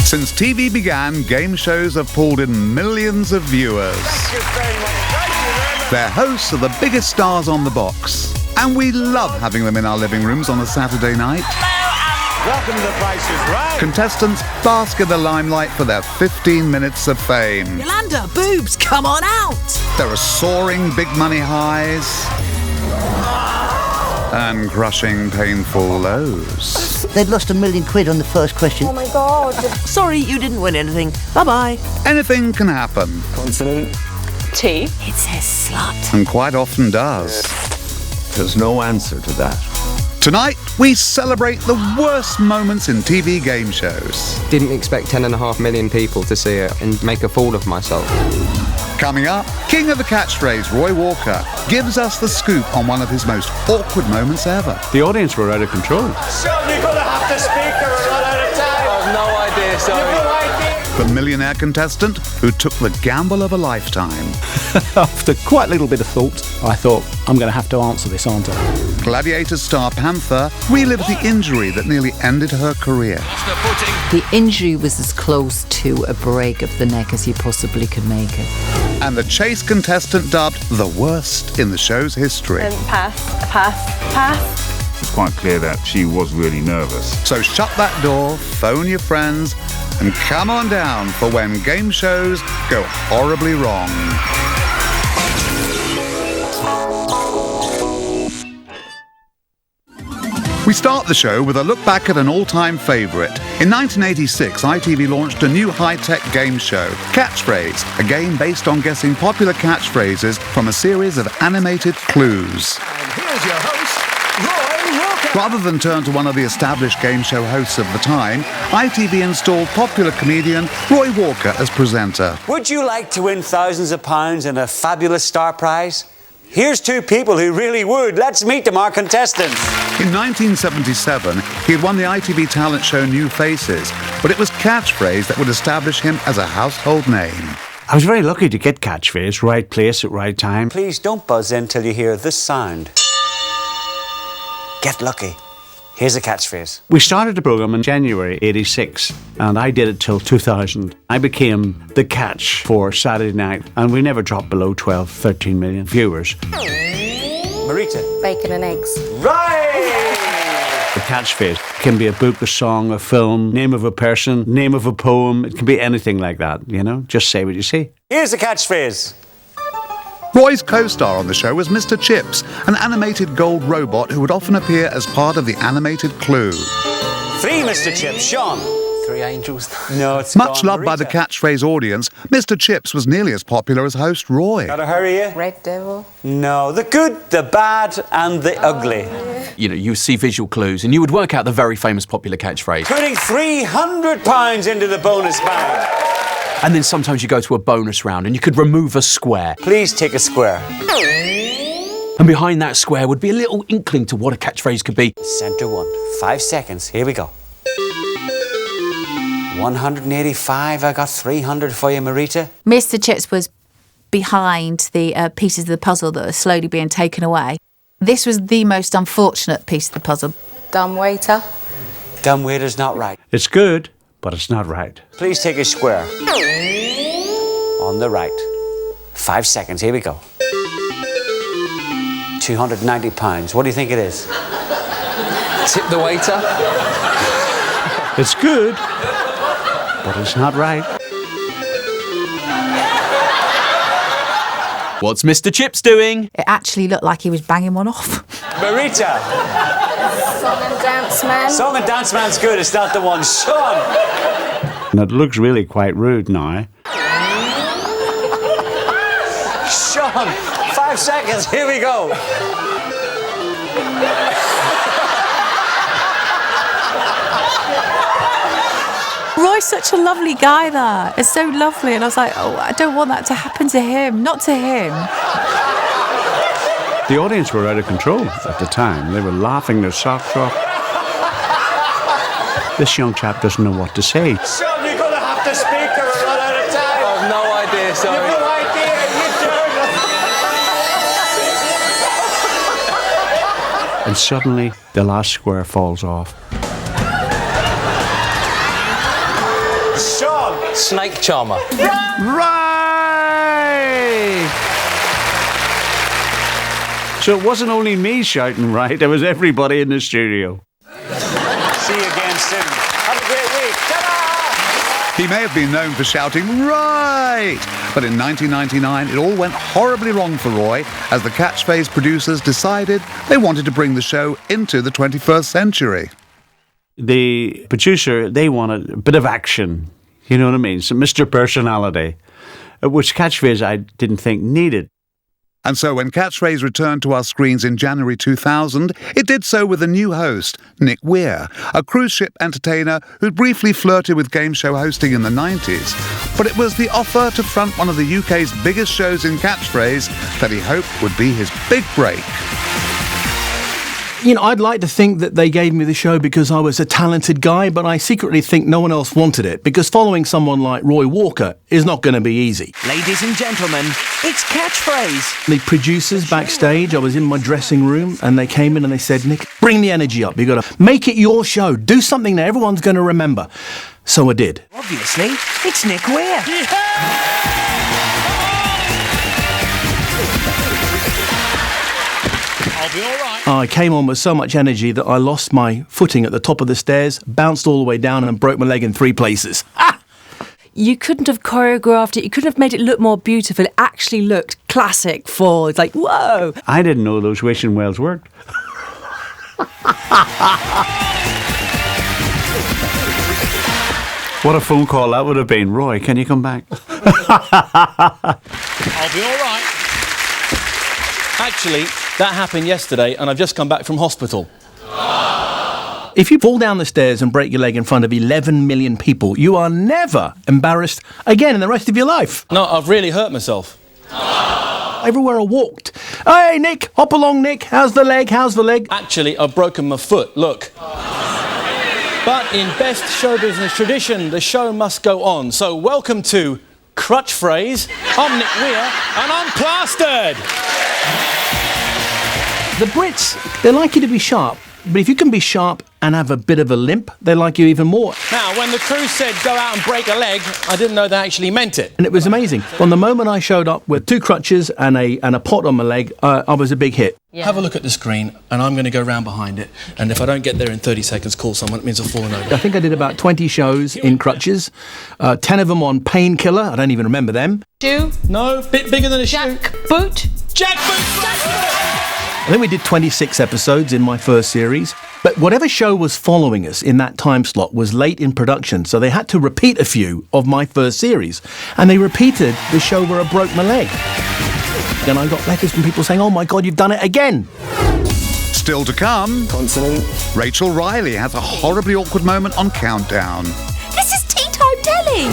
Since TV began, game shows have pulled in millions of viewers. Thank you very much. Their hosts are the biggest stars on the box, and we love having them in our living rooms on a Saturday night. Welcome to The Price is Right. Contestants bask in the limelight for their 15 minutes of fame. Yolanda, boobs, come on out! There are soaring big money highs and crushing painful lows. They'd lost £1 million on the first question. Oh my God. Sorry, you didn't win anything. Bye-bye. Anything can happen, Consonant. T. It says slut. and quite often does. There's no answer to that. Tonight, we celebrate the worst moments in TV game shows. Didn't expect 10.5 million people to see it and make a fool of myself. Coming up, King of the Catchphrase, Roy Walker, gives us the scoop on one of his most awkward moments ever. The audience were out of control. Sean, you're going to have to speak or we're run out of time. I've no idea, sorry. No idea. The millionaire contestant who took the gamble of a lifetime. After quite a little bit of thought, I thought, I'm going to have to answer this, aren't I? Gladiator star Panther relived the injury that nearly ended her career. The injury was as close to a break of the neck as you possibly could make it. And the chase contestant dubbed the worst in the show's history. Pass. It's quite clear that she was really nervous. So shut that door, phone your friends, and come on down for when game shows go horribly wrong. We start the show with a look back at an all-time favourite. In 1986, ITV launched a new high-tech game show, Catchphrase, a game based on guessing popular catchphrases from a series of animated clues. And here's your host, Roy Walker. Rather than turn to one of the established game show hosts of the time, ITV installed popular comedian Roy Walker as presenter. Would you like to win thousands of pounds and a fabulous star prize? Here's two people who really would. Let's meet them, our contestants. In 1977, he had won the ITV talent show New Faces, but it was Catchphrase that would establish him as a household name. I was very lucky to get Catchphrase, right place at right time. Please don't buzz in till you hear this sound. Get lucky. Here's a catchphrase. We started the programme in January 86 and I did it till 2000. I became the catch for Saturday night and we never dropped below 12, 13 million viewers. Marita. Bacon and eggs. Right! The catchphrase can be a book, a song, a film, name of a person, name of a poem. It can be anything like that, you know? Just say what you see. Here's a catchphrase. Roy's co-star on the show was Mr. Chips, an animated gold robot who would often appear as part of the animated Clue. 3, Mr. Chips. Sean. 3 angels. No, it's Much gone. loved by the Marita. Catchphrase audience, Mr. Chips was nearly as popular as host Roy. Gotta hurry you. Red Devil. No, the good, the bad, and the ugly. You know, you see visual clues and you would work out the very famous popular catchphrase. Putting £300 into the bonus bag. And then sometimes you go to a bonus round and you could remove a square. Please take a square. And behind that square would be a little inkling to what a catchphrase could be. Centre one. 5 seconds. Here we go. 185. I got 300 for you, Marita. Mr. Chips was behind the pieces of the puzzle that are slowly being taken away. This was the most unfortunate piece of the puzzle. Dumb waiter. Dumb waiter's not right. It's good, but it's not right. Please take a square. On the right. 5 seconds. Here we go. £290. What do you think it is? Tip the waiter. It's good, but it's not right. What's Mr. Chips doing? It actually looked like he was banging one off. Marita. Song and dance man. Song and dance man's good. It's not the one. Sean. And it looks really quite rude now. Sean. 5 seconds. Here we go. Roy's such a lovely guy there. It's so lovely. And I was like, oh, I don't want that to happen to him. Not to him. The audience were out of control at the time. They were laughing their socks off. This young chap doesn't know what to say. Sean, you're going to have to speak or we'll run out of time. I've no idea, sorry. You've no idea. You And suddenly, the last square falls off. Snake charmer. Right! So it wasn't only me shouting right, it was everybody in the studio. See you again soon. Have a great week. Ta-da! He may have been known for shouting, right! But in 1999, it all went horribly wrong for Roy as the catchphrase producers decided they wanted to bring the show into the 21st century. The producer, they wanted a bit of action, you know what I mean? So Mr. Personality, which catchphrase I didn't think needed. And so when Catchphrase returned to our screens in January 2000, it did so with a new host, Nick Weir, a cruise ship entertainer who'd briefly flirted with game show hosting in the 90s. But it was the offer to front one of the UK's biggest shows in Catchphrase that he hoped would be his big break. You know, I'd like to think that they gave me the show because I was a talented guy, but I secretly think no one else wanted it, because following someone like Roy Walker is not going to be easy. Ladies and gentlemen, it's Catchphrase. The producers backstage, I was in my dressing room, and they came in and they said, Nick, bring the energy up. You've got to make it your show. Do something that everyone's going to remember. So I did. Obviously, it's Nick Weir. I'll be all right. I came on with so much energy that I lost my footing at the top of the stairs, bounced all the way down and broke my leg in 3 places. Ah! You couldn't have choreographed it. You couldn't have made it look more beautiful. It actually looked classic for, it's like, whoa. I didn't know those wishing wells worked. What a phone call that would have been. Roy, can you come back? I'll be all right. Actually, that happened yesterday, and I've just come back from hospital. If you fall down the stairs and break your leg in front of 11 million people, you are never embarrassed again in the rest of your life. No, I've really hurt myself. Everywhere I walked. Hey, Nick, hop along, Nick. How's the leg? How's the leg? Actually, I've broken my foot, look. But in best show business tradition, the show must go on. So welcome to Crutch Phrase. I'm Nick Weir, and I'm plastered. The Brits, they like you to be sharp, but if you can be sharp and have a bit of a limp, they like you even more. Now, when the crew said go out and break a leg, I didn't know they actually meant it. And it was amazing. From the moment I showed up with 2 crutches and a pot on my leg, I was a big hit. Yeah. Have a look at the screen, and I'm going to go round behind it, and if I don't get there in 30 seconds, call someone. It means I've fallen over. I think I did about 20 shows in crutches, 10 of them on Painkiller. I don't even remember them. Shoe? No, bit bigger than a Jack boot? Jack boot! I think we did 26 episodes in my first series. But whatever show was following us in that time slot was late in production, so they had to repeat a few of my first series. And they repeated the show where I broke my leg. And I got letters from people saying, oh my God, you've done it again. Still to come, Consonant. Rachel Riley has a horribly awkward moment on Countdown. This is Tea Time Deli.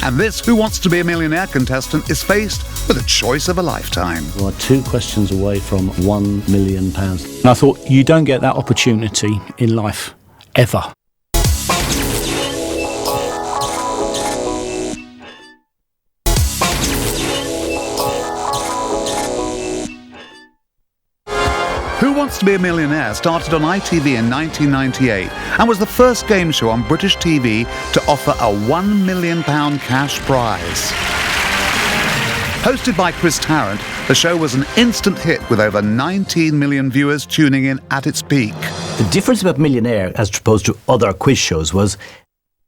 And this Who Wants to Be a Millionaire contestant is faced with a choice of a lifetime. We are 2 questions away from £1 million. And I thought, you don't get that opportunity in life, ever. Who Wants to Be a Millionaire started on ITV in 1998 and was the first game show on British TV to offer a £1 million cash prize. Hosted by Chris Tarrant, the show was an instant hit with over 19 million viewers tuning in at its peak. The difference about Millionaire as opposed to other quiz shows was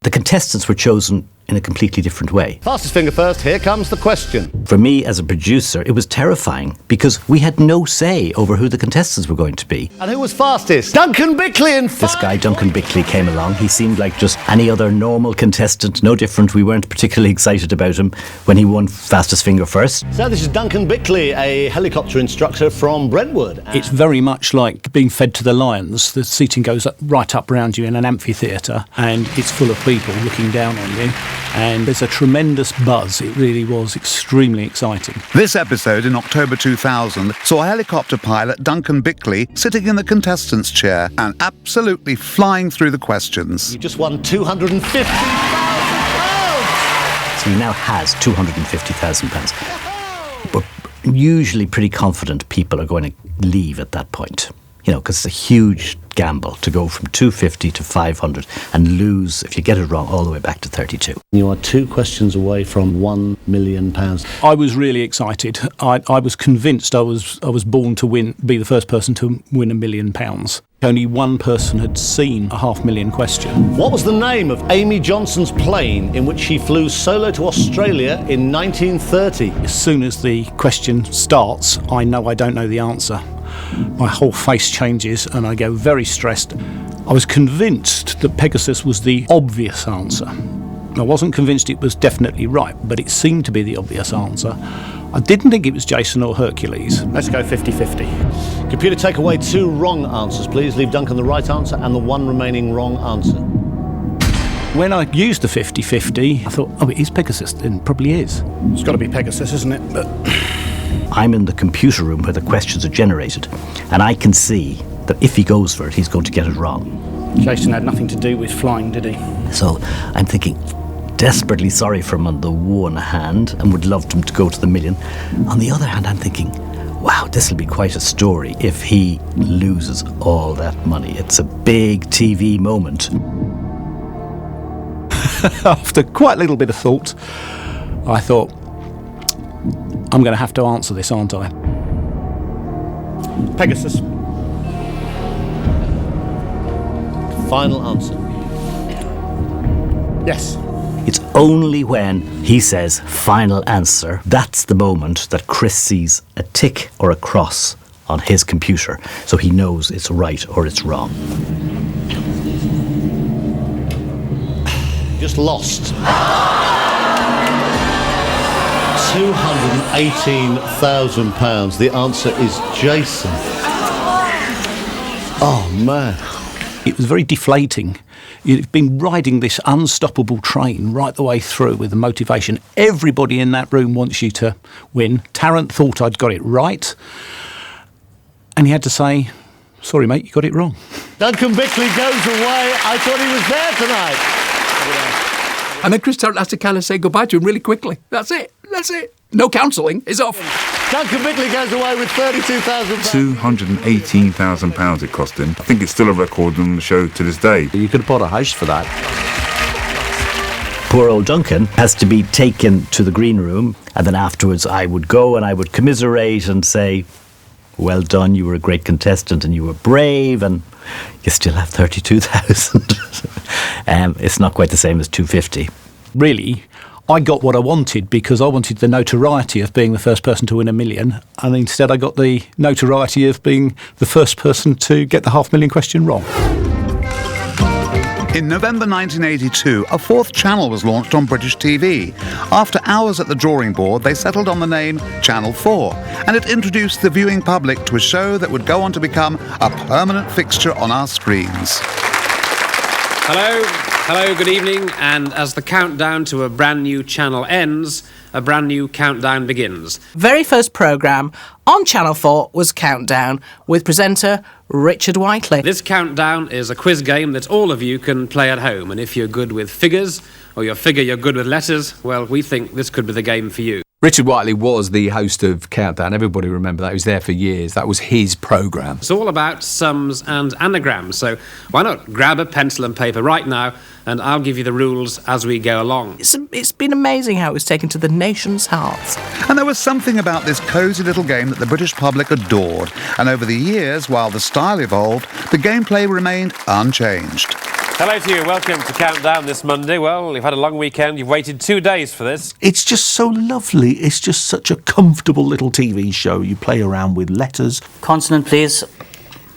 the contestants were chosen in a completely different way. Fastest finger first, here comes the question. For me as a producer, it was terrifying because we had no say over who the contestants were going to be. And who was fastest? Duncan Bickley in 5. This guy, Duncan Bickley, came along. He seemed like just any other normal contestant, no different. We weren't particularly excited about him when he won fastest finger first. So this is Duncan Bickley, a helicopter instructor from Brentwood. It's very much like being fed to the lions. The seating goes right up around you in an amphitheatre, and it's full of people looking down on you. And there's a tremendous buzz. It really was extremely exciting. This episode in October 2000 saw helicopter pilot Duncan Bickley sitting in the contestant's chair and absolutely flying through the questions. You just won £250,000. So he now has £250,000. But usually pretty confident people are going to leave at that point. You know, because it's a huge gamble to go from 250 to 500 and lose, if you get it wrong, all the way back to 32. You are 2 questions away from £1 million. I was really excited. I was convinced I was born to be the first person to win £1 million. Only one person had seen a $500,000 question. What was the name of Amy Johnson's plane in which she flew solo to Australia in 1930? As soon as the question starts, I know I don't know the answer. My whole face changes and I go very stressed. I was convinced that Pegasus was the obvious answer. I wasn't convinced it was definitely right, but it seemed to be the obvious answer. I didn't think it was Jason or Hercules. Let's go 50-50. Computer, take away 2 wrong answers, please. Leave Duncan the right answer and the 1 remaining wrong answer. When I used the 50-50, I thought, oh, it is Pegasus, then probably is. It's got to be Pegasus, isn't it? But I'm in the computer room where the questions are generated, and I can see that if he goes for it, he's going to get it wrong. Jason had nothing to do with flying, did he? So I'm thinking, desperately sorry for him on the one hand, and would love him to go to the million. On the other hand, I'm thinking, wow, this will be quite a story if he loses all that money. It's a big TV moment. After quite a little bit of thought, I thought, I'm going to have to answer this, aren't I? Pegasus. Final answer. Yes. It's only when he says final answer, that's the moment that Chris sees a tick or a cross on his computer, so he knows it's right or it's wrong. Just lost. £218,000. The answer is Jason. Oh, man. It was very deflating. You've been riding this unstoppable train right the way through with the motivation. Everybody in that room wants you to win. Tarrant thought I'd got it right. And he had to say, sorry, mate, you got it wrong. Duncan Bickley goes away. I thought he was there tonight. And then Chris Tarrant has to kind of say goodbye to him really quickly. That's it. No counselling. It's off. Duncan Bickley goes away with £32,000. £218,000 it cost him. I think it's still a record on the show to this day. You could have bought a house for that. Poor old Duncan has to be taken to the green room, and then afterwards I would go and I would commiserate and say, well done, you were a great contestant and you were brave and you still have 32,000. It's not quite the same as 250. Really, I got what I wanted because I wanted the notoriety of being the first person to win $1 million, and instead I got the notoriety of being the first person to get the $500,000 question wrong. In November 1982, a 4th channel was launched on British TV. After hours at the drawing board, they settled on the name Channel 4, and it introduced the viewing public to a show that would go on to become a permanent fixture on our screens. Hello, good evening, and as the countdown to a brand new channel ends, a brand new countdown begins. Very first programme on Channel 4 was Countdown, with presenter Richard Whiteley. This countdown is a quiz game that all of you can play at home, and if you're good with figures, or you figure you're good with letters, well, we think this could be the game for you. Richard Whiteley was the host of Countdown. Everybody remember that. He was there for years. That was his programme. It's all about sums and anagrams, so why not grab a pencil and paper right now, and I'll give you the rules as we go along. It's been amazing how it was taken to the nation's hearts. And there was something about this cosy little game that the British public adored. And over the years, while the style evolved, the gameplay remained unchanged. Hello to you, welcome to Countdown this Monday. Well, you've had a long weekend, you've waited 2 days for this. It's just so lovely. It's just such a comfortable little TV show. You play around with letters. Consonant, please.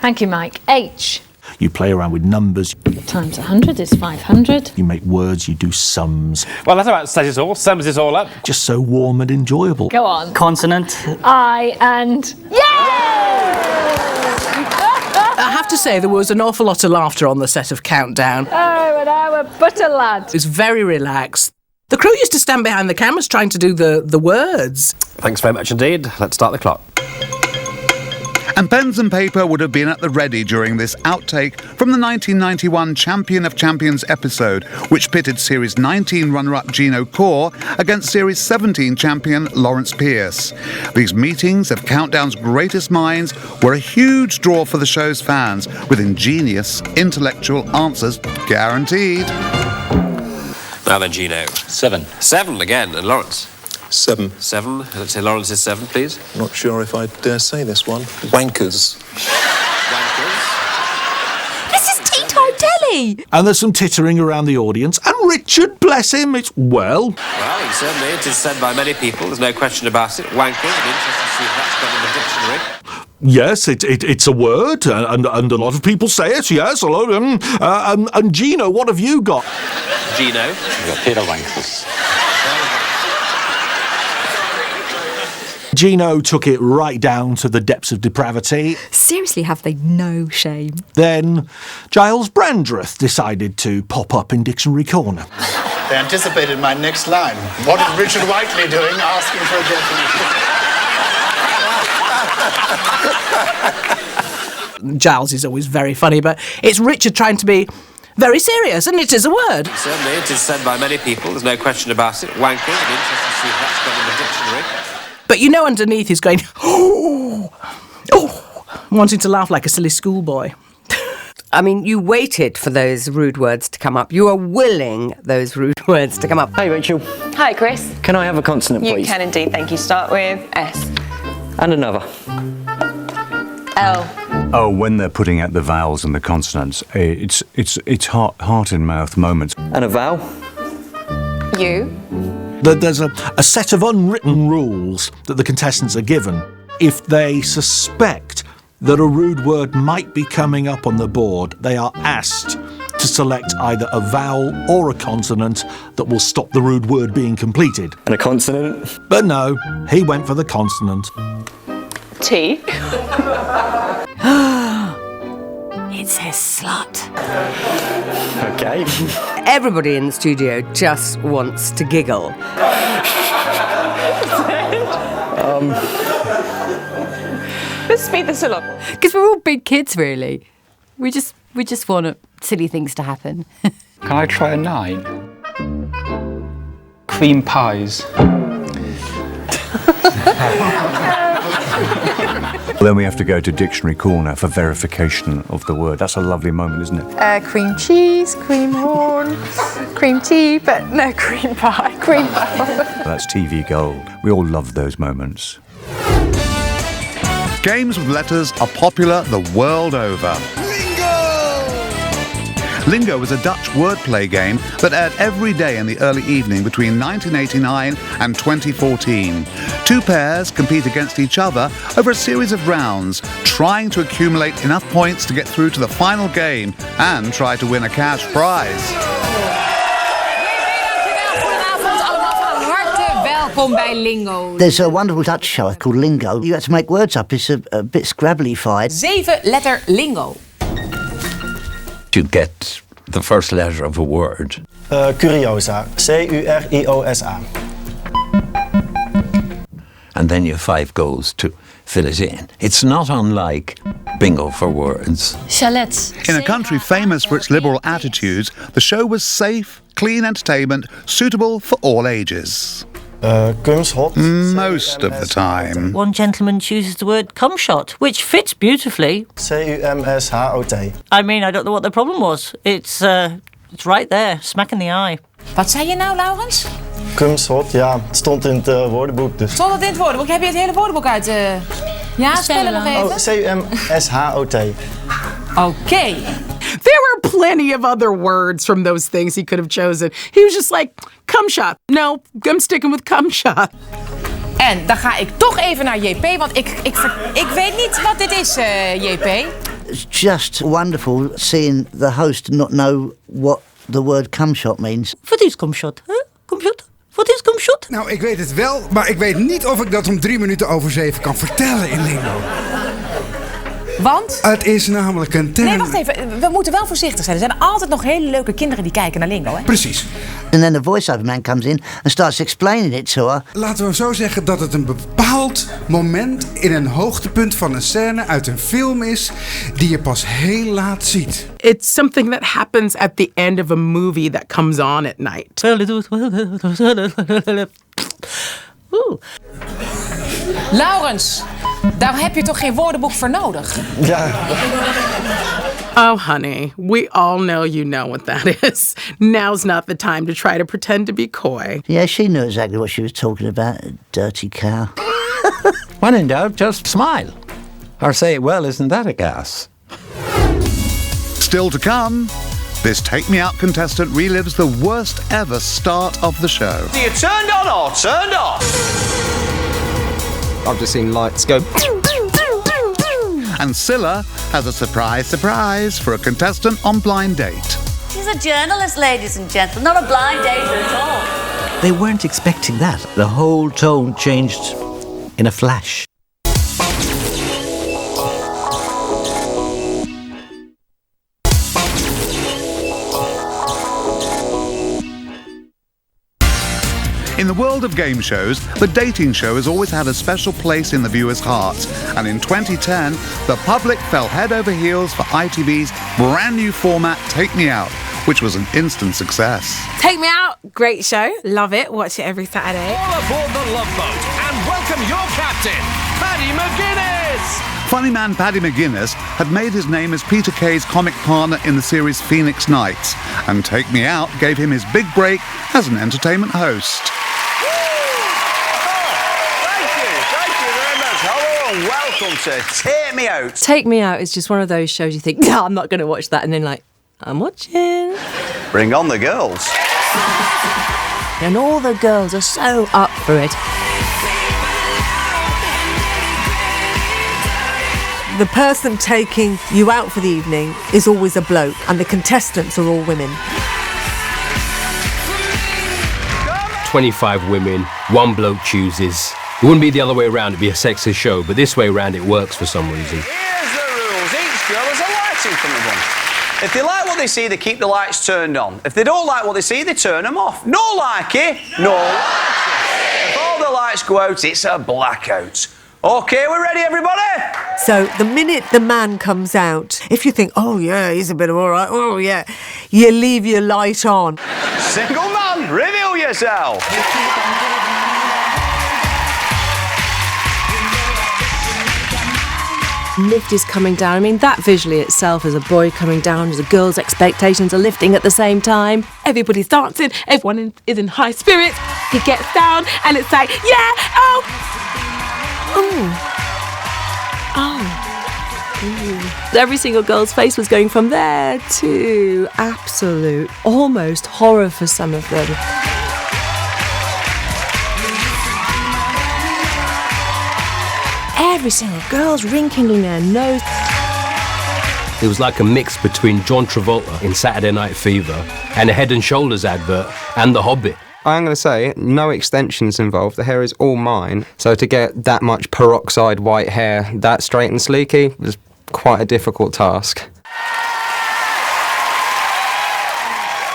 Thank you, Mike. H. You play around with numbers. Times 100 is 500. You make words, you do sums. Well, that about says it all, sums it all up. Just so warm and enjoyable. Go on. Consonant. I and... I have to say, there was an awful lot of laughter on the set of Countdown. Oh, and our butter lad. It was very relaxed. The crew used to stand behind the cameras trying to do the words. Thanks very much indeed. Let's start the clock. And pens and paper would have been at the ready during this outtake from the 1991 Champion of Champions episode, which pitted Series 19 runner-up Gino Core against Series 17 champion Lawrence Pierce. These meetings of Countdown's greatest minds were a huge draw for the show's fans, with ingenious, intellectual answers guaranteed. Now then, Gino. 7. 7 again, and Lawrence. 7. 7. Let's say Lawrence is 7, please. Not sure if I dare say this one. Wankers. This is Tito Deli! And there's some tittering around the audience. And Richard, bless him, it's Well, certainly it is said by many people, there's no question about it. Wankers, it'd be interesting to see if that's got in the dictionary. Yes, it's a word, and a lot of people say it, yes. And Gino, what have you got? Gino? You've got Peter Wankers. Gino took it right down to the depths of depravity. Seriously, have they no shame? Then Giles Brandreth decided to pop up in Dictionary Corner. They anticipated my next line. What is Richard Whiteley doing asking for a definition? Giles is always very funny, but it's Richard trying to be very serious, and it is a word. Certainly it is said by many people, there's no question about it. Wankers, it'd be interesting to see if that's got in the dictionary. But you know underneath he's going, oh, wanting to laugh like a silly schoolboy. I mean, you waited for those rude words to come up. You are willing those rude words to come up. Hey, Rachel. Hi, Chris. Can I have a consonant, You please? can indeed, thank you. Start with S. And another. L. Oh, when they're putting out the vowels and the consonants, it's heart in mouth moments. And a vowel. U. There's a set of unwritten rules that the contestants are given. If they suspect that a rude word might be coming up on the board, they are asked to select either a vowel or a consonant that will stop the rude word being completed. And a consonant? But no, he went for the consonant. T. It says slut. Okay. Everybody in the studio just wants to giggle. Let's speed this along. Because we're all big kids, really. We just want silly things to happen. Can I try a 9? Cream pies. Then we have to go to Dictionary Corner for verification of the word. That's a lovely moment, isn't it? Cream cheese, cream horn, cream tea, but no cream pie. Cream pie. That's TV gold. We all love those moments. Games with letters are popular the world over. Lingo was a Dutch wordplay game that aired every day in the early evening between 1989 and 2014. Two pairs compete against each other over a series of rounds, trying to accumulate enough points to get through to the final game and try to win a cash prize. Welkom bij Lingo. There's a wonderful Dutch show called Lingo. You had to make words up. It's a bit Scrabbly-fied. 7-letter Lingo. To get the first letter of a word. Curiosa. C-U-R-I-O-S-A. And then you have 5 goals to fill it in. It's not unlike bingo for words. Chalet. In a country famous for its liberal attitudes, the show was safe, clean entertainment, suitable for all ages. Most of the time. One gentleman chooses the word cumshot, which fits beautifully. C-U-M-S-H-O-T. I mean, I don't know what the problem was. It's right there, smack in the eye. Wat zei je nou, Laurens? Cumshot, ja, het stond in het woordenboek dus. Stond het in het woordenboek? Heb je het hele woordenboek uit? Ja, spellen nog even. Oh, C-U-M-S-H-O-T. Okay. There were plenty of other words from those things he could have chosen. He was just like, cum shot. No, I'm sticking with cum shot. En dan ga ik toch even naar JP, want ik weet niet wat dit is, JP. It's just wonderful seeing the host not know what the word cum shot means. Wat is cum shot? Huh? Cum shot? Wat is cum shot? Nou, ik weet het wel, maar ik weet niet of ik dat om 3 minuten over 7 kan vertellen in Lingo. Want? Het is namelijk een term... Nee, wacht even. We moeten wel voorzichtig zijn. Er zijn altijd nog hele leuke kinderen die kijken naar lingo, hè? Precies. And then the voiceover man comes in and starts explaining it to her. Laten we zo zeggen dat het een bepaald moment in een hoogtepunt van een scène uit een film is die je pas heel laat ziet. It's something that happens at the end of a movie that comes on at night. Laurens, daar heb je toch geen woordenboek voor nodig? Ja. Oh, honey, we all know you know what that is. Now's not the time to try to pretend to be coy. Yeah, she knew exactly what she was talking about, dirty cow. When in doubt, just smile. Or say, well, isn't that a gas? Still to come, this Take Me Out contestant relives the worst ever start of the show. Are you turned on or turned off? I've just seen lights go. And Scylla has a surprise for a contestant on Blind Date. She's a journalist, ladies and gentlemen, not a blind date at all. They weren't expecting that. The whole tone changed in a flash. In the world of game shows, the dating show has always had a special place in the viewer's hearts. And in 2010, the public fell head over heels for ITV's brand new format, Take Me Out, which was an instant success. Take Me Out, great show. Love it. Watch it every Saturday. All aboard the Love Boat and welcome your captain, Paddy McGuinness. Funny man Paddy McGuinness had made his name as Peter Kay's comic partner in the series Phoenix Nights, and Take Me Out gave him his big break as an entertainment host. Welcome to Take Me Out. Take Me Out is just one of those shows you think, no, I'm not going to watch that, and then like, I'm watching. Bring on the girls. And all the girls are so up for it. The person taking you out for the evening is always a bloke, and the contestants are all women. 25 women, one bloke chooses. It wouldn't be the other way around, it'd be a sexist show, but this way around it works for some reason. Here's the rules. Each girl has a light in front of them. If they like what they see, they keep the lights turned on. If they don't like what they see, they turn them off. No likey, no likey. If all the lights go out, it's a blackout. OK, we're ready, everybody? So the minute the man comes out, if you think, oh yeah, he's a bit of all right, oh yeah, you leave your light on. Single man, reveal yourself. Lift is coming down. I mean, that visually itself as a boy coming down, as a girl's expectations are lifting at the same time. Everybody's dancing. Everyone is in high spirits. He gets down and it's like, yeah, oh. Every single girl's face was going from there to absolute, almost horror for some of them. Every single girl's wrinkling their nose. It was like a mix between John Travolta in Saturday Night Fever and a Head and Shoulders advert and The Hobbit. I'm going to say, no extensions involved. The hair is all mine. So to get that much peroxide white hair, that straight and sleeky, was quite a difficult task.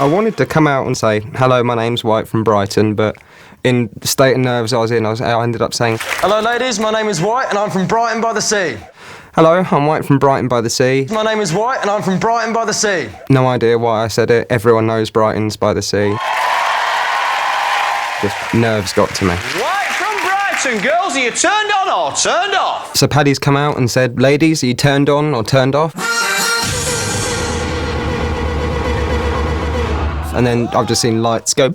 I wanted to come out and say, hello, my name's White from Brighton, but in the state of nerves I was in, I ended up saying, hello, ladies, my name is White and I'm from Brighton by the Sea. hello, I'm White from Brighton by the Sea. My name is White and I'm from Brighton by the Sea. No idea why I said it. Everyone knows Brighton's by the sea. Just nerves got to me. White from Brighton, girls, are you turned on or turned off? So Paddy's come out and said, ladies, are you turned on or turned off? And then I've just seen lights go.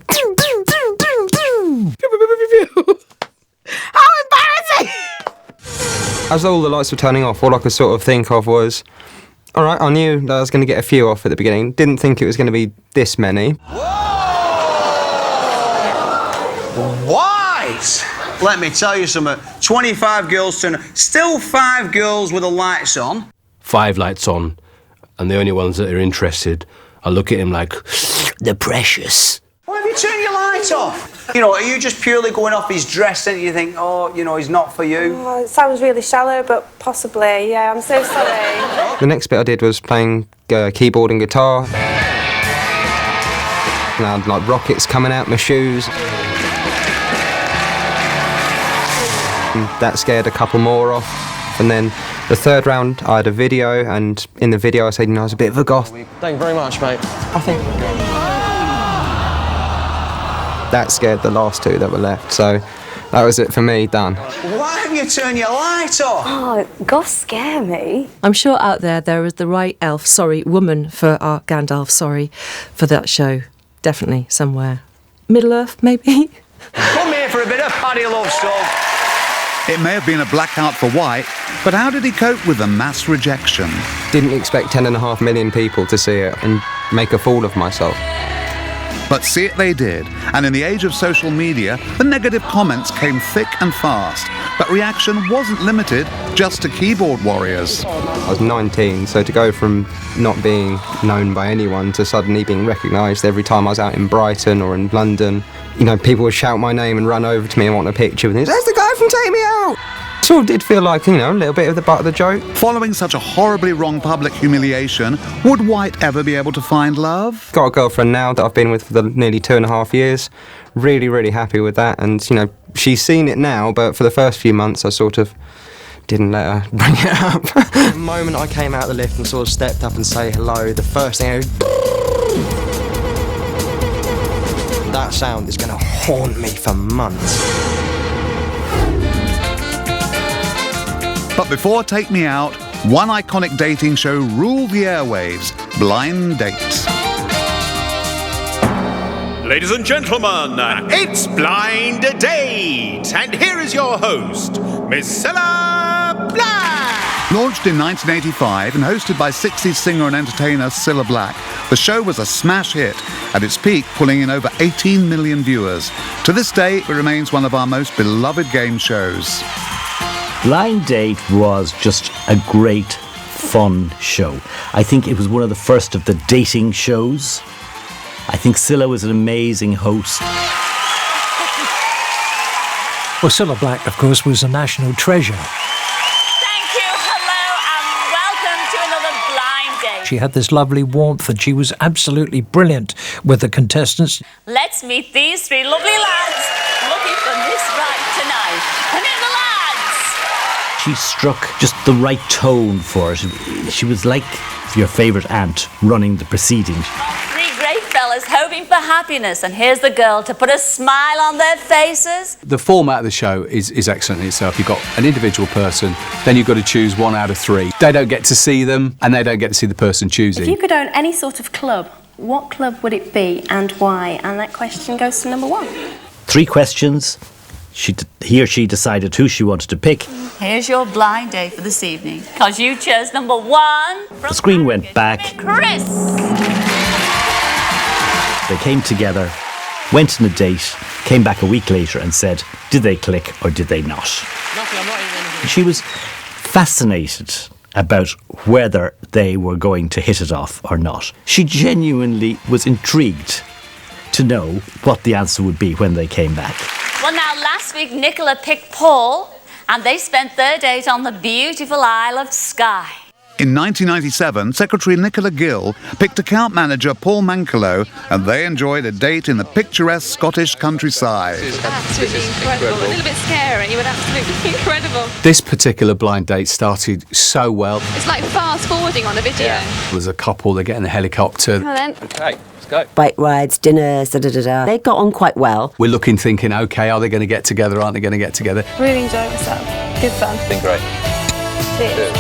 How embarrassing! As all the lights were turning off, all I could sort of think of was, all right, I knew that I was going to get a few off at the beginning. Didn't think it was going to be this many. White! Let me tell you something. 25 girls turn, still 5 girls with the lights on. 5 lights on, and the only ones that are interested, I look at him like, they're precious. Why have you turned your lights light off? You know, are you just purely going off his dress and you think, oh, you know, he's not for you? Oh, it sounds really shallow, but possibly. Yeah, I'm so sorry. The next bit I did was playing keyboard and guitar. And I had like rockets coming out my shoes. And that scared a couple more off. And then the third round I had a video, and in the video I said, you know, I was a bit of a goth. Thank you very much, mate. I think that scared the last two that were left, so that was it for me, done. Why have you turned your light off? Oh, gosh, scare me. I'm sure out there is the right woman for our Gandalf, for that show. Definitely somewhere. Middle-earth, maybe? Come here for a bit of Paddy Love stuff. It may have been a blackout for White, but how did he cope with the mass rejection? Didn't expect 10.5 million people to see it and make a fool of myself. But see it they did, and in the age of social media, the negative comments came thick and fast. But reaction wasn't limited just to keyboard warriors. I was 19, so to go from not being known by anyone to suddenly being recognised every time I was out in Brighton or in London, you know, people would shout my name and run over to me and want a picture with me. There's the guy from Take Me Out! Sort of did feel like, you know, a little bit of the butt of the joke. Following such a horribly wrong public humiliation, would White ever be able to find love? Got a girlfriend now that I've been with for nearly 2.5 years. Really, really happy with that. And, you know, she's seen it now, but for the first few months I sort of didn't let her bring it up. The moment I came out of the lift and sort of stepped up and say hello, the first thing I heard, that sound is going to haunt me for months. But before Take Me Out, one iconic dating show ruled the airwaves, Blind Dates. Ladies and gentlemen, it's Blind Date, and here is your host, Miss Cilla Black. Launched in 1985 and hosted by 60s singer and entertainer Cilla Black, the show was a smash hit, at its peak pulling in over 18 million viewers. To this day, it remains one of our most beloved game shows. Blind Date was just a great, fun show. I think it was one of the first of the dating shows. I think Cilla was an amazing host. Well, Cilla Black, of course, was a national treasure. Thank you, hello, and welcome to another Blind Date. She had this lovely warmth and she was absolutely brilliant with the contestants. Let's meet these three lovely lads looking for Miss Right tonight. Come in, the lads! She struck just the right tone for it. She was like your favourite aunt running the proceedings. Three great fellas hoping for happiness, and here's the girl to put a smile on their faces. The format of the show is excellent in itself. You've got an individual person, then you've got to choose one out of three. They don't get to see them, and they don't get to see the person choosing. If you could own any sort of club, what club would it be and why? And that question goes to number one. 3 questions. He or she decided who she wanted to pick. Here's your blind date for this evening, because you chose number one. The screen went back. Chris! They came together, went on a date, came back a week later and said, did they click or did they not? She was fascinated about whether they were going to hit it off or not. She genuinely was intrigued to know what the answer would be when they came back. Well, now, last week, Nicola picked Paul, and they spent their date on the beautiful Isle of Skye. In 1997, Secretary Nicola Gill picked account manager Paul Mankelo, and they enjoyed a date in the picturesque Scottish countryside. Absolutely incredible. A little bit scary, but absolutely incredible. This particular blind date started so well. It's like fast forwarding on a video. There was a couple, they get in a helicopter. Come on then. Okay, let's go. Bike rides, dinners, da-da-da-da. They got on quite well. We're looking, thinking, okay, are they going to get together? Aren't they going to get together? Really enjoyed myself. Good fun. Been great. Cheers.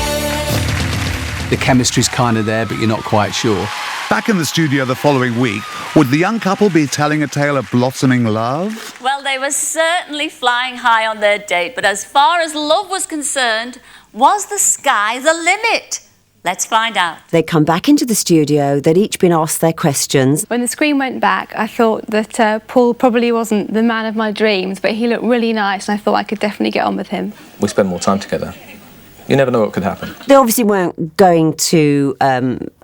The chemistry's kind of there, but you're not quite sure. Back in the studio the following week, would the young couple be telling a tale of blossoming love? Well, they were certainly flying high on their date, but as far as love was concerned, was the sky the limit? Let's find out. They'd come back into the studio, they'd each been asked their questions. When the screen went back, I thought that Paul probably wasn't the man of my dreams, but he looked really nice, and I thought I could definitely get on with him. We spend more time together. You never know what could happen. They obviously weren't going to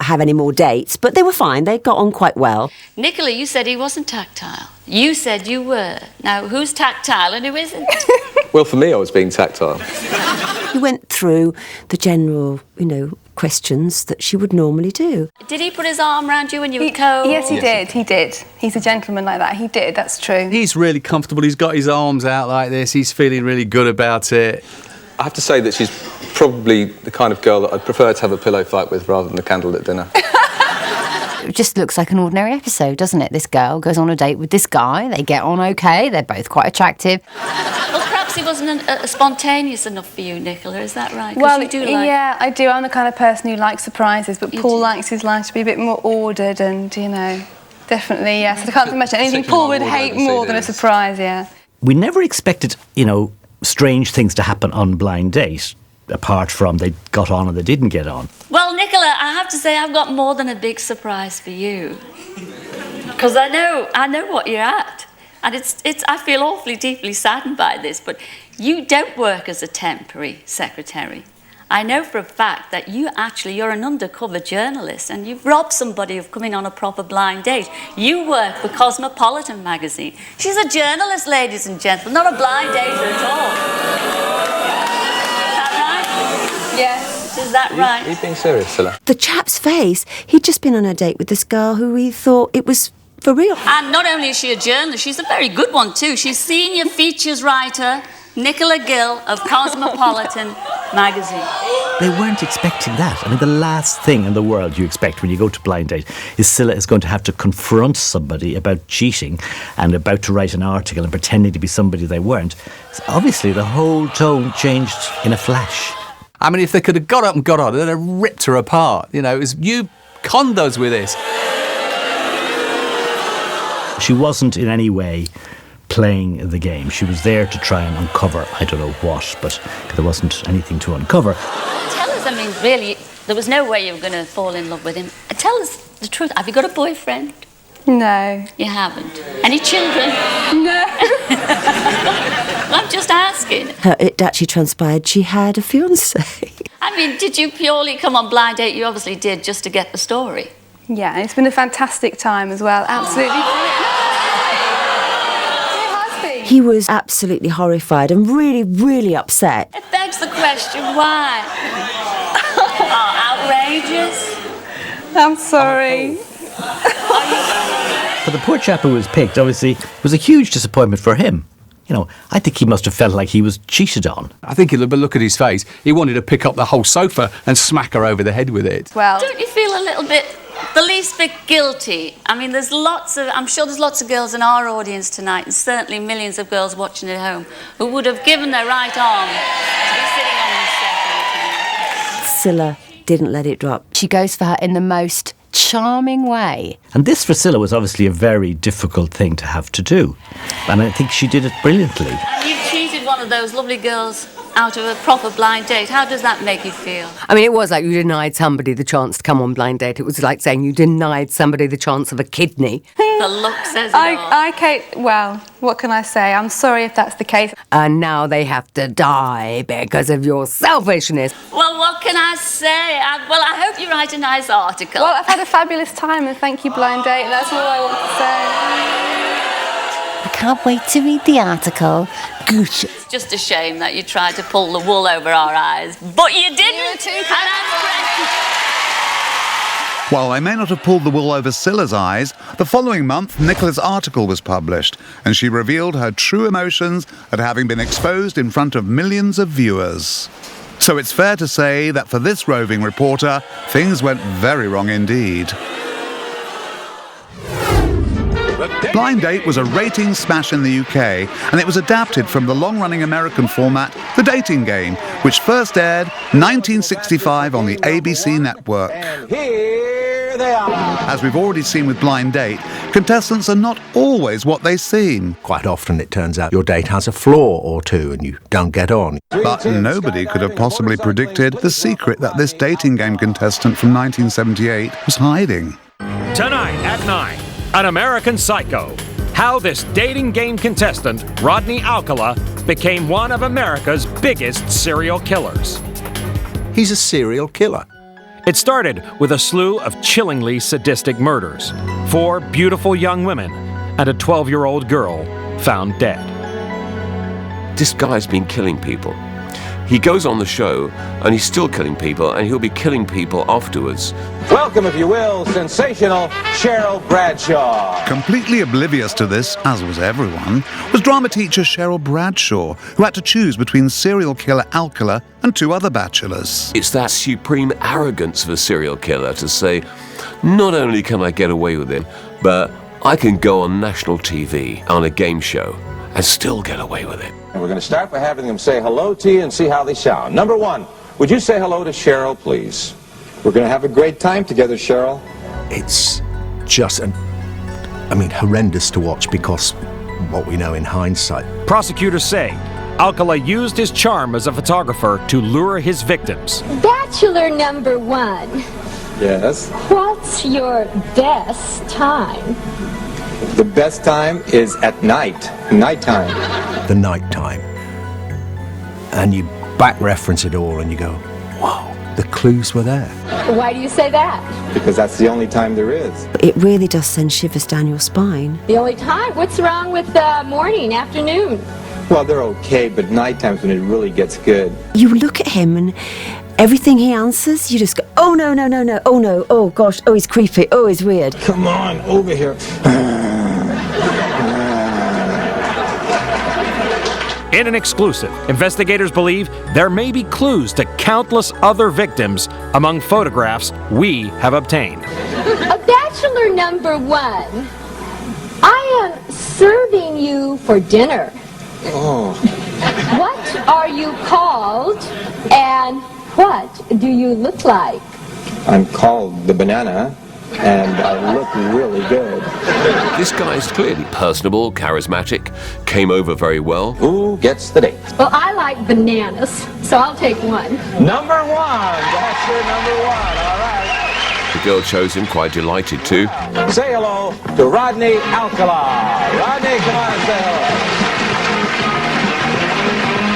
have any more dates, but they were fine. They got on quite well. Nicola, you said he wasn't tactile. You said you were. Now, who's tactile and who isn't? Well, for me, I was being tactile. He went through the general, questions that she would normally do. Did he put his arm around you when you were cold? Yes, he did. He did. He's a gentleman like that. He did. That's true. He's really comfortable. He's got his arms out like this. He's feeling really good about it. I have to say that she's probably the kind of girl that I'd prefer to have a pillow fight with rather than a candlelit dinner. It just looks like an ordinary episode, doesn't it? This girl goes on a date with this guy. They get on okay. They're both quite attractive. Well, perhaps he wasn't spontaneous enough for you, Nicola. Is that right? 'Cause Well, you do like... yeah, I do. I'm the kind of person who likes surprises, but Paul likes his life to be a bit more ordered and, definitely, yes. I can't imagine anything Paul would hate more than a surprise, yeah. We never expected, strange things to happen on Blind Date, apart from they got on or they didn't get on. Well, Nicola, I have to say I've got more than a big surprise for you. Because I know what you're at. And I feel awfully deeply saddened by this, but you don't work as a temporary secretary. I know for a fact that you're an undercover journalist and you've robbed somebody of coming on a proper blind date. You work for Cosmopolitan magazine. She's a journalist, ladies and gentlemen, not a blind dater at all. Is that right? Yes. Is that right? Are you being serious, Scylla? The chap's face, he'd just been on a date with this girl who he thought it was for real. And not only is she a journalist, she's a very good one too. She's senior features writer, Nicola Gill of Cosmopolitan magazine. They weren't expecting that. I mean, the last thing in the world you expect when you go to Blind Date is Scylla is going to have to confront somebody about cheating and about to write an article and pretending to be somebody they weren't. So obviously, the whole tone changed in a flash. I mean, if they could have got up and got on, they'd have ripped her apart. It was you conned us with this. She wasn't in any way playing the game. She was there to try and uncover, I don't know what, but there wasn't anything to uncover. Tell us, I mean, really, there was no way you were going to fall in love with him. Tell us the truth. Have you got a boyfriend? No. You haven't? Any children? No. I'm just asking. It actually transpired she had a fiancé. I mean, did you purely come on Blind Date? You obviously did, just to get the story. Yeah, and it's been a fantastic time as well. Absolutely. He was absolutely horrified and really, really upset. It begs the question, why? Outrageous? I'm sorry. For the poor chap who was picked, obviously, it was a huge disappointment for him. I think he must have felt like he was cheated on. I think he'll look at his face. He wanted to pick up the whole sofa and smack her over the head with it. Well, don't you feel a little bit, the least bit guilty? I mean, I'm sure there's lots of girls in our audience tonight, and certainly millions of girls watching at home, who would have given their right arm to be sitting on this second. Scylla didn't let it drop. She goes for her in the most charming way. And this for Scylla was obviously a very difficult thing to have to do. And I think she did it brilliantly. And you cheated one of those lovely girls out of a proper blind date. How does that make you feel? I mean, it was like you denied somebody the chance to come on Blind Date. It was like saying you denied somebody the chance of a kidney. The look says it all. Okay, well, what can I say? I'm sorry if that's the case. And now they have to die because of your selfishness. Well, what can I say? I hope you write a nice article. Well, I've had a fabulous time and thank you, Blind Date. That's all I want to say. I can't wait to read the article. Good. It's just a shame that you tried to pull the wool over our eyes, but you didn't. While they may not have pulled the wool over Scylla's eyes, the following month, Nicola's article was published, and she revealed her true emotions at having been exposed in front of millions of viewers. So it's fair to say that for this roving reporter, things went very wrong indeed. Blind Date was a ratings smash in the UK, and it was adapted from the long-running American format, The Dating Game, which first aired 1965 on the ABC network. And here they are. As we've already seen with Blind Date, contestants are not always what they seem. Quite often it turns out your date has a flaw or two and you don't get on. But nobody could have possibly predicted the secret that this dating game contestant from 1978 was hiding. Tonight at 9, An American Psycho. How this dating game contestant, Rodney Alcala, became one of America's biggest serial killers. He's a serial killer. It started with a slew of chillingly sadistic murders. 4 beautiful young women and a 12-year-old girl found dead. This guy's been killing people. He goes on the show and he's still killing people, and he'll be killing people afterwards. Welcome, if you will, sensational Cheryl Bradshaw. Completely oblivious to this, as was everyone, was drama teacher Cheryl Bradshaw, who had to choose between serial killer Alcala and 2 other bachelors. It's that supreme arrogance of a serial killer to say, not only can I get away with it, but I can go on national TV on a game show and still get away with it. And we're going to start by having them say hello to you and see how they sound. Number 1, would you say hello to Cheryl, please? We're going to have a great time together, Cheryl. It's just, horrendous to watch because what we know in hindsight. Prosecutors say Alcala used his charm as a photographer to lure his victims. Bachelor number 1. Yes? What's your best time? The best time is at nighttime. The nighttime. And you back reference it all and you go, wow, the clues were there. Why do you say that? Because that's the only time there is. It really does send shivers down your spine. The only time? What's wrong with morning, afternoon? Well, they're okay, but nighttime's when it really gets good. You look at him and everything he answers, you just go, oh no, no, no, no, oh no, oh gosh, oh he's creepy, oh he's weird. Come on, over here. In an exclusive, investigators believe there may be clues to countless other victims among photographs we have obtained. Bachelor number 1, I am serving you for dinner. Oh. What are you called and what do you look like? I'm called the Banana, and I look really good. This guy's clearly personable, charismatic, came over very well. Who gets the date? Well, I like bananas, so I'll take 1. Number 1, Bachelor number 1, all right. The girl chose him, quite delighted too. Say hello to Rodney Alcala. Rodney, come on and say hello.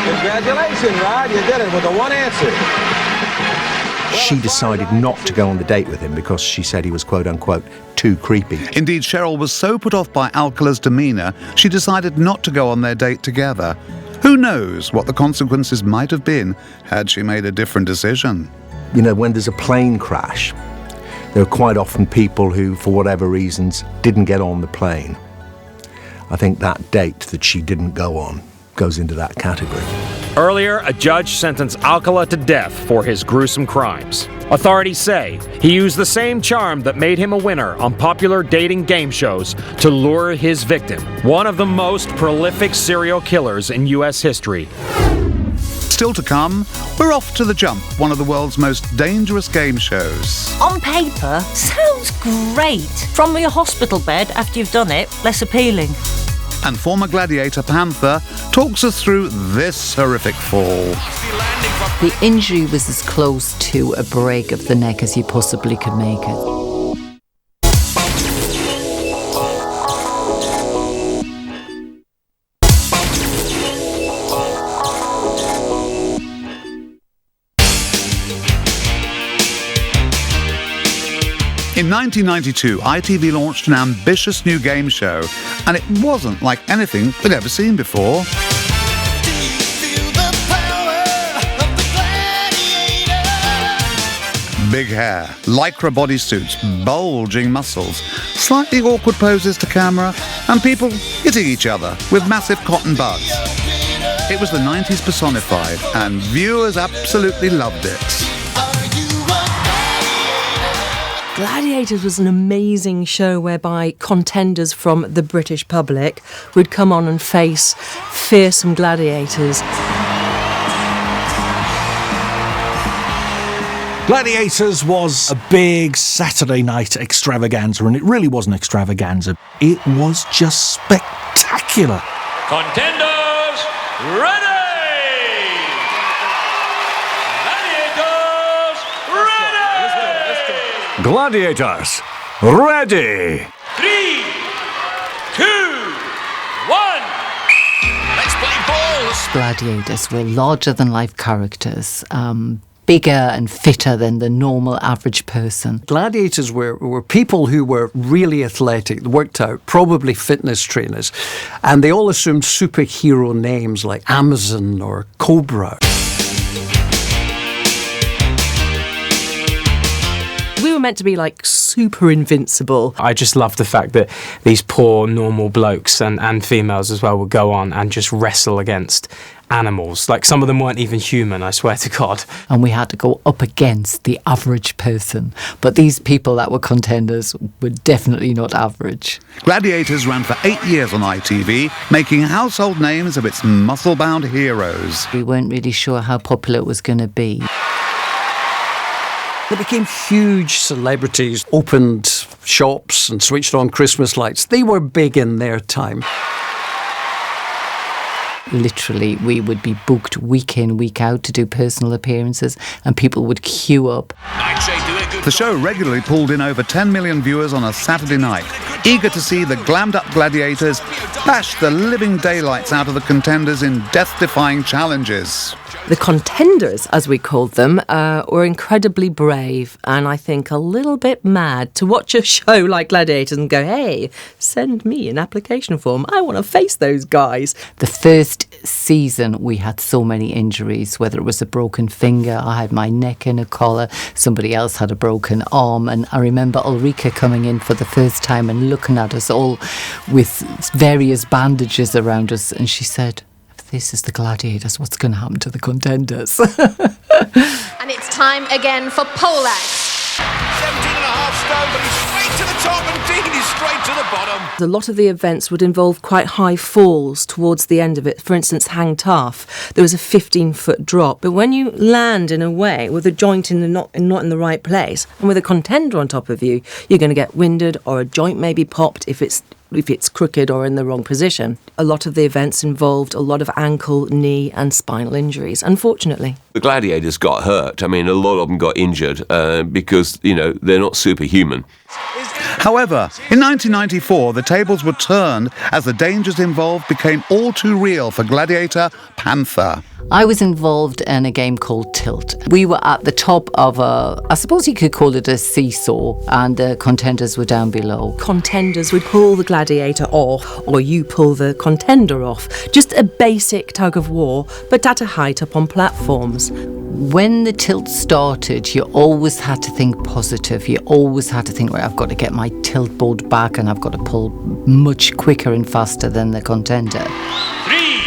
Congratulations, Rod, you did it with the 1 answer. She decided not to go on the date with him because she said he was quote-unquote too creepy. Indeed, Cheryl was so put off by Alcala's demeanour, she decided not to go on their date together. Who knows what the consequences might have been had she made a different decision. You know, when there's a plane crash, there are quite often people who, for whatever reasons, didn't get on the plane. I think that date that she didn't go on goes into that category. Earlier, a judge sentenced Alcala to death for his gruesome crimes. Authorities say he used the same charm that made him a winner on popular dating game shows to lure his victim, one of the most prolific serial killers in U.S. history. Still to come, we're off to The Jump, one of the world's most dangerous game shows. On paper, sounds great. From your hospital bed after you've done it, less appealing. And former gladiator Panther talks us through this horrific fall. The injury was as close to a break of the neck as you possibly could make it. In 1992, ITV launched an ambitious new game show, and it wasn't like anything we'd ever seen before. Big hair, lycra bodysuits, bulging muscles, slightly awkward poses to camera, and people hitting each other with massive cotton buds. It was the 90s personified, and viewers absolutely loved it. Gladiators was an amazing show whereby contenders from the British public would come on and face fearsome gladiators. Gladiators was a big Saturday night extravaganza, and it really was an extravaganza. It was just spectacular. Contenders, ready! Gladiators, ready! 3, 2, 1, let's play balls! Gladiators were larger-than-life characters, bigger and fitter than the normal average person. Gladiators were people who were really athletic, worked out, probably fitness trainers, and they all assumed superhero names like Amazon or Cobra. We were meant to be like super invincible. I just love the fact that these poor normal blokes and females as well would go on and just wrestle against animals. Like some of them weren't even human, I swear to God. And we had to go up against the average person. But these people that were contenders were definitely not average. Gladiators ran for 8 years on ITV, making household names of its muscle-bound heroes. We weren't really sure how popular it was going to be. They became huge celebrities, opened shops and switched on Christmas lights. They were big in their time. Literally, we would be booked week in, week out to do personal appearances, and people would queue up. The show regularly pulled in over 10 million viewers on a Saturday night, eager to see the glammed-up gladiators bash the living daylights out of the contenders in death-defying challenges. The contenders, as we called them, were incredibly brave and I think a little bit mad to watch a show like Gladiators and go, hey, send me an application form. I want to face those guys. The first season, we had so many injuries, whether it was a broken finger, I had my neck in a collar, somebody else had a broken arm. And I remember Ulrika coming in for the first time and looking at us all with various bandages around us. And she said, this is the Gladiators, what's going to happen to the contenders? And it's time again for poleaxe. 17.5 stone, but he's straight to the top, and Dean is straight to the bottom. A lot of the events would involve quite high falls towards the end of it. For instance, Hang Tough, there was a 15-foot drop. But when you land in a way with a joint not in the right place, and with a contender on top of you, you're going to get winded, or a joint may be popped if it's crooked or in the wrong position. A lot of the events involved a lot of ankle, knee and spinal injuries, unfortunately. The gladiators got hurt. I mean, a lot of them got injured because, they're not superhuman. However, in 1994, the tables were turned as the dangers involved became all too real for gladiator Panther. I was involved in a game called Tilt. We were at the top of I suppose you could call it a seesaw, and the contenders were down below. Contenders would pull the gladiator off, or you pull the contender off. Just a basic tug of war, but at a height up on platforms. When the tilt started, you always had to think positive. You always had to think, right, I've got to get my tilt board back and I've got to pull much quicker and faster than the contender. 3,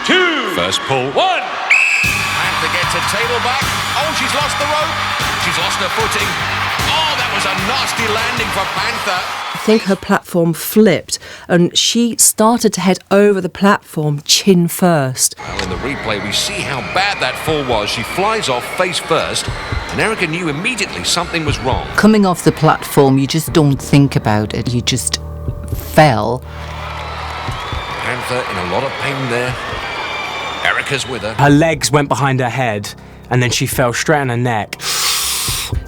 2, first pull, 1. Panther gets a table back. Oh, she's lost the rope. She's lost her footing. Oh, that was a nasty landing for Panther. I think her platform flipped and she started to head over the platform chin first. Well, in the replay, we see how bad that fall was. She flies off face first, and Erica knew immediately something was wrong. Coming off the platform, you just don't think about it. You just fell. Panther in a lot of pain there. Erica's with her. Her legs went behind her head and then she fell straight on her neck.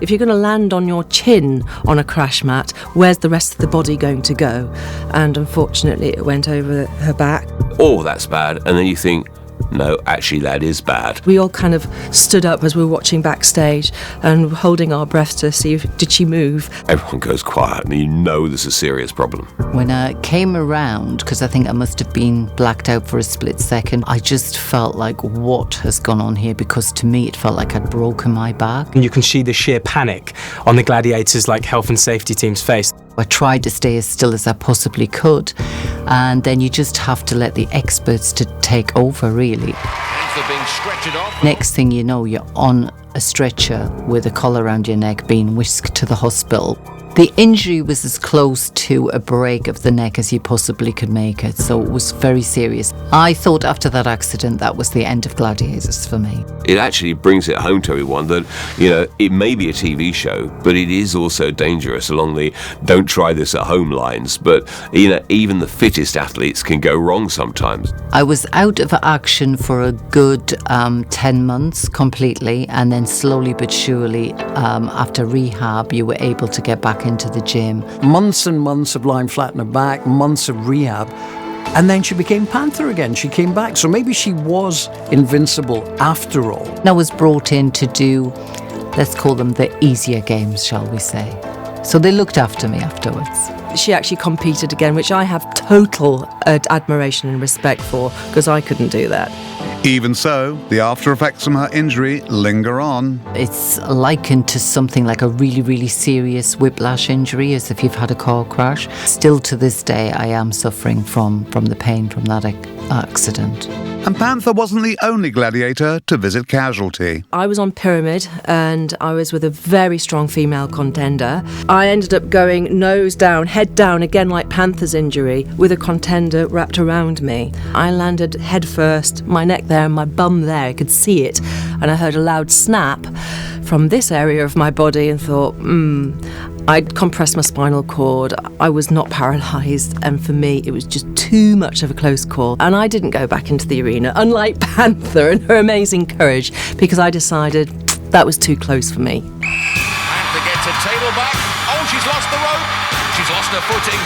If you're going to land on your chin on a crash mat, where's the rest of the body going to go? And unfortunately, it went over her back. Oh, that's bad. And then you think, no, actually, that is bad. We all kind of stood up as we were watching backstage and holding our breath to see did she move. Everyone goes quiet and you know there's a serious problem. When I came around, because I think I must have been blacked out for a split second, I just felt like, what has gone on here? Because to me, it felt like I'd broken my back. And you can see the sheer panic on the gladiators' health and safety team's face. I tried to stay as still as I possibly could, and then you just have to let the experts to take over, really. Being stretchered off. Next thing you know, you're on a stretcher with a collar around your neck, being whisked to the hospital. The injury was as close to a break of the neck as you possibly could make it, so it was very serious. I thought after that accident that was the end of Gladiators for me. It actually brings it home to everyone that, it may be a TV show, but it is also dangerous along the don't try this at home lines. But, even the fittest athletes can go wrong sometimes. I was out of action for a good 10 months completely, and then slowly but surely, after rehab, you were able to get back into the gym. Months and months of lying flat on her back, months of rehab, And then she became Panther again. She came back. So maybe she was invincible after all. I was brought in to do, let's call them the easier games, shall we say. So they looked after me afterwards. She actually competed again, which I have total admiration and respect for, because I couldn't do that. Even so, the after effects from her injury linger on. It's likened to something like a really, really serious whiplash injury, as if you've had a car crash. Still to this day, I am suffering from the pain from that accident. And Panther wasn't the only gladiator to visit casualty. I was on Pyramid and I was with a very strong female contender. I ended up going nose down, head down, again like Panther's injury, with a contender wrapped around me. I landed head first, my neck there and my bum there, I could see it, and I heard a loud snap from this area of my body and thought, I'd compressed my spinal cord, I was not paralysed, and for me it was just too much of a close call. And I didn't go back into the arena, unlike Panther and her amazing courage, because I decided that was too close for me. Panther gets a table back. Oh, she's lost the rope. She's lost her footing.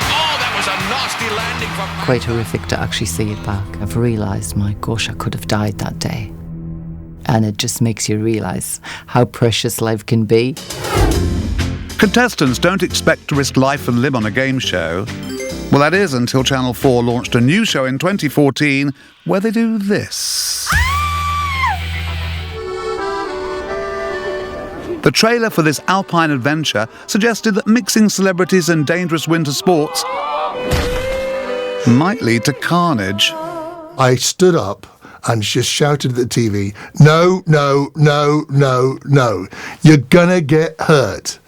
Oh, that was a nasty landing for Panther. Quite horrific to actually see it back. I've realised, my gosh, I could have died that day. And it just makes you realise how precious life can be. Contestants don't expect to risk life and limb on a game show. Well, that is until Channel 4 launched a new show in 2014 where they do this. The trailer for this alpine adventure suggested that mixing celebrities and dangerous winter sports might lead to carnage. I stood up and just shouted at the TV, no, no, no, no, no. You're gonna get hurt.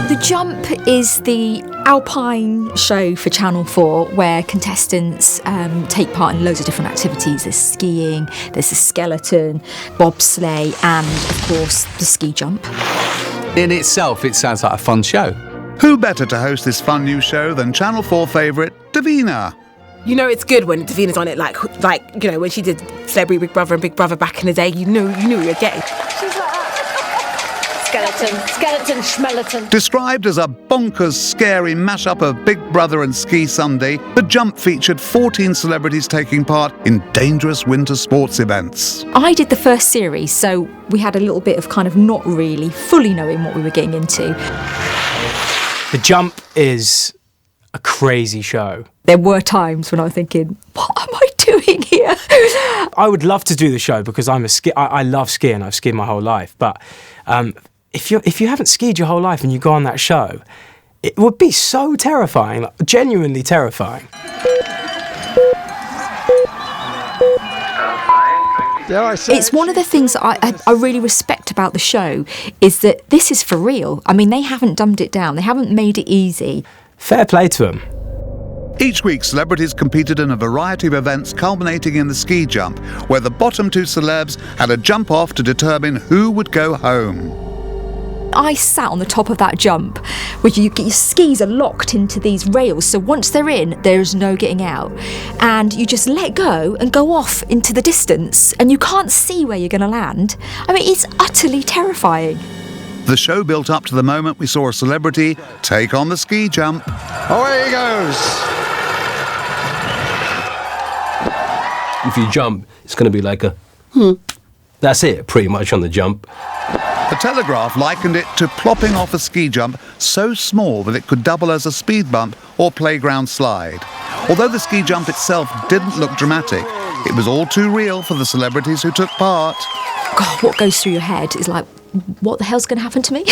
The Jump is the alpine show for Channel 4 where contestants take part in loads of different activities. There's skiing, there's the skeleton, bobsleigh, and of course the ski jump. In itself, it sounds like a fun show. Who better to host this fun new show than Channel 4 favourite Davina? You know it's good when Davina's on it, like you know when she did Celebrity Big Brother and Big Brother back in the day. You knew you were getting. She's like skeleton, schmeleton. Described as a bonkers, scary mashup of Big Brother and Ski Sunday, The Jump featured 14 celebrities taking part in dangerous winter sports events. I did the first series, so we had a little bit of kind of not really fully knowing what we were getting into. The Jump is a crazy show. There were times when I was thinking, what am I doing here? I would love to do the show because I love skiing. I've skied my whole life. But if you haven't skied your whole life and you go on that show, it would be so terrifying, like, genuinely terrifying. It's one of the things that I really respect about the show is that this is for real. I mean, they haven't dumbed it down. They haven't made it easy. Fair play to them. Each week, celebrities competed in a variety of events culminating in the ski jump, where the bottom two celebs had a jump off to determine who would go home. I sat on the top of that jump, where your skis are locked into these rails, so once they're in, there's no getting out. And you just let go and go off into the distance, and you can't see where you're going to land. I mean, it's utterly terrifying. The show built up to the moment we saw a celebrity take on the ski jump. Away he goes! If you jump, it's going to be like a That's it, pretty much, on the jump. The Telegraph likened it to plopping off a ski jump so small that it could double as a speed bump or playground slide. Although the ski jump itself didn't look dramatic, it was all too real for the celebrities who took part. God, what goes through your head is like, what the hell's going to happen to me?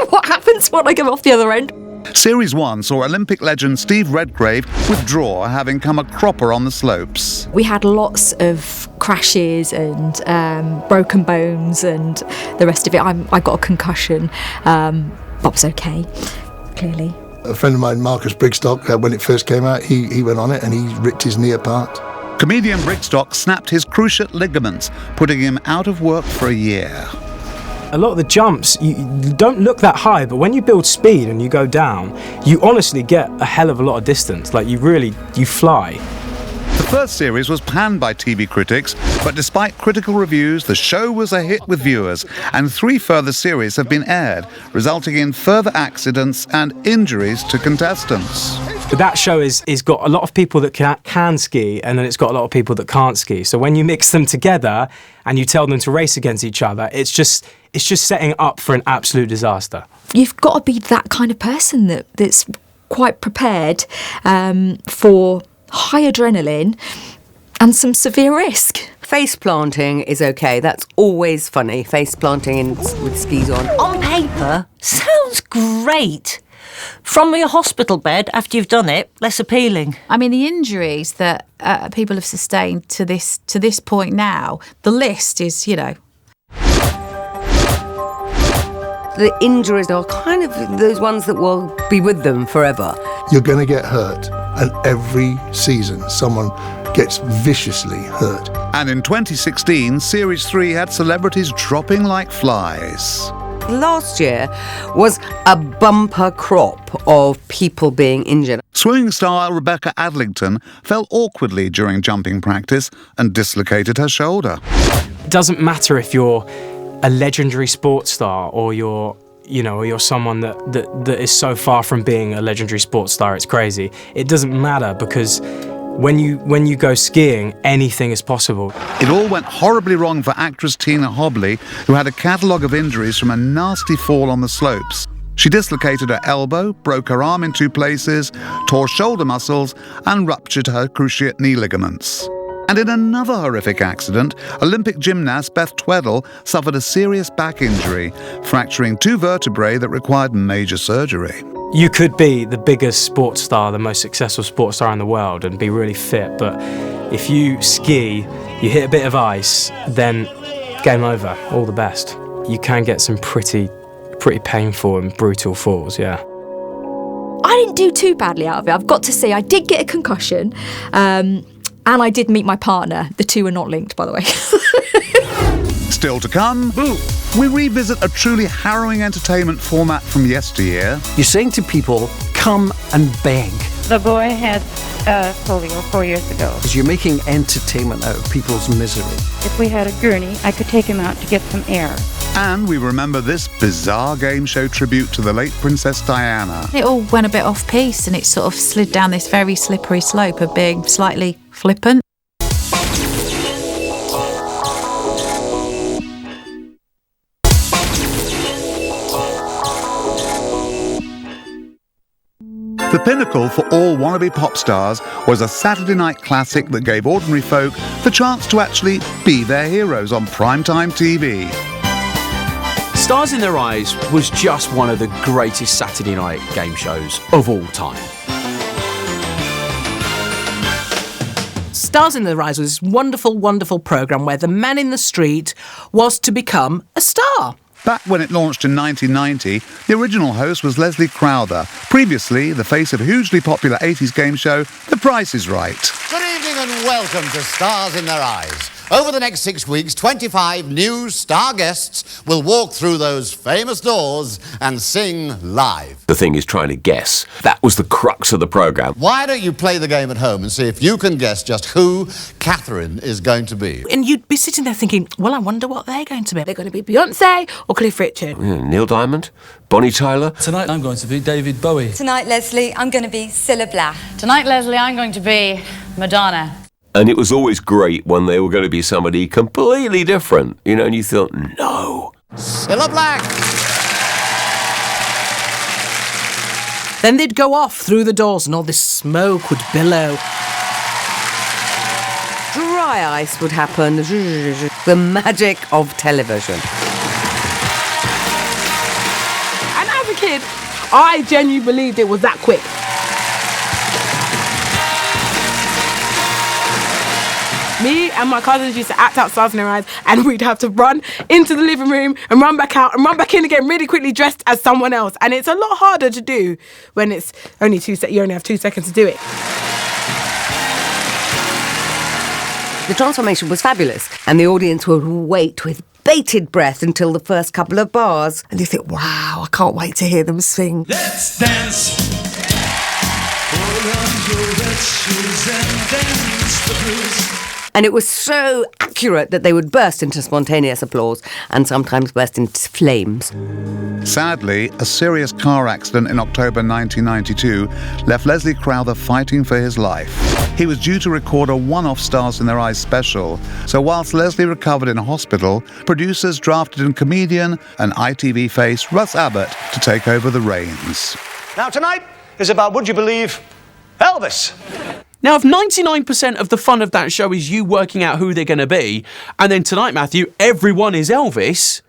What happens when I come off the other end? Series 1 saw Olympic legend Steve Redgrave withdraw, having come a cropper on the slopes. We had lots of crashes and broken bones and the rest of it. I got a concussion. Bob's okay, clearly. A friend of mine, Marcus Brigstock, when it first came out, he went on it and he ripped his knee apart. Comedian Brigstock snapped his cruciate ligaments, putting him out of work for a year. A lot of the jumps, you don't look that high, but when you build speed and you go down, you honestly get a hell of a lot of distance. Like, you fly. The first series was panned by TV critics, but despite critical reviews, the show was a hit with viewers, and 3 further series have been aired, resulting in further accidents and injuries to contestants. But that show is got a lot of people that can ski, and then it's got a lot of people that can't ski. So when you mix them together and you tell them to race against each other, it's just setting up for an absolute disaster. You've got to be that kind of person that's quite prepared for high adrenaline and some severe risk. Face planting is okay. That's always funny. Face planting with skis on. On paper, sounds great. From your hospital bed after you've done it, less appealing. I mean, the injuries that people have sustained to this point now, the list is, The injuries are kind of those ones that will be with them forever. You're going to get hurt, and every season someone gets viciously hurt. And in 2016, Series 3 had celebrities dropping like flies. Last year was a bumper crop of people being injured. Swimming star Rebecca Adlington fell awkwardly during jumping practice and dislocated her shoulder. It doesn't matter if you're a legendary sports star or you're someone that is so far from being a legendary sports star, it's crazy. It doesn't matter, because when you go skiing, anything is possible. It all went horribly wrong for actress Tina Hobley, who had a catalogue of injuries from a nasty fall on the slopes. She dislocated her elbow, broke her arm in 2 places, tore shoulder muscles, and ruptured her cruciate knee ligaments. And in another horrific accident, Olympic gymnast Beth Tweddle suffered a serious back injury, fracturing 2 vertebrae that required major surgery. You could be the biggest sports star, the most successful sports star in the world, and be really fit, but if you ski, you hit a bit of ice, then game over. All the best. You can get some pretty painful and brutal falls, yeah. I didn't do too badly out of it. I've got to say, I did get a concussion, and I did meet my partner. The two are not linked, by the way. Still to come, we revisit a truly harrowing entertainment format from yesteryear. You're saying to people, come and beg. The boy had polio 4 years ago. Because you're making entertainment out of people's misery. If we had a gurney, I could take him out to get some air. And we remember this bizarre game show tribute to the late Princess Diana. It all went a bit off-piste, and it sort of slid down this very slippery slope of being slightly flippant. The pinnacle for all wannabe pop stars was a Saturday night classic that gave ordinary folk the chance to actually be their heroes on primetime TV. Stars in Their Eyes was just one of the greatest Saturday night game shows of all time. Stars in Their Eyes was this wonderful, wonderful programme where the man in the street was to become a star. Back when it launched in 1990, the original host was Leslie Crowther, previously the face of a hugely popular 80s game show, The Price is Right. Good evening and welcome to Stars in Their Eyes. Over the next 6 weeks, 25 new star guests will walk through those famous doors and sing live. The thing is trying to guess. That was the crux of the programme. Why don't you play the game at home and see if you can guess just who Catherine is going to be? And you'd be sitting there thinking, well, I wonder what they're going to be. They're going to be Beyonce or Cliff Richard. Yeah, Neil Diamond, Bonnie Tyler. Tonight I'm going to be David Bowie. Tonight, Leslie, I'm going to be Cilla Black. Tonight, Leslie, I'm going to be Madonna. And it was always great when they were going to be somebody completely different, and you thought, no. Cilla Black! Then they'd go off through the doors and all this smoke would billow. Dry ice would happen. The magic of television. And as a kid, I genuinely believed it was that quick. Me and my cousins used to act out Stars in Their Eyes, and we'd have to run into the living room and run back out and run back in again really quickly dressed as someone else. And it's a lot harder to do when it's only you only have 2 seconds to do it. The transformation was fabulous, and the audience would wait with bated breath until the first couple of bars. And you think, wow, I can't wait to hear them sing. Let's dance. Pull on your red shoes and dance the blues. And it was so accurate that they would burst into spontaneous applause and sometimes burst into flames. Sadly, a serious car accident in October 1992 left Leslie Crowther fighting for his life. He was due to record a one-off Stars in Their Eyes special, so whilst Leslie recovered in a hospital, producers drafted in comedian and ITV face Russ Abbott to take over the reins. Now tonight is about, would you believe, Elvis. Now, if 99% of the fun of that show is you working out who they're going to be, and then tonight, Matthew, everyone is Elvis,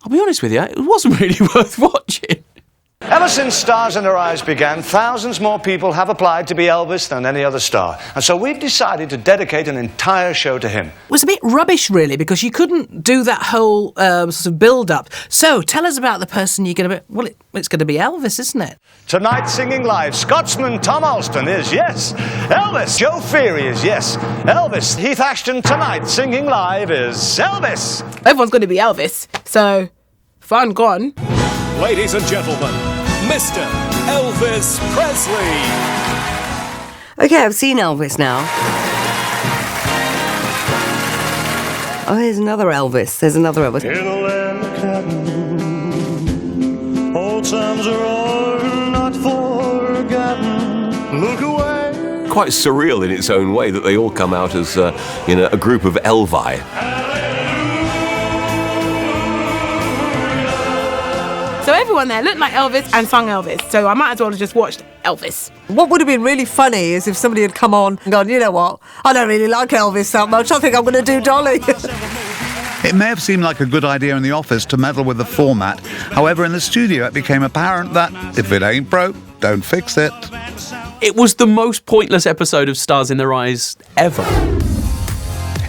I'll be honest with you, it wasn't really worth watching. Ever since Stars in Their Eyes began, thousands more people have applied to be Elvis than any other star. And so we've decided to dedicate an entire show to him. It was a bit rubbish, really, because you couldn't do that whole sort of build-up. So, tell us about the person you're going to be... Well, it's going to be Elvis, isn't it? Tonight, singing live, Scotsman Tom Alston is yes. Elvis. Joe Feary is yes. Elvis. Heath Ashton tonight, singing live, is Elvis. Everyone's going to be Elvis, so fun gone. Ladies and gentlemen, Mr. Elvis Presley. Okay, I've seen Elvis now. Oh, here's another Elvis. There's another Elvis. In a land of cotton, old times are all not forgotten. Look away. Quite surreal in its own way that they all come out as, a group of Elvi. So everyone there looked like Elvis and sung Elvis, so I might as well have just watched Elvis. What would have been really funny is if somebody had come on and gone, you know what, I don't really like Elvis that much, I think I'm going to do Dolly. It may have seemed like a good idea in the office to meddle with the format. However, in the studio it became apparent that if it ain't broke, don't fix it. It was the most pointless episode of Stars in Their Eyes ever.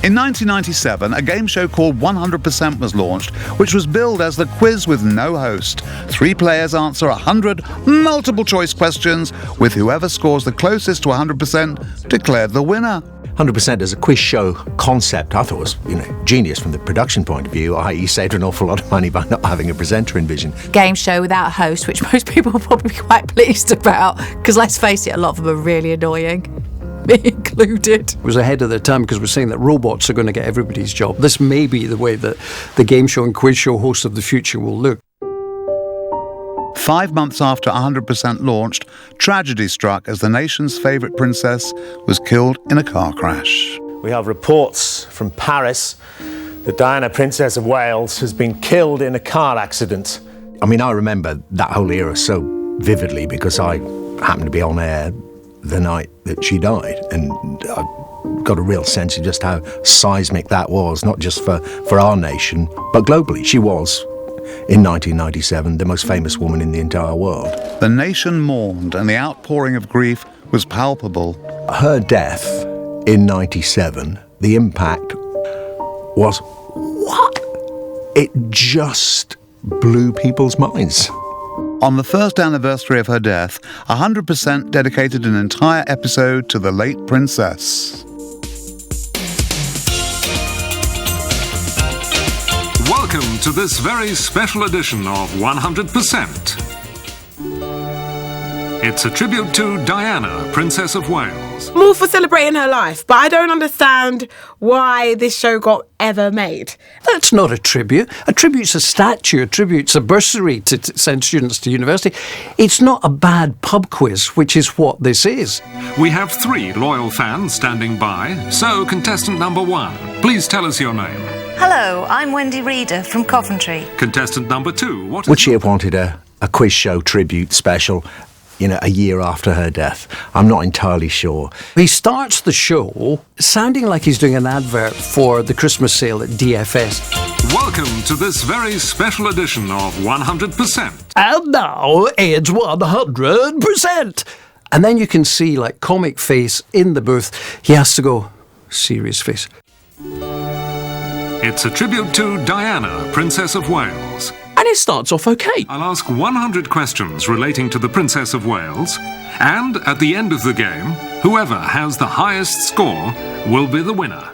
In 1997, a game show called 100% was launched, which was billed as the quiz with no host. 3 players answer 100 multiple-choice questions, with whoever scores the closest to 100% declared the winner. 100% as a quiz show concept, I thought was, genius from the production point of view, i.e. saved an awful lot of money by not having a presenter in Vision. Game show without a host, which most people will probably be quite pleased about, because let's face it, a lot of them are really annoying. Me included. It was ahead of their time because we're saying that robots are going to get everybody's job. This may be the way that the game show and quiz show hosts of the future will look. 5 months after 100% launched, tragedy struck as the nation's favourite princess was killed in a car crash. We have reports from Paris that Diana, Princess of Wales, has been killed in a car accident. I mean, I remember that whole era so vividly because I happened to be on air the night that she died, and I got a real sense of just how seismic that was, not just for our nation, but globally. She was, in 1997, the most famous woman in the entire world. The nation mourned, and the outpouring of grief was palpable. Her death in 97, the impact was, what? It just blew people's minds. On the first anniversary of her death, 100% dedicated an entire episode to the late princess. Welcome to this very special edition of 100%. It's a tribute to Diana, Princess of Wales. I'm all for celebrating her life, but I don't understand why this show got ever made. That's not a tribute. A tribute's a statue. A tribute's a bursary to send students to university. It's not a bad pub quiz, which is what this is. We have 3 loyal fans standing by. So, contestant number 1, please tell us your name. Hello, I'm Wendy Reader from Coventry. Contestant number 2, what is... Would she have wanted a quiz show tribute special, a year after her death? I'm not entirely sure. He starts the show sounding like he's doing an advert for the Christmas sale at DFS. Welcome to this very special edition of 100%. And now it's 100%. And then you can see, like, comic face in the booth. He has to go, serious face. It's a tribute to Diana, Princess of Wales. And it starts off okay. I'll ask 100 questions relating to the Princess of Wales, and at the end of the game, whoever has the highest score will be the winner.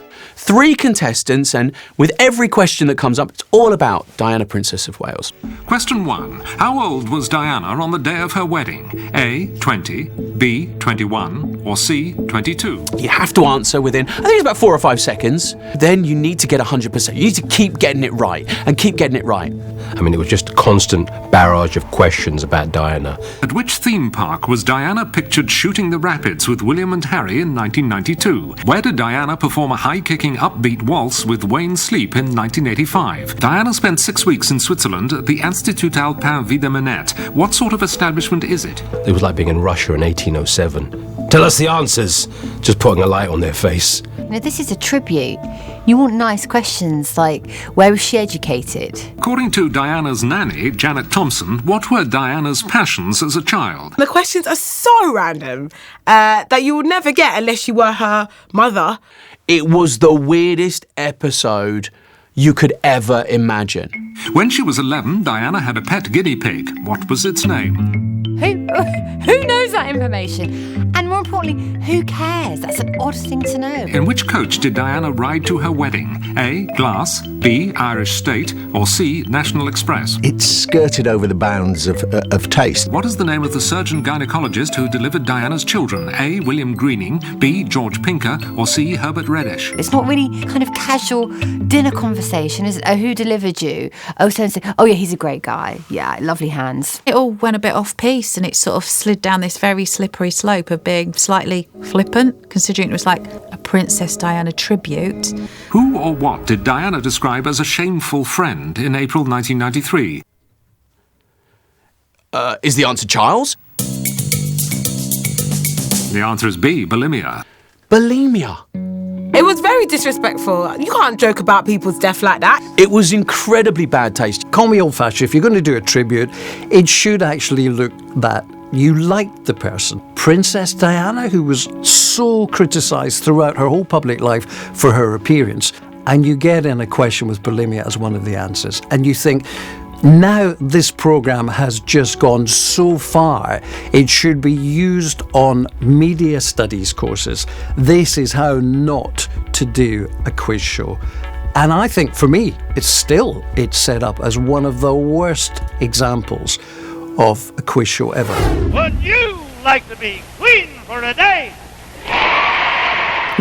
3 contestants, and with every question that comes up, it's all about Diana, Princess of Wales. Question 1. How old was Diana on the day of her wedding? A, 20, B, 21, or C, 22? You have to answer within, I think it's about 4 or 5 seconds. Then you need to get 100%. You need to keep getting it right, and keep getting it right. I mean, it was just a constant barrage of questions about Diana. At which theme park was Diana pictured shooting the rapids with William and Harry in 1992? Where did Diana perform a high-kicking upbeat waltz with Wayne Sleep in 1985? Diana spent 6 weeks in Switzerland at the Institut Alpin Videmenet. What sort of establishment is it? It was like being in Russia in 1807. Tell us the answers. Just putting a light on their face. Now, this is a tribute. You want nice questions like, where was she educated? According to Diana's nanny, Janet Thompson, what were Diana's passions as a child? The questions are so random that you would never get unless you were her mother. It was the weirdest episode you could ever imagine. When she was 11, Diana had a pet guinea pig. What was its name? Who knows that information? And more importantly, who cares? That's an odd thing to know. In which coach did Diana ride to her wedding? A, Glass, B, Irish State, or C, National Express? It skirted over the bounds of taste. What is the name of the surgeon gynecologist who delivered Diana's children? A, William Greening, B, George Pinker, or C, Herbert Reddish? It's not really kind of casual dinner conversation, is it? Oh, who delivered you? Oh, so oh yeah, he's a great guy. Yeah, lovely hands. It all went a bit off-piste and it sort of slid down this very slippery slope of being slightly flippant, considering it was like a Princess Diana tribute. Who or what did Diana describe as a shameful friend in April 1993? Is the answer Charles? The answer is B, bulimia. Bulimia? It was very disrespectful. You can't joke about people's death like that. It was incredibly bad taste. Call me old-fashioned. If you're going to do a tribute, it should actually look that you liked the person. Princess Diana, who was so criticised throughout her whole public life for her appearance, and you get in a question with bulimia as one of the answers, and you think, now this programme has just gone so far, it should be used on media studies courses. This is how not to do a quiz show. And I think, for me, it's set up as one of the worst examples of a quiz show ever. Would you like to be queen for a day?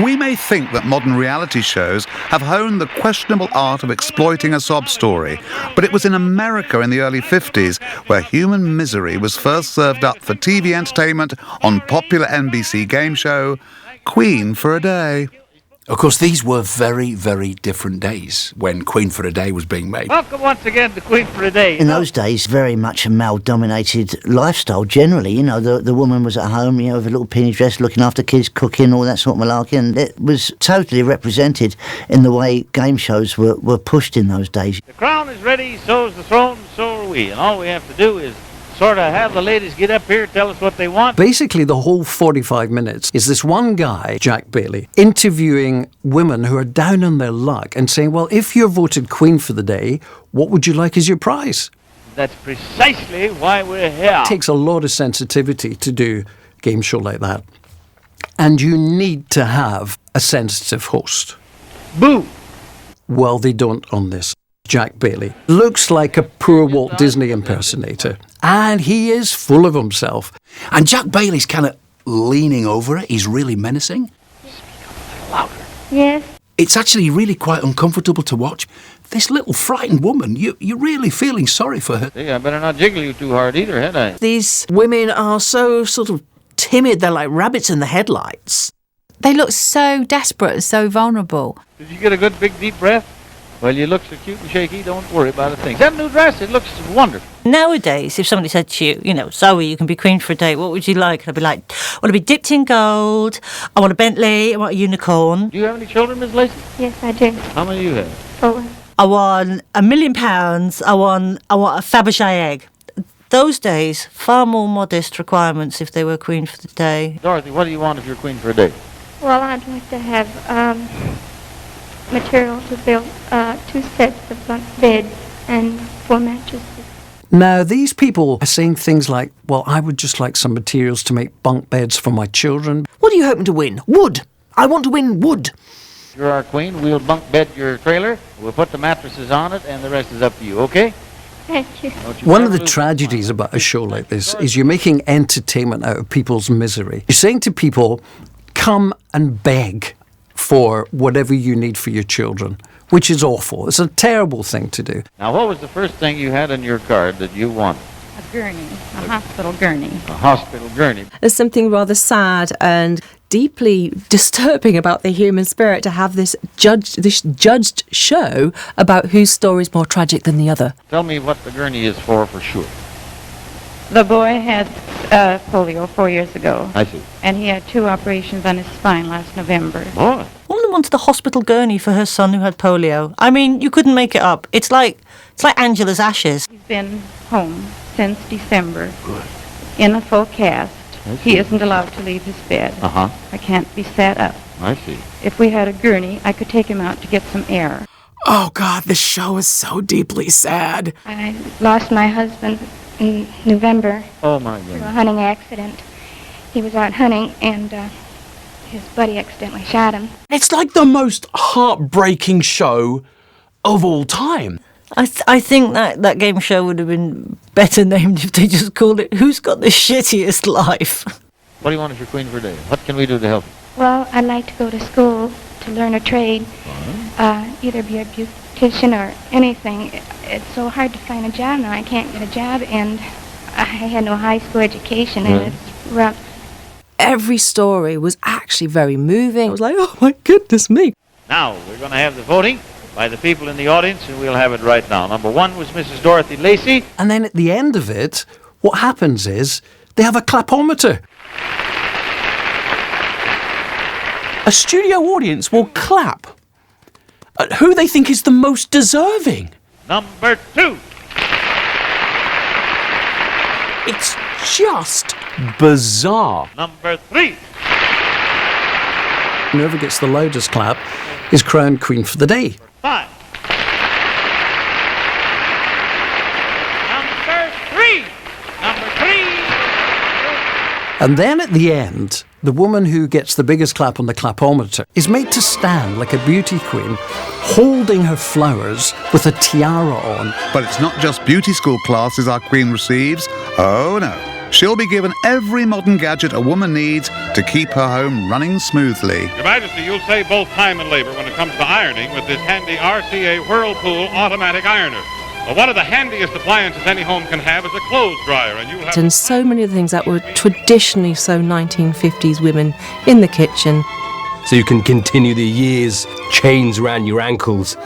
We may think that modern reality shows have honed the questionable art of exploiting a sob story, but it was in America in the early 50s where human misery was first served up for TV entertainment on popular NBC game show Queen for a Day. Of course, these were very, very different days when Queen for a Day was being made. Welcome once again to Queen for a Day. In those days, very much a male-dominated lifestyle generally. You know, the woman was at home, you know, with a little penny dress, looking after kids, cooking, all that sort of malarkey, and it was totally represented in the way game shows were pushed in those days. The crown is ready, so is the throne, so are we. And all we have to do is sort of have the ladies get up here, tell us what they want. Basically, the whole 45 minutes is this one guy, Jack Bailey, interviewing women who are down on their luck and saying, well, if you're voted Queen for the Day, what would you like as your prize? That's precisely why we're here. It takes a lot of sensitivity to do a game show like that. And you need to have a sensitive host. Boo! Well, they don't on this. Jack Bailey looks like a poor Walt Disney impersonator, and he is full of himself. And Jack Bailey's kind of leaning over it. He's really menacing. Yes. It's actually really quite uncomfortable to watch. This little frightened woman, you're really feeling sorry for her. Hey, I better not jiggle you too hard either, had I? These women are so sort of timid, they're like rabbits in the headlights. They look so desperate and so vulnerable. Did you get a good big deep breath? Well, you look so cute and shaky, don't worry about a thing. Is that a new dress? It looks wonderful. Nowadays, if somebody said to you, you know, Zoe, you can be queen for a day, what would you like? And I'd be like, I want to be dipped in gold, I want a Bentley, I want a unicorn. Do you have any children, Miss Lacey? Yes, I do. How many do you have? 4. I want £1 million, I want a Fabergé egg. Those days, far more modest requirements if they were queen for the day. Dorothy, what do you want if you're queen for a day? Well, I'd like to have material to build 2 sets of bunk beds and 4 mattresses. Now, these people are saying things like, well, I would just like some materials to make bunk beds for my children. What are you hoping to win? Wood. I want to win wood. You're our queen. We'll bunk bed your trailer. We'll put the mattresses on it, and the rest is up to you, okay? Thank you. One of the tragedies about a show like this is you're making entertainment out of people's misery. You're saying to people, come and beg for whatever you need for your children, which is awful. It's a terrible thing to do. Now, what was the first thing you had on your card that you wanted? A gurney, a hospital gurney. A hospital gurney. There's something rather sad and deeply disturbing about the human spirit to have this judged show about whose story is more tragic than the other. Tell me what the gurney is for sure. The boy had polio 4 years ago. I see. And he had 2 operations on his spine last November. Boy. Woman wanted a hospital gurney for her son who had polio. I mean, you couldn't make it up. It's like Angela's ashes. He's been home since December. Good. In a full cast. He isn't allowed to leave his bed. Uh-huh. I can't be sat up. I see. If we had a gurney, I could take him out to get some air. Oh, God, the show is so deeply sad. I lost my husband in November Oh, my through a goodness. hunting accident. He was out hunting, and his buddy accidentally shot him. It's like the most heartbreaking show of all time. I think that game show would have been better named if they just called it Who's Got the Shittiest Life? What do you want as your queen for a day? What can we do to help you? Well, I'd like to go to school to learn a trade, either be a beautician or anything. It's so hard to find a job now. I can't get a job, and I had no high school education, and it's rough. Every story was actually very moving. I was like, oh my goodness me. Now, we're going to have the voting by the people in the audience, and we'll have it right now. Number 1 was Mrs. Dorothy Lacey. And then at the end of it, what happens is they have a clapometer. A studio audience will clap at who they think is the most deserving. Number 2. It's just bizarre. Number 3. Whoever gets the loudest clap is crowned queen for the day. 5. Number 3. Number 3. And then at the end, the woman who gets the biggest clap on the clapometer is made to stand like a beauty queen, holding her flowers with a tiara on. But it's not just beauty school classes our queen receives. Oh no. She'll be given every modern gadget a woman needs to keep her home running smoothly. Your Majesty, you'll save both time and labor when it comes to ironing with this handy RCA Whirlpool automatic ironer. Well, one of the handiest appliances any home can have is a clothes dryer, and you'll have... And so many of the things that were traditionally so 1950s women in the kitchen. So you can continue the years, chains around your ankles,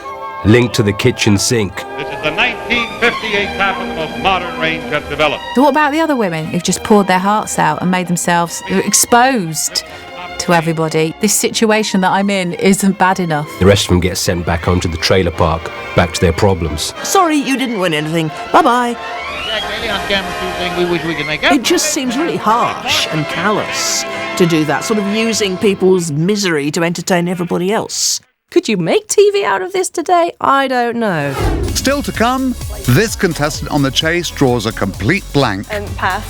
linked to the kitchen sink. This is the 1958 tap of the most modern range yet developed. So what about the other women who've just poured their hearts out and made themselves exposed to everybody? This situation that I'm in isn't bad enough. The rest of them get sent back onto the trailer park, back to their problems. Sorry, you didn't win anything. Bye-bye. Jack Daly on camera 2 saying we wish we could make up. It just seems really harsh and callous to do that, sort of using people's misery to entertain everybody else. Could you make TV out of this today? I don't know. Still to come, this contestant on The Chase draws a complete blank. Pass.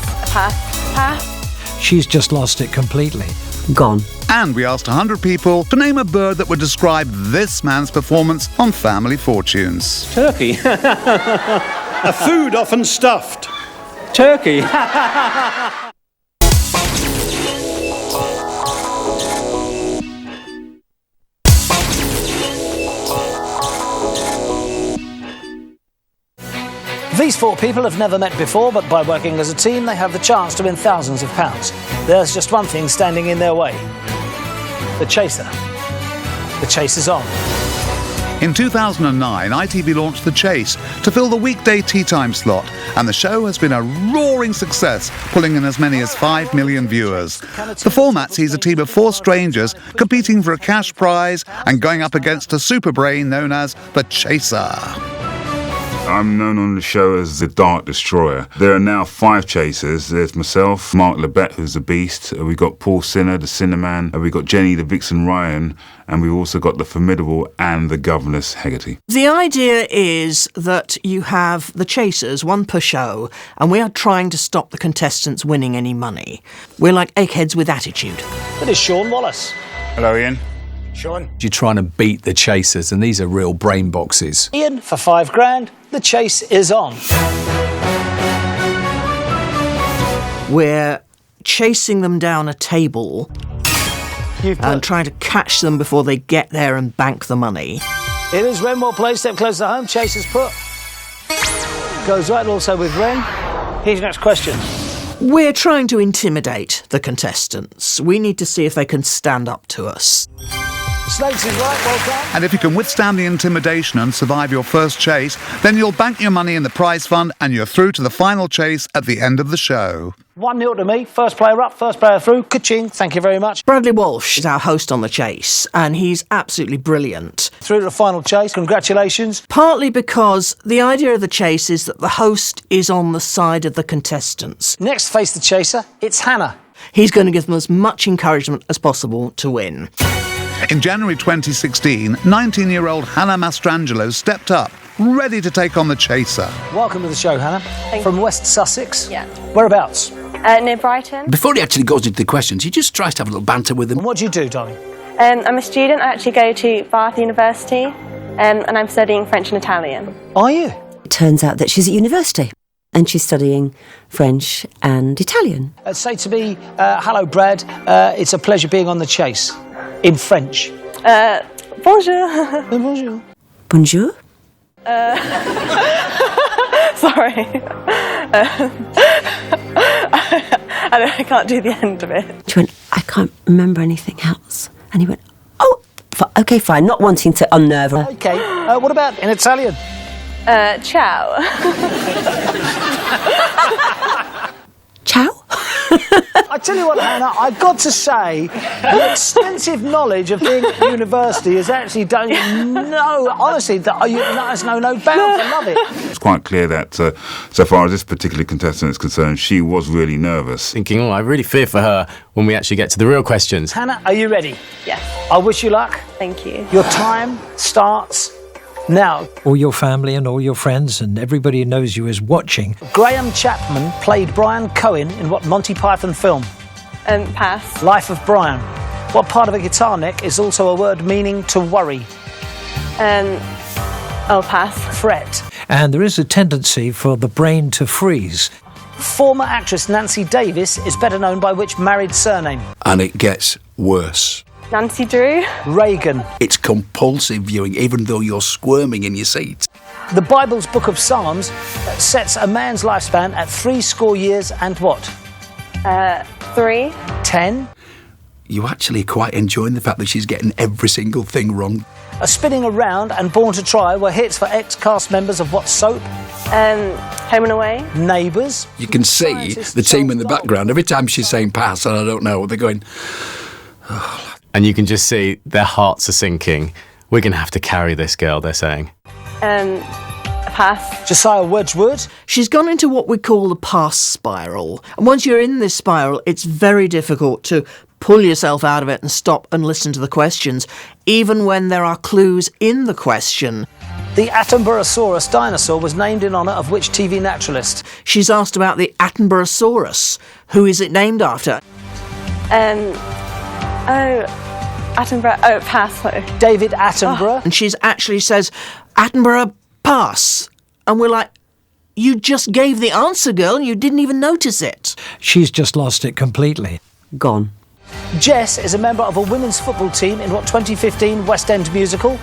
She's just lost it completely. Gone. And we asked 100 people to name a bird that would describe this man's performance on Family Fortunes. Turkey. A food often stuffed. Turkey. These 4 people have never met before, but by working as a team, they have the chance to win thousands of pounds. There's just one thing standing in their way. The chaser. The chase is on. In 2009, ITV launched The Chase to fill the weekday tea time slot, and the show has been a roaring success, pulling in as many as 5 million viewers. The format sees a team of 4 strangers competing for a cash prize and going up against a super brain known as the Chaser. I'm known on the show as the Dark Destroyer. There are now 5 chasers. There's myself, Mark Lebet, who's the Beast. We've got Paul Sinner, the Sinnerman. We've got Jenny, the Vixen Ryan. And we've also got the Formidable and the Governess Hegarty. The idea is that you have the chasers, 1 per show, and we are trying to stop the contestants winning any money. We're like eggheads with attitude. That is Sean Wallace. Hello, Ian. Sean. You're trying to beat the chasers, and these are real brain boxes. Ian, for £5,000, the chase is on. We're chasing them down a table and trying to catch them before they get there and bank the money. It is Ren, well played, step closer to home, chase is put. Goes right also with Ren. Here's your next question. We're trying to intimidate the contestants. We need to see if they can stand up to us. Snakes is right, well done. And if you can withstand the intimidation and survive your first chase, then you'll bank your money in the prize fund and you're through to the final chase at the end of the show. 1-0 to me. First player up, first player through. Ka-ching, thank you very much. Bradley Walsh is our host on the chase, and he's absolutely brilliant. Through to the final chase, congratulations. Partly because the idea of the chase is that the host is on the side of the contestants. Next, face the chaser, it's Hannah. He's going to give them as much encouragement as possible to win. In January 2016, 19-year-old Hannah Mastrangelo stepped up, ready to take on the chaser. Welcome to the show, Hannah. Thank From you. West Sussex. Yeah. Whereabouts? Near Brighton. Before he actually goes into the questions, he just tries to have a little banter with them. And what do you do, darling? I'm a student. I actually go to Bath University, and I'm studying French and Italian. Are you? It turns out that she's at university and she's studying French and Italian. Say to me, hello, Brad. It's a pleasure being on the chase. In French. Bonjour. Bonjour. Bonjour? Sorry. I can't do the end of it. She went, I can't remember anything else. And he went, oh, okay, fine, not wanting to unnerve her. Okay, what about in Italian? Ciao. Ciao? I tell you what, Hannah, I've got to say, the extensive knowledge of being at university has actually done you honestly, there's no bounds. I love it. It's quite clear that, so far as this particular contestant is concerned, she was really nervous. Thinking, I really fear for her when we actually get to the real questions. Hannah, are you ready? Yes. I wish you luck. Thank you. Your time starts now. All your family and all your friends and everybody who knows you is watching. Graham Chapman played Brian Cohen in what Monty Python film? Pass. Life of Brian. What part of a guitar neck is also a word meaning to worry? Pass. Fret. And there is a tendency for the brain to freeze. Former actress Nancy Davis is better known by which married surname? And it gets worse. Nancy Drew. Reagan. It's compulsive viewing, even though you're squirming in your seat. The Bible's Book of Psalms sets a man's lifespan at 70 years and what? 3. 10. You're actually quite enjoying the fact that she's getting every single thing wrong. A Spinning Around and Born to Try were hits for ex-cast members of what soap? Home and Away. Neighbours. You can see the team in the background. Every time she's saying pass, and I don't know, they're going... Oh. And you can just see their hearts are sinking. We're going to have to carry this girl, they're saying. Pass. Josiah Wedgwood. She's gone into what we call the pass spiral. And once you're in this spiral, it's very difficult to pull yourself out of it and stop and listen to the questions, even when there are clues in the question. The Attenboroughsaurus dinosaur was named in honour of which TV naturalist? She's asked about the Attenboroughsaurus. Who is it named after? Attenborough. Pass. Sorry. David Attenborough. And she's actually says, Attenborough, pass. And we're like, you just gave the answer, girl, and you didn't even notice it. She's just lost it completely. Gone. Jess is a member of a women's football team in what 2015 West End musical?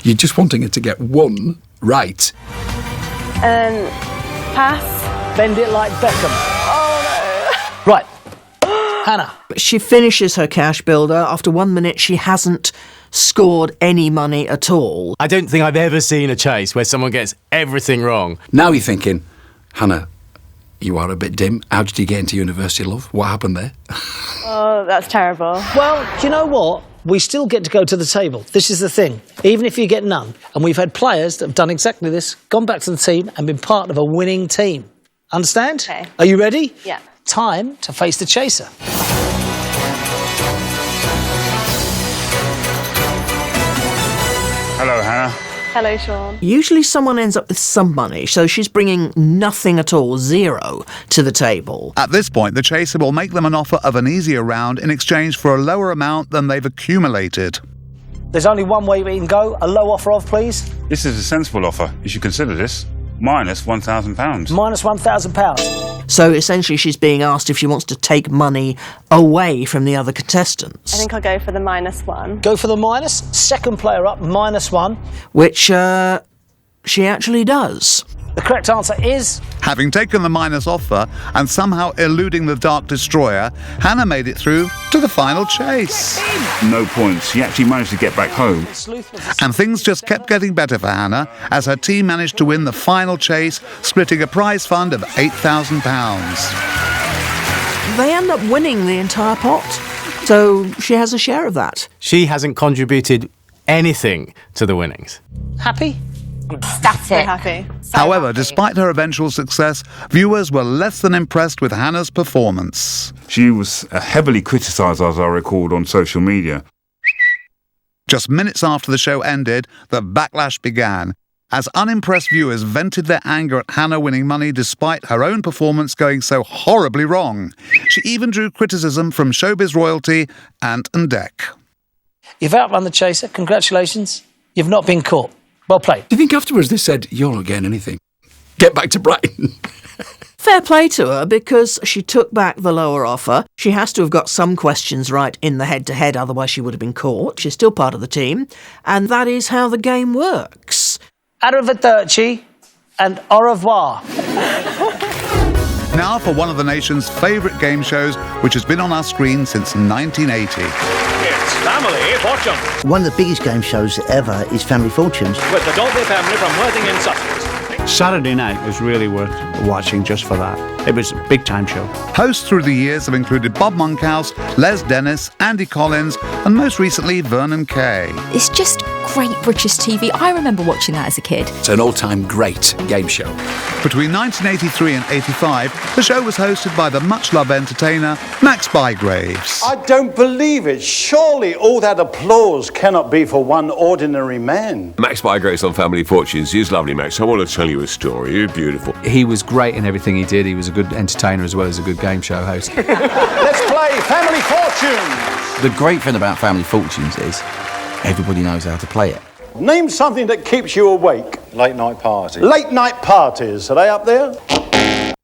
You're just wanting her to get one right. Pass. Bend It Like Beckham. Oh no. Right. Hannah. She finishes her cash builder. After 1 minute, she hasn't scored any money at all. I don't think I've ever seen a chase where someone gets everything wrong. Now you're thinking, Hannah, you are a bit dim. How did you get into university, love? What happened there? Oh, that's terrible. Well, do you know what? We still get to go to the table. This is the thing. Even if you get none, and we've had players that have done exactly this, gone back to the team and been part of a winning team. Understand? Okay. Are you ready? Yeah. Time to face the chaser. Hello, Hannah. Hello, Sean. Usually someone ends up with some money, so she's bringing nothing at all, 0, to the table. At this point, the chaser will make them an offer of an easier round in exchange for a lower amount than they've accumulated. There's only one way we can go. A low offer of, please. This is a sensible offer. You should consider this. Minus £1,000. Minus £1,000. So essentially she's being asked if she wants to take money away from the other contestants. I think I'll go for the -1. Go for the minus. Second player up, -1. Which she actually does. The correct answer is... Having taken the minus offer and somehow eluding the Dark Destroyer, Hannah made it through to the final chase. No points. She actually managed to get back home. And things just kept getting better for Hannah as her team managed to win the final chase, splitting a prize fund of £8,000. They end up winning the entire pot, so she has a share of that. She hasn't contributed anything to the winnings. Happy? Very happy. However, despite her eventual success, viewers were less than impressed with Hannah's performance. She was heavily criticised, as I recalled, on social media. Just minutes after the show ended, the backlash began, as unimpressed viewers vented their anger at Hannah winning money despite her own performance going so horribly wrong. She even drew criticism from showbiz royalty Ant and Dec. You've outrun the chaser. Congratulations. You've not been caught. Well played. Do you think afterwards they said, you're not getting anything? Get back to Brighton. Fair play to her, because she took back the lower offer. She has to have got some questions right in the head-to-head, otherwise she would have been caught. She's still part of the team, and that is how the game works. Arrivederci and au revoir. Now for one of the nation's favourite game shows, which has been on our screen since 1980. It's Family Fortunes. One of the biggest game shows ever is Family Fortunes. With the Dalby family from Worthing in Sussex. Saturday night was really worth watching just for that. It was a big-time show. Hosts through the years have included Bob Monkhouse, Les Dennis, Andy Collins, and most recently Vernon Kay. It's just great British TV. I remember watching that as a kid. It's an all-time great game show. Between 1983 and 85, the show was hosted by the much-loved entertainer Max Bygraves. I don't believe it. Surely all that applause cannot be for one ordinary man. Max Bygraves on Family Fortunes. He's lovely, Max. I want to tell you a story. You're beautiful. He was great in everything he did. He was a good entertainer as well as a good game show host. Let's play Family Fortunes. The great thing about Family Fortunes is everybody knows how to play it. Name something that keeps you awake. Late night parties. Late night parties. Are they up there?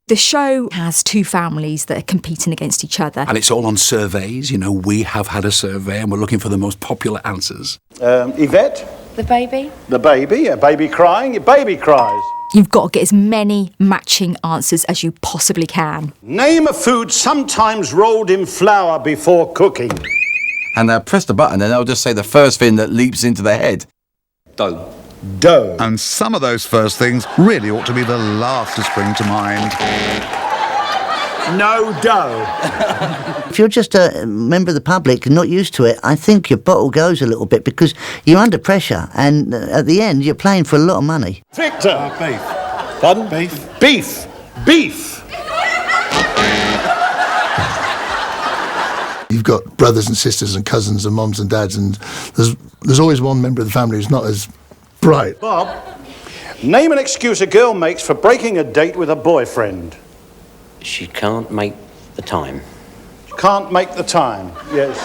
The show has two families that are competing against each other. And it's all on surveys. You know, we have had a survey and we're looking for the most popular answers. Yvette? The baby? The baby. A baby crying. A baby cries. You've got to get as many matching answers as you possibly can. Name a food sometimes rolled in flour before cooking. And they'll press the button and they'll just say the first thing that leaps into their head. Dough. Dough. And some of those first things really ought to be the last to spring to mind. No dough. If you're just a member of the public and not used to it, I think your bottle goes a little bit because you're under pressure and at the end you're playing for a lot of money. Victor. Beef. Pardon? Beef. Beef. Beef. You've got brothers and sisters and cousins and moms and dads, and there's always one member of the family who's not as bright. Bob, name an excuse a girl makes for breaking a date with a boyfriend. She can't make the time. Can't make the time, yes.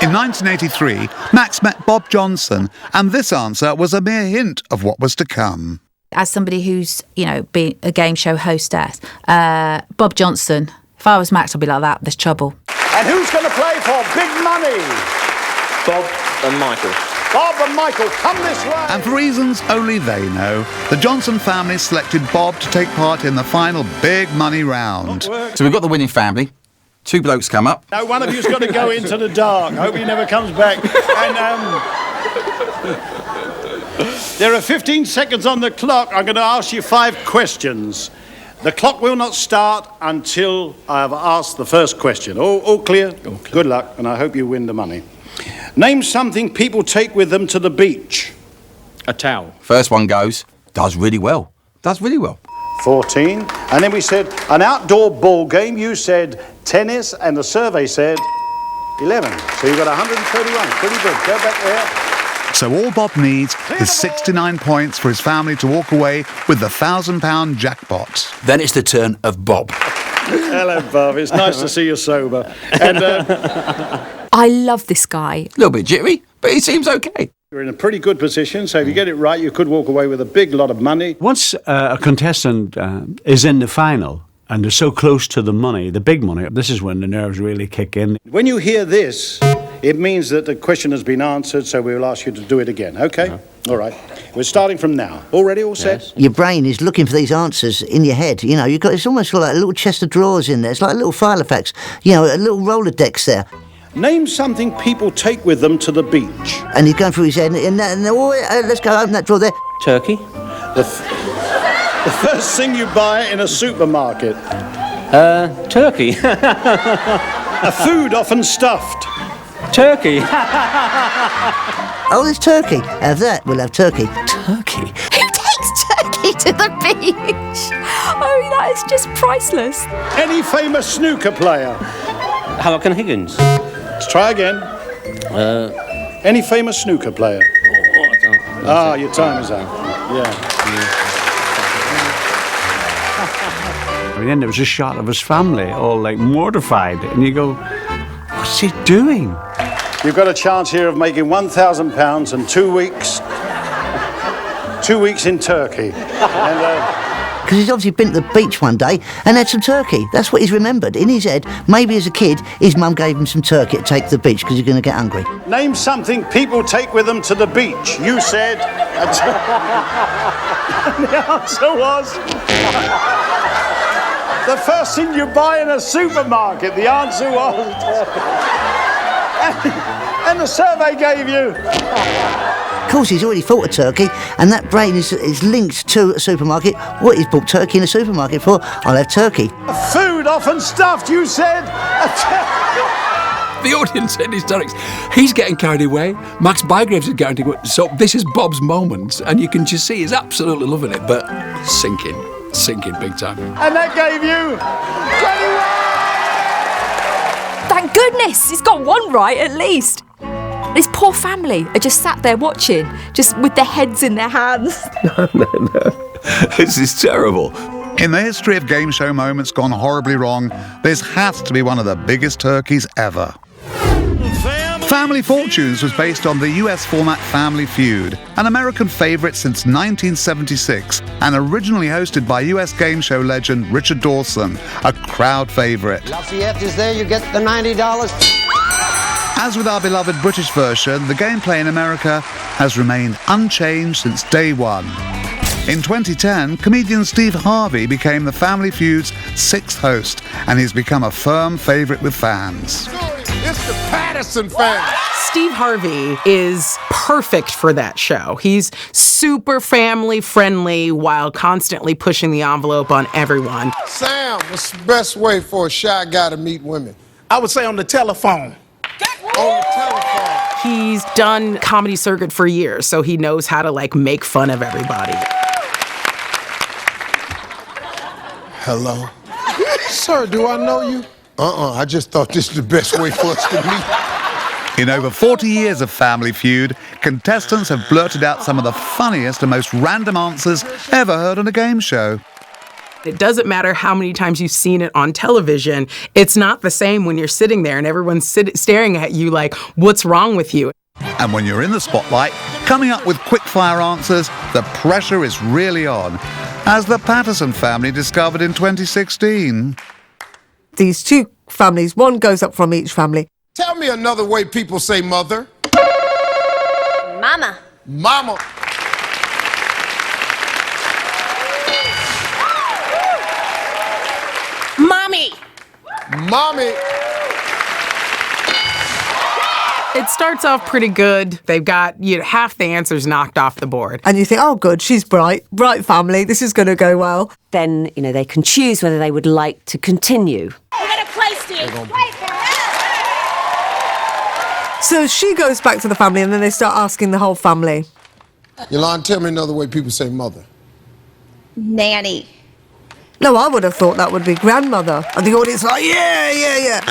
In 1983, Max met Bob Johnson, and this answer was a mere hint of what was to come. As somebody who's, you know, been a game show hostess, Bob Johnson, if I was Max, I'd be like that, there's trouble. And who's going to play for big money? Bob and Michael. Bob and Michael, come this way. And for reasons only they know, the Johnson family selected Bob to take part in the final big money round. So we've got the winning family. Two blokes come up. No, one of you's got to go into the dark. Hope he never comes back. And there are 15 seconds on the clock. I'm going to ask you 5 questions. The clock will not start until I have asked the first question. All clear? All clear. Good luck, and I hope you win the money. Name something people take with them to the beach. A towel. First one goes, does really well. Does really well. 14. And then we said an outdoor ball game. You said tennis, and the survey said 11. So you've got 131. Pretty good. Go back there. So all Bob needs is 69 points for his family to walk away with the £1,000 jackpot. Then it's the turn of Bob. Hello, Bob. It's nice to see you sober. And I love this guy. A little bit jittery, but he seems okay. You're in a pretty good position, so if you get it right, you could walk away with a big lot of money. Once a contestant is in the final and they're so close to the money, the big money, this is when the nerves really kick in. When you hear this, it means that the question has been answered, so we will ask you to do it again, okay? All right. We're starting from now. All ready, all set? Your brain is looking for these answers in your head. You know, it's almost like a little chest of drawers in there. It's like a little file effects. You know, a little Rolodex there. Name something people take with them to the beach. And he's going through his head, let's go open that drawer there. Turkey. The first thing you buy in a supermarket. Turkey. A food often stuffed. Turkey. Oh, there's turkey. Have that. We'll have turkey. Turkey? Who takes turkey to the beach? Oh, that is just priceless. Any famous snooker player. Hurricane Higgins. Let's try again. Any famous snooker player. Your time is out. Yeah. And then there was a shot of his family, all like mortified, and you go, what's he doing? You've got a chance here of making £1,000 and 2 weeks. 2 weeks in Turkey. Because he's obviously been to the beach one day and had some turkey. That's what he's remembered. In his head, maybe as a kid, his mum gave him some turkey to take to the beach because he's going to get hungry. Name something people take with them to the beach. You said... The answer was... The first thing you buy in a supermarket. The answer was... And the survey gave you... Of course, he's already thought of turkey, and that brain is linked to a supermarket. What he's bought turkey in a supermarket for? I'll have turkey. Food often stuffed, you said. The audience in hysterics. He's getting carried away. Max Bygraves is getting carried away. So this is Bob's moment, and you can just see he's absolutely loving it, but sinking big time. And that gave you 21. Thank goodness, he's got one right at least. This poor family are just sat there watching, just with their heads in their hands. No. This is terrible. In the history of game show moments gone horribly wrong, this has to be one of the biggest turkeys ever. Family Fortunes was based on the US format Family Feud, an American favourite since 1976, and originally hosted by US game show legend Richard Dawson, a crowd favourite. Lafayette is there, you get the $90. As with our beloved British version, the gameplay in America has remained unchanged since day one. In 2010, comedian Steve Harvey became the Family Feud's 6th host, and he's become a firm favourite with fans. It's the Patterson family. Steve Harvey is perfect for that show. He's super family friendly while constantly pushing the envelope on everyone. Sam, what's the best way for a shy guy to meet women? I would say on the telephone. On the telephone. He's done comedy circuit for years, so he knows how to make fun of everybody. Hello? Sir, do I know you? I just thought this was the best way for us to meet. In over 40 years of Family Feud, contestants have blurted out some of the funniest and most random answers ever heard on a game show. It doesn't matter how many times you've seen it on television. It's not the same when you're sitting there and everyone's staring at you like, what's wrong with you? And when you're in the spotlight, coming up with quick-fire answers, the pressure is really on, as the Patterson family discovered in 2016. These two families, one goes up from each family. Tell me another way people say mother. Mama. Mama. Mommy. Mommy. It starts off pretty good. They've got half the answers knocked off the board. And you think, oh, good, she's bright family, this is going to go well. Then, they can choose whether they would like to continue. We're going to play, Steve. So she goes back to the family and then they start asking the whole family. Yolanda, tell me another way people say mother. Nanny. No, I would have thought that would be grandmother. And the audience like, yeah.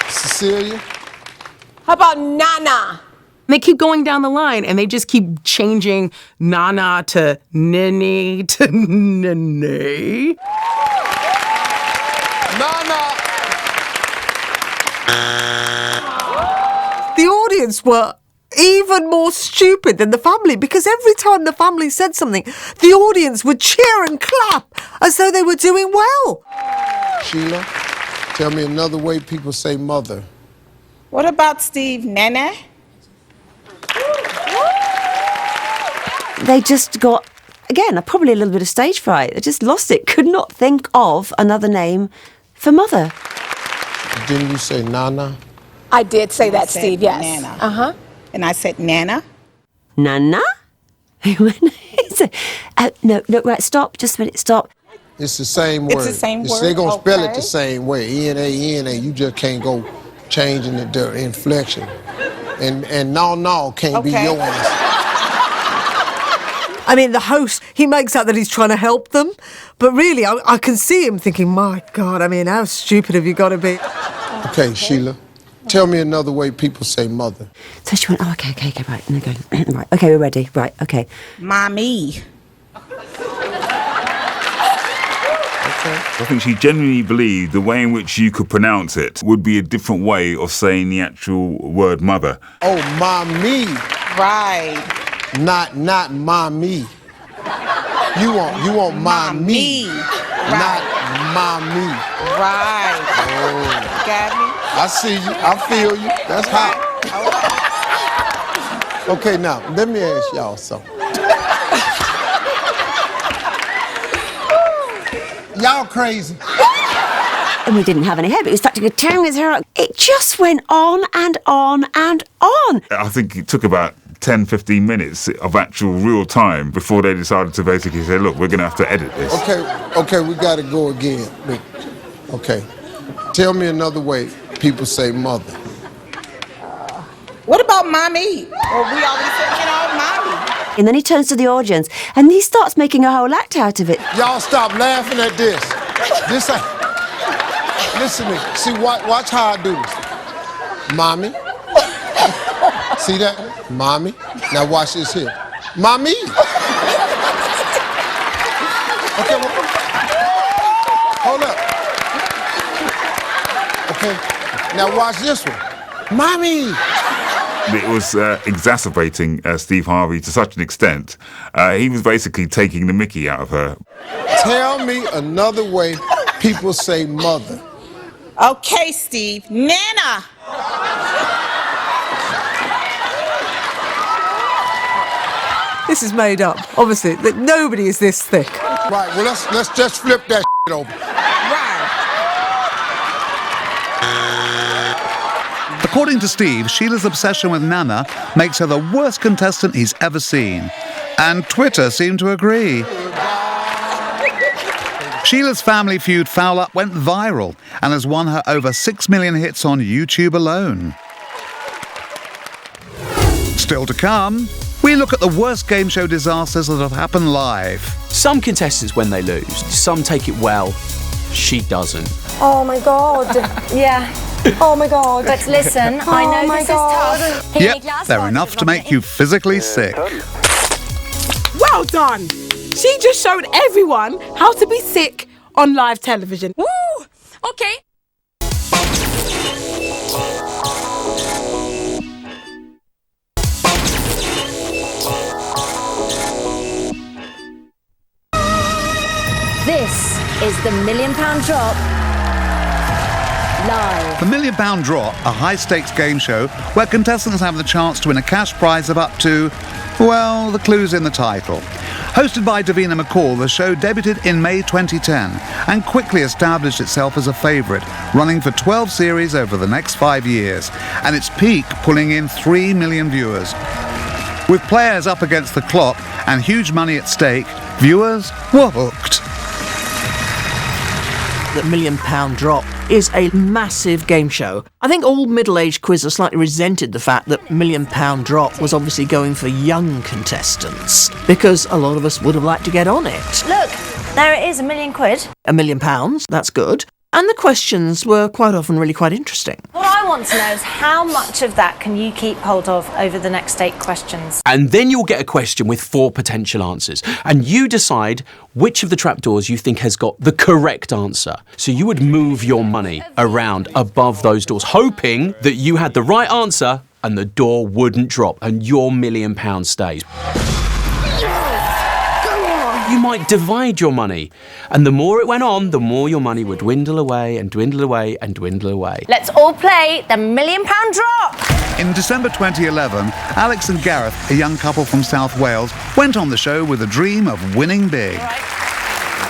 Cecilia? How about Nana? They keep going down the line, and they just keep changing Nana to Nini to Nene. Nana! audience were even more stupid than the family, because every time the family said something, the audience would cheer and clap as though they were doing well. Sheila, tell me another way people say mother. What about Steve? Nana? They just got, again, probably a little bit of stage fright. They just lost it. Could not think of another name for mother. Didn't you say Nana? I did say that, Steve, yes. Nana. Uh-huh. And I said Nana. Nana? He went, no, right, stop, just a minute, stop. It's the same word. It's the same word? They're going to spell it Okay. the same way. E-N-A. You just can't go changing the inflection. And no can't be Okay. your answer. I mean, the host, he makes out that he's trying to help them, but really, I can see him thinking, my God, I mean, how stupid have you got to be? Okay, Sheila, tell me another way people say mother. So she went, okay, right, and they're going, right, okay, we're ready, right, okay. Mommy. I think she genuinely believed the way in which you could pronounce it would be a different way of saying the actual word mother. Oh, mommy. Right. Not mommy. You want mommy. Not mommy. Right. Oh. Got me? I see you. I feel you. That's hot. Okay, now, let me ask y'all something. Y'all crazy. And we didn't have any hair, but he was starting to tearing his hair out. It just went on and on and on. I think it took about 10, 15 minutes of actual real time before they decided to basically say, look, we're going to have to edit this. Okay, we got to go again. Look, okay, tell me another way people say mother. What about mommy? Well, we already said, mommy. And then he turns to the audience and he starts making a whole act out of it. Y'all stop laughing at this. Listen to me. See, watch how I do this. Mommy. See that? Mommy. Now watch this here. Mommy. Okay, hold up. Okay, now watch this one. Mommy. It was exacerbating Steve Harvey to such an extent. He was basically taking the mickey out of her. Tell me another way people say mother. Okay, Steve. Nana. This is made up, obviously. That nobody is this thick. Right, well, let's just flip that over. According to Steve, Sheila's obsession with Nana makes her the worst contestant he's ever seen. And Twitter seemed to agree. Sheila's Family Feud foul-up went viral and has won her over 6 million hits on YouTube alone. Still to come, we look at the worst game show disasters that have happened live. Some contestants, when they lose, some take it well, she doesn't. Oh my God. Yeah. Oh my God. But listen, I know this is tough. Yep, they're enough to make you physically sick. Well done. She just showed everyone how to be sick on live television. Woo! Okay. This is the £1 Million Drop live. The £1 Million Drop, a high-stakes game show where contestants have the chance to win a cash prize of up to, well, the clue's in the title. Hosted by Davina McCall, the show debuted in May 2010 and quickly established itself as a favourite, running for 12 series over the next 5 years, and its peak pulling in 3 million viewers. With players up against the clock and huge money at stake, viewers were hooked. The £1 Million Drop is a massive game show. I think all middle-aged quizzers slightly resented the fact that £1 Million Drop was obviously going for young contestants, because a lot of us would have liked to get on it. Look, there it is, £1 million. £1 million, that's good. And the questions were quite often really quite interesting. What I want to know is how much of that can you keep hold of over the next 8 questions? And then you'll get a question with 4 potential answers. And you decide which of the trapdoors you think has got the correct answer. So you would move your money around above those doors, hoping that you had the right answer and the door wouldn't drop, and your £1 million stays. You might divide your money, and the more it went on, the more your money would dwindle away and dwindle away and dwindle away. Let's all play the £1 million drop. In December 2011, Alex and Gareth, a young couple from South Wales, went on the show with a dream of winning big.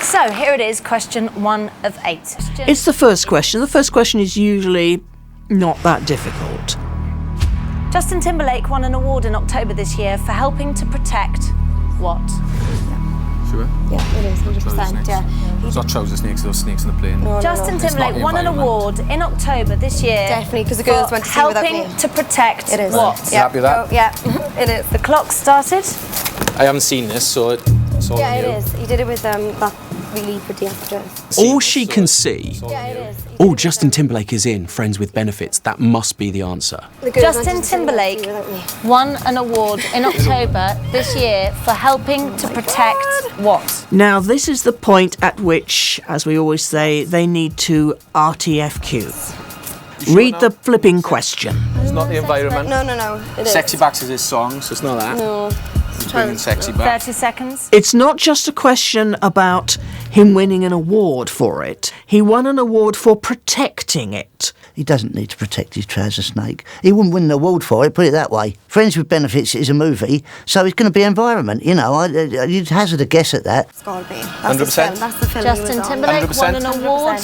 So here it is, question 1 of 8. It's the first question. The first question is usually not that difficult. Justin Timberlake won an award in October this year for helping to protect what? Sure? Yeah, it is, 100%. Yeah. It's not trouser snakes, those snakes on the plane. Justin Timberlake won an award in October this year. Definitely, because the girls went to see without me. Helping to protect It is. what? You happy with that? Oh, yeah, it is. The clock started. I haven't seen this, so it's all Yeah, new. it is. He did it with that really pretty actress. All she can see, Yeah, it is. oh, Justin Timberlake is in Friends with Benefits. That must be the answer. Justin Timberlake won an award in October this year for helping to protect what? Now, this is the point at which, as we always say, they need to RTFQ. Read the flipping question. It's not the environment. No. It is. Sexy Backs is his song, so it's not that. No. He's bringing Sexy Back. 30 seconds. It's not just a question about him winning an award for it. He won an award for protecting it. He doesn't need to protect his trouser snake. He wouldn't win an award for it, put it that way. Friends with Benefits is a movie, so it's going to be environment. You know, you'd hazard a guess at that. It's got to be. 100%. That's the film. Justin Timberlake won an award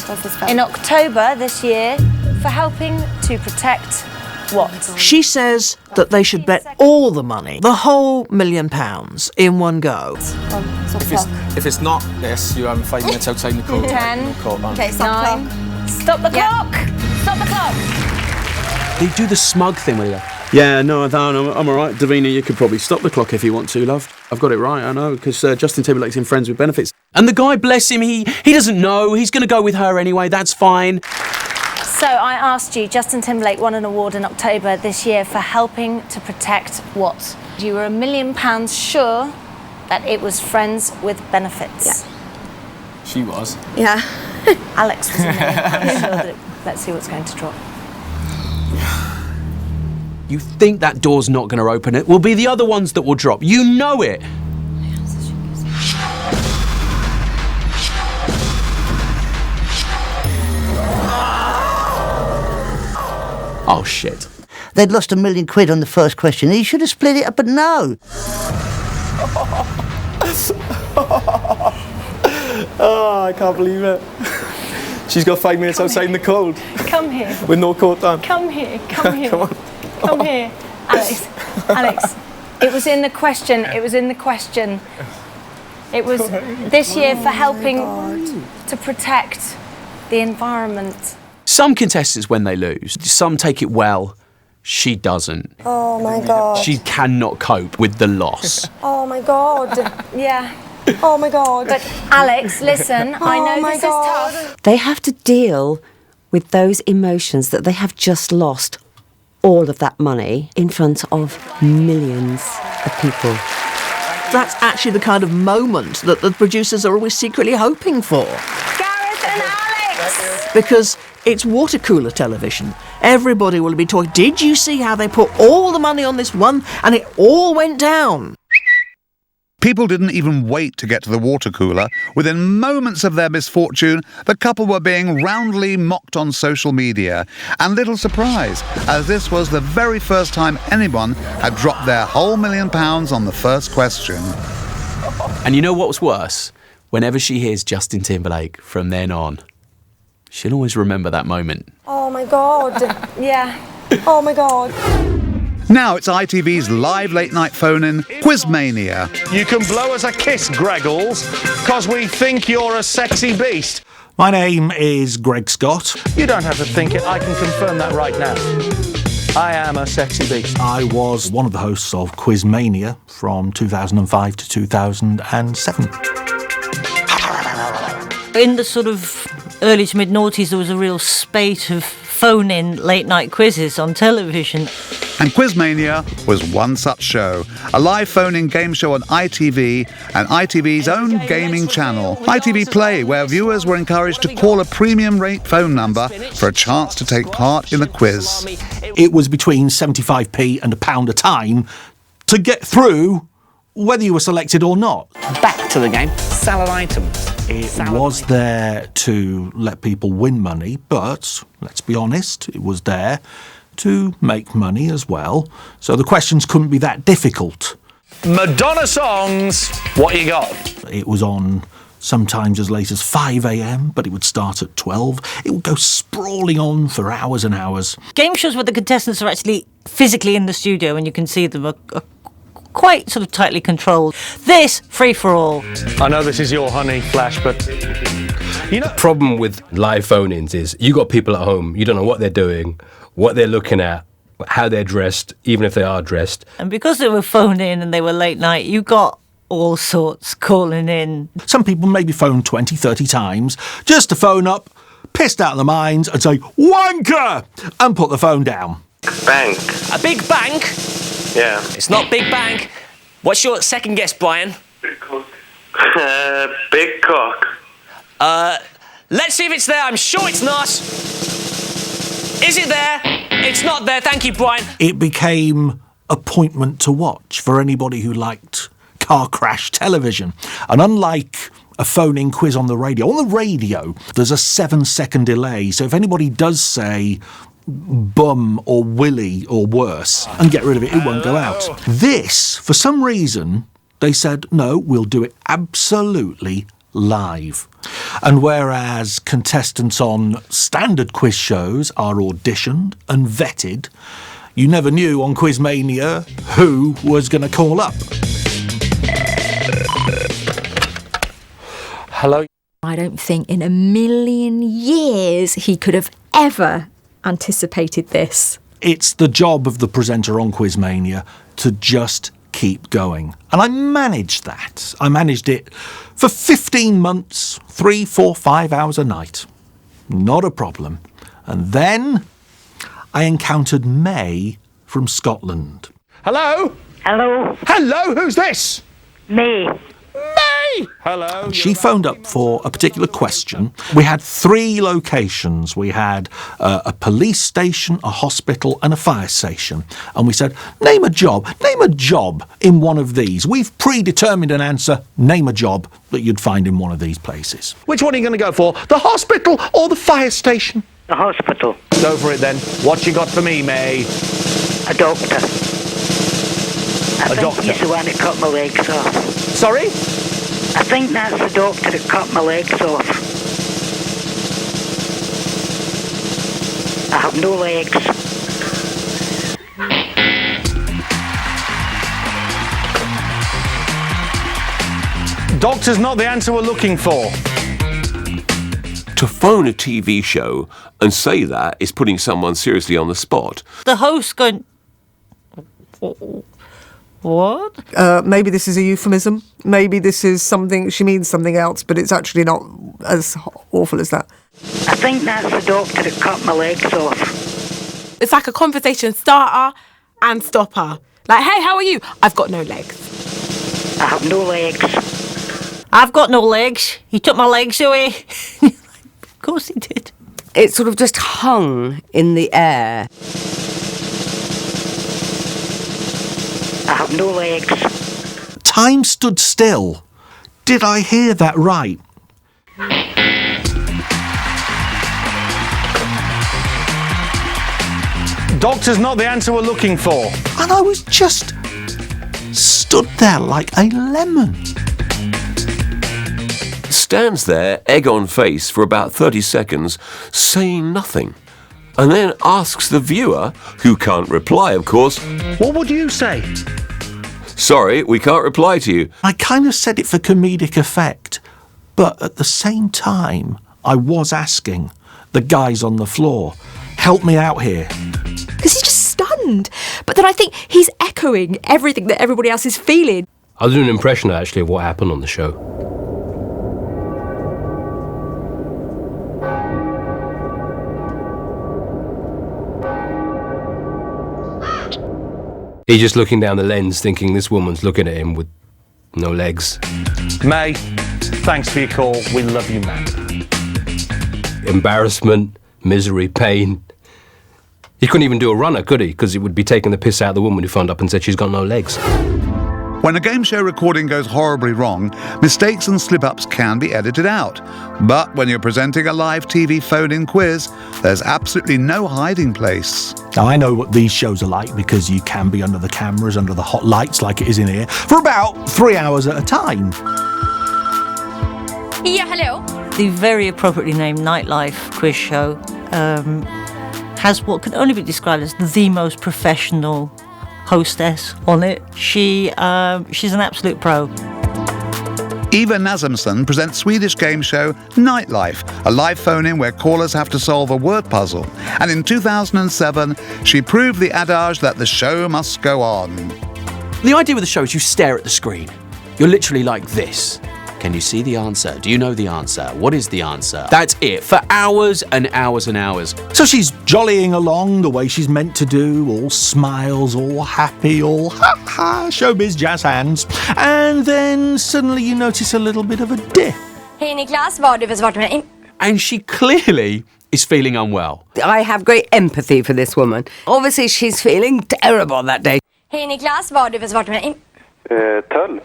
in October this year for helping to protect what? She says that they should bet all the money, the whole £1 million, in one go. If it's not this, you're having 5 minutes outside the court. 10. Okay, stop the clock. Stop the clock. Stop the clock. They do the smug thing where they go, Yeah, no, I'm all right. Davina, you could probably stop the clock if you want to, love. I've got it right, I know, because Justin Timberlake's in Friends with Benefits. and the guy, bless him, he doesn't know. He's going to go with her anyway. That's fine. So I asked you, Justin Timberlake won an award in October this year for helping to protect what? You were £1 million sure that it was Friends with Benefits. Yeah. She was. Yeah. Alex was £1 million sure that let's see what's going to drop. You think that door's not going to open. It will be the other ones that will drop. You know it. Oh, shit. They'd lost £1 million on the first question. He should have split it up, but no. Oh, I can't believe it. She's got 5 minutes outside in the cold. Come here. With no coat on. Come here. Come here. Come on. Come here. Alex. It was in the question. It was in the question. It was this year for helping to protect the environment. Some contestants, when they lose, some take it well. She doesn't. Oh my God. She cannot cope with the loss. Oh my God. Yeah. Oh my God. But Alex, listen, I know this is tough. They have to deal with those emotions that they have just lost all of that money in front of millions of people. That's actually the kind of moment that the producers are always secretly hoping for. Gareth and Alex! Because it's water cooler television. Everybody will be talking, did you see how they put all the money on this one and it all went down? People didn't even wait to get to the water cooler. Within moments of their misfortune, the couple were being roundly mocked on social media. And little surprise, as this was the very first time anyone had dropped their whole £1 million on the first question. And you know what was worse? Whenever she hears Justin Timberlake from then on, she'll always remember that moment. Oh my God. Yeah. Oh my God. Now it's ITV's live late-night phone-in, Quizmania. You can blow us a kiss, Greggles, because we think you're a sexy beast. My name is Greg Scott. You don't have to think it, I can confirm that right now. I am a sexy beast. I was one of the hosts of Quizmania from 2005 to 2007. In the sort of early to mid-noughties, there was a real spate of phone-in late-night quizzes on television. And Quizmania was one such show, a live phone-in game show on ITV and ITV's own gaming channel, ITV Play, where viewers were encouraged to call a premium rate phone number for a chance to take part in the quiz. It was between 75p and £1 a time to get through whether you were selected or not. Back to the game. Salad items. It was there to let people win money, but let's be honest, it was there to make money as well. So the questions couldn't be that difficult. Madonna songs, what you got? It was on sometimes as late as 5 a.m, but it would start at 12. It would go sprawling on for hours and hours. Game shows where the contestants are actually physically in the studio and you can see them are quite sort of tightly controlled. This, free for all. I know this is your honey, Flash, but you know... The problem with live phone-ins is you got people at home, you don't know what they're doing, what they're looking at, how they're dressed, even if they are dressed. And because they were phoned in and they were late night, you got all sorts calling in. Some people maybe phone 20, 30 times just to phone up, pissed out of their minds and say, wanker, and put the phone down. Bank. A big bank? Yeah. It's not Big Bang. What's your second guess, Brian? Big cock. Big cock. Let's see if it's there. I'm sure it's not. Is it there? It's not there. Thank you, Brian. It became appointment to watch for anybody who liked car crash television. And unlike a phone-in quiz on the radio, there's a 7-second delay. So if anybody does say bum or willy or worse and get rid of it, it won't go out. This, for some reason, they said, no, we'll do it absolutely live. And whereas contestants on standard quiz shows are auditioned and vetted, you never knew on Quizmania who was going to call up. Hello? I don't think in a million years he could have ever anticipated this. It's the job of the presenter on Quizmania to just keep going. And I managed that. I managed it for 15 months, 3, 4, 5 hours a night. Not a problem. And then I encountered May from Scotland. Hello? Hello? Hello, who's this? Me. May! Hello? She phoned up for a particular question. We had 3 locations. We had a police station, a hospital and a fire station. And we said, name a job in one of these. We've predetermined an answer, name a job that you'd find in one of these places. Which one are you going to go for? The hospital or the fire station? The hospital. Go for it then. What you got for me, May? A doctor. I think doctor? he's the one that cut my legs off. Sorry? I think that's the doctor that cut my legs off. I have no legs. Doctor's not the answer we're looking for. To phone a TV show and say that is putting someone seriously on the spot. The host going... What? Maybe this is a euphemism. Maybe this is something, she means something else, but it's actually not as awful as that. I think that's the doctor that cut my legs off. It's like a conversation starter and stopper. Like, hey, how are you? I've got no legs. I have no legs. I've got no legs. He took my legs away. Of course he did. It sort of just hung in the air. I have no legs. Time stood still. Did I hear that right? Doctor's not the answer we're looking for. And I was just stood there like a lemon. Stands there, egg on face, for about 30 seconds, saying nothing. And then asks the viewer, who can't reply, of course, what would you say? Sorry, we can't reply to you. I kind of said it for comedic effect, but at the same time, I was asking the guys on the floor, help me out here. Because he's just stunned. But then I think he's echoing everything that everybody else is feeling. I'll do an impression, actually, of what happened on the show. He's just looking down the lens thinking this woman's looking at him with no legs. May, thanks for your call. We love you, man. Embarrassment, misery, pain. He couldn't even do a runner, could he? Because it would be taking the piss out of the woman who phoned up and said she's got no legs. When a game show recording goes horribly wrong, mistakes and slip-ups can be edited out. But when you're presenting a live TV phone-in quiz, there's absolutely no hiding place. Now, I know what these shows are like because you can be under the cameras, under the hot lights like it is in here, for about 3 hours at a time. Yeah, hello. The very appropriately named Nightlife quiz show has what can only be described as the most professional hostess on it. She's an absolute pro. Eva Nazimson presents Swedish game show Nightlife, a live phone-in where callers have to solve a word puzzle. And in 2007, she proved the adage that the show must go on. The idea with the show is you stare at the screen. You're literally like this. Can you see the answer? Do you know the answer? What is the answer? That's it, for hours and hours and hours. So she's jollying along the way she's meant to do, all smiles, all happy, all ha-ha, showbiz jazz hands. And then suddenly you notice a little bit of a dip. Hey Niklas, vad har du för svart med dig? And she clearly is feeling unwell. I have great empathy for this woman. Obviously she's feeling terrible that day. Hey Niklas, vad har du för svart med dig? Tölp.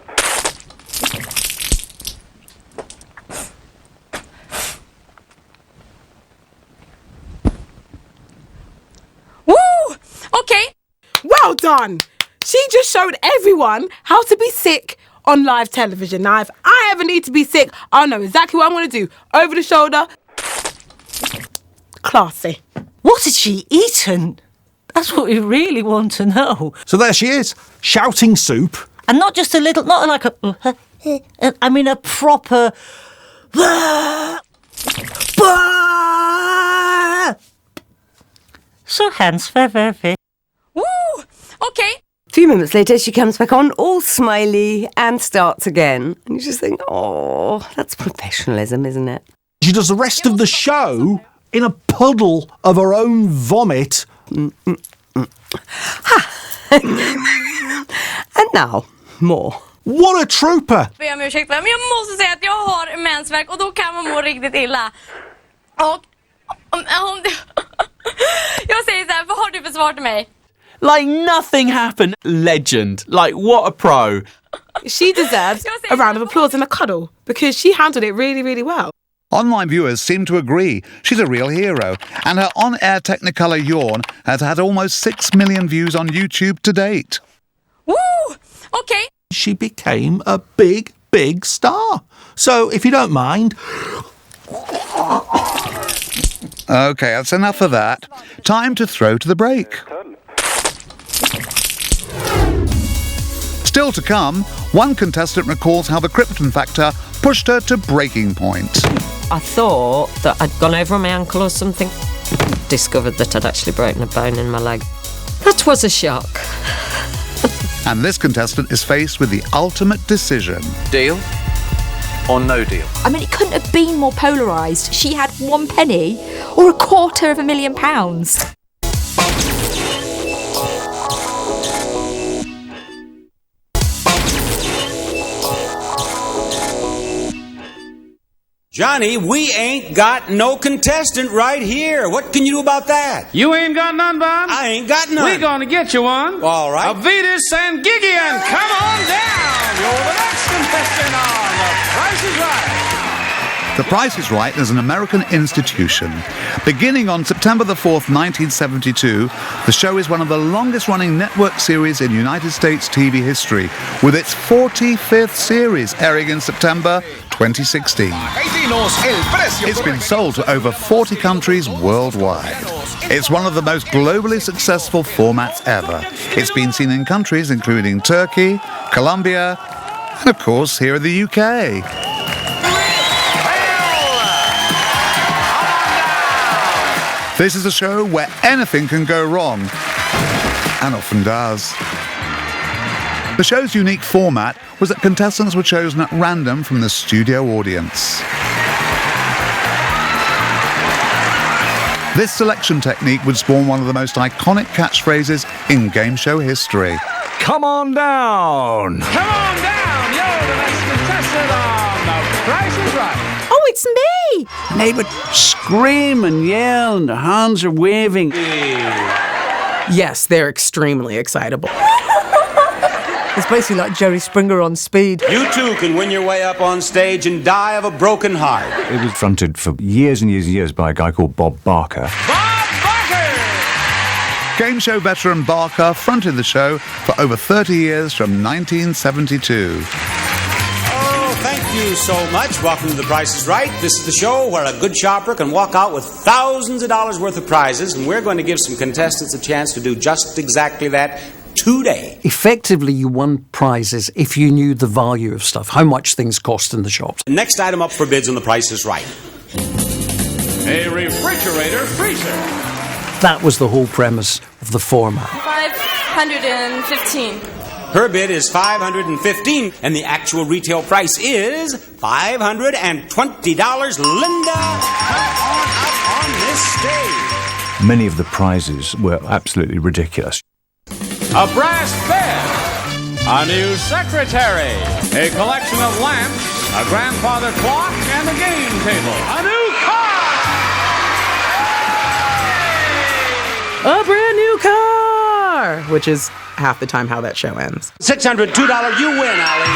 Woo! Okay. Well done. She just showed everyone how to be sick on live television. Now, if I ever need to be sick, I'll know exactly what I'm going to do. Over the shoulder. Classy. What had she eaten? That's what we really want to know. So there she is, shouting soup. And not just a little, not like a, I mean a proper... So hands very. Woo! Okay. A few minutes later, she comes back on, all smiley, and starts again. And you just think, oh, that's professionalism, isn't it? She does the rest of the show in a puddle of her own vomit. And now, more. What a trooper! Jag ber om ursäkt, men jag måste säga att jag har mensvärk och då kan man må riktigt illa. Och om du... Jag säger så här, vad har du för svar till mig? Like nothing happened. Legend. Like what a pro. She deserves a round of applause and a cuddle because she handled it really, really well. Online viewers seem to agree she's a real hero, and her on-air Technicolor yawn has had almost 6 million views on YouTube to date. Woo! Okay. She became a big, big star. So, if you don't mind... OK, that's enough of that. Time to throw to the break. Still to come, one contestant recalls how the krypton factor pushed her to breaking point. I thought that I'd gone over my ankle or something. Discovered that I'd actually broken a bone in my leg. That was a shock. And this contestant is faced with the ultimate decision. Deal or no deal? I mean, it couldn't have been more polarised. She had 1 penny or £250,000. Johnny, we ain't got no contestant right here. What can you do about that? You ain't got none, Bob? I ain't got none. We're gonna get you one. All right. Avitas and Gigian, come on down. You're the next contestant on The Price is Right. The Price is Right is an American institution. Beginning on September the 4th, 1972, the show is one of the longest-running network series in United States TV history, with its 45th series airing in September 2016. It's been sold to over 40 countries worldwide. It's one of the most globally successful formats ever. It's been seen in countries including Turkey, Colombia, and of course here in the UK. This is a show where anything can go wrong, and often does. The show's unique format was that contestants were chosen at random from the studio audience. This selection technique would spawn one of the most iconic catchphrases in game show history. Come on down! Come on down! You're the next contestant on The Price is Right. Oh, it's me! And they would scream and yell, and their hands are waving. Yes, they're extremely excitable. It's basically like Jerry Springer on speed. You too can win your way up on stage and die of a broken heart. It was fronted for years and years and years by a guy called Bob Barker. Game show veteran Barker fronted the show for over 30 years from 1972. Oh, thank you so much. Welcome to The Price is Right. This is the show where a good shopper can walk out with thousands of dollars worth of prizes, and we're going to give some contestants a chance to do just exactly that today. Effectively, you won prizes if you knew the value of stuff, how much things cost in the shops. Next item up for bids on The Price is Right. A refrigerator freezer. That was the whole premise of the format. 515. Her bid is $515, and the actual retail price is $520. Linda, come on up on this stage. Many of the prizes were absolutely ridiculous. A brass bed. A new secretary. A collection of lamps. A grandfather clock and a game table. A new car. A brand new car! Which is half the time how that show ends. $602, you win, Ali.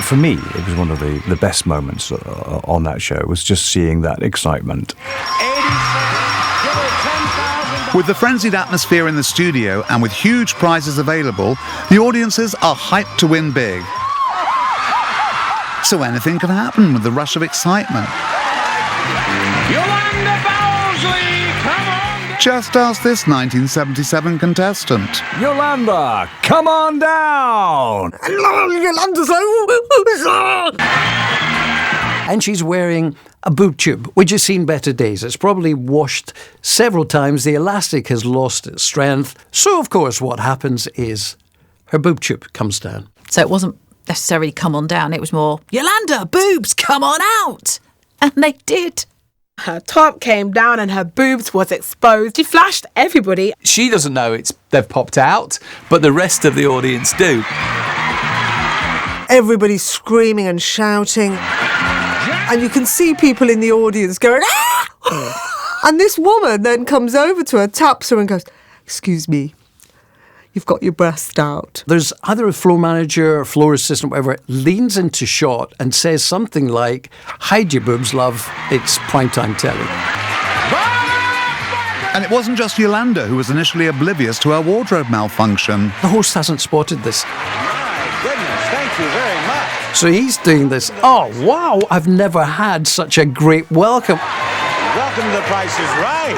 For me, it was one of the best moments on that show, was just seeing that excitement. With the frenzied atmosphere in the studio and with huge prizes available, the audiences are hyped to win big. So anything can happen with the rush of excitement. Yolanda Bowsley, come on! Just ask this 1977 contestant. Yolanda, come on down! Yolanda's like... And she's wearing a boob tube, which has seen better days. It's probably washed several times. The elastic has lost its strength. So, of course, what happens is her boob tube comes down. So it wasn't necessarily come on down. It was more, Yolanda, boobs, come on out. And they did. Her top came down and her boobs was exposed. She flashed everybody. She doesn't know they've popped out, but the rest of the audience do. Everybody's screaming and shouting. And you can see people in the audience going, ah! And this woman then comes over to her, taps her and goes, excuse me, you've got your breast out. There's either a floor manager or floor assistant, whatever, leans into shot and says something like, hide your boobs, love, it's primetime telly. And it wasn't just Yolanda who was initially oblivious to her wardrobe malfunction. The host hasn't spotted this. My goodness, thank you very much. So he's doing this. Oh, wow, I've never had such a great welcome. Welcome to The Price is Right.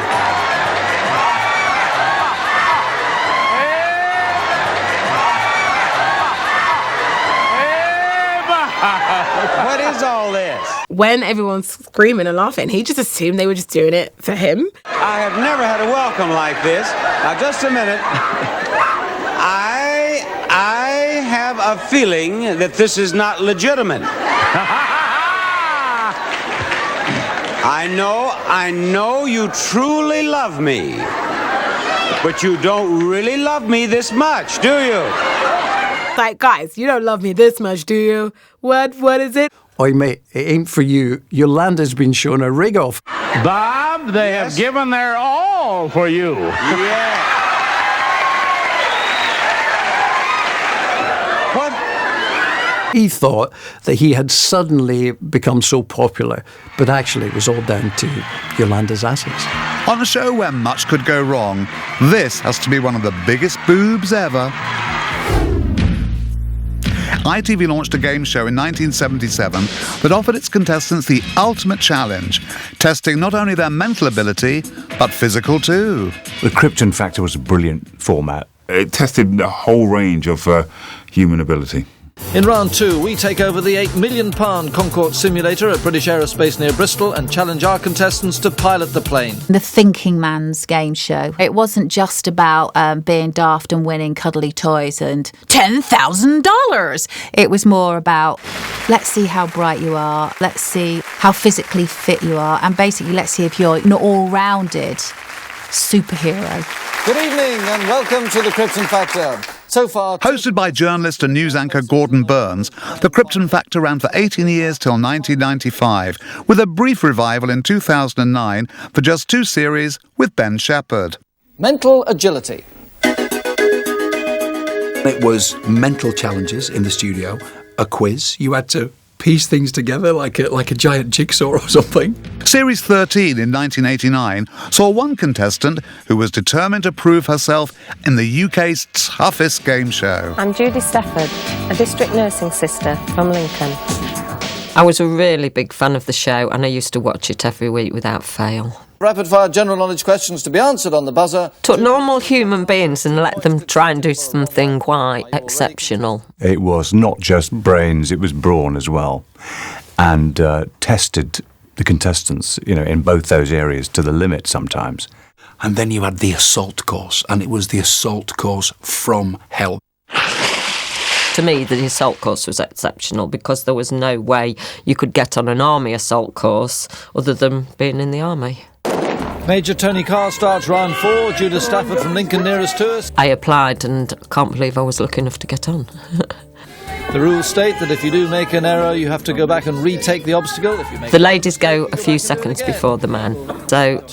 What is all this? When everyone's screaming and laughing, he just assumed they were just doing it for him. I have never had a welcome like this. Now, just a minute. I have a feeling that this is not legitimate. I know you truly love me, but you don't really love me this much, do you? Like, guys, you don't love me this much, do you? What is it? Oi, mate, it ain't for you. Yolanda's been shown a rig off. Bob, they have given their all for you. Yeah. What? He thought that he had suddenly become so popular, but actually it was all down to Yolanda's assets. On a show where much could go wrong, this has to be one of the biggest boobs ever. ITV launched a game show in 1977 that offered its contestants the ultimate challenge, testing not only their mental ability, but physical too. The Krypton Factor was a brilliant format. It tested a whole range of human ability. In round 2, we take over the £8 million Concorde simulator at British Aerospace near Bristol and challenge our contestants to pilot the plane. The thinking man's game show. It wasn't just about being daft and winning cuddly toys and $10,000. It was more about, let's see how bright you are, let's see how physically fit you are, and basically let's see if you're an all-rounded superhero. Good evening and welcome to the Krypton Factor. So far... Hosted by journalist and news anchor Gordon Burns, the Krypton Factor ran for 18 years till 1995, with a brief revival in 2009 for just 2 series with Ben Shepherd. Mental agility. It was mental challenges in the studio, a quiz. You had to piece things together like a giant jigsaw or something. Series 13 in 1989 saw one contestant who was determined to prove herself in the UK's toughest game show. I'm Judy Stafford, a district nursing sister from Lincoln. I was a really big fan of the show and I used to watch it every week without fail. Rapid-fire general knowledge questions to be answered on the buzzer. Took normal human beings and let them try and do something quite exceptional. It was not just brains, it was brawn as well. And tested the contestants, in both those areas to the limit sometimes. And then you had the assault course, and it was the assault course from hell. To me, the assault course was exceptional because there was no way you could get on an army assault course other than being in the army. Major Tony Carr starts round 4. Judith Stafford from Lincoln nearest to us. I applied and can't believe I was lucky enough to get on. The rules state that if you do make an error, you have to go back and retake the obstacle. The ladies go a few seconds before the men. So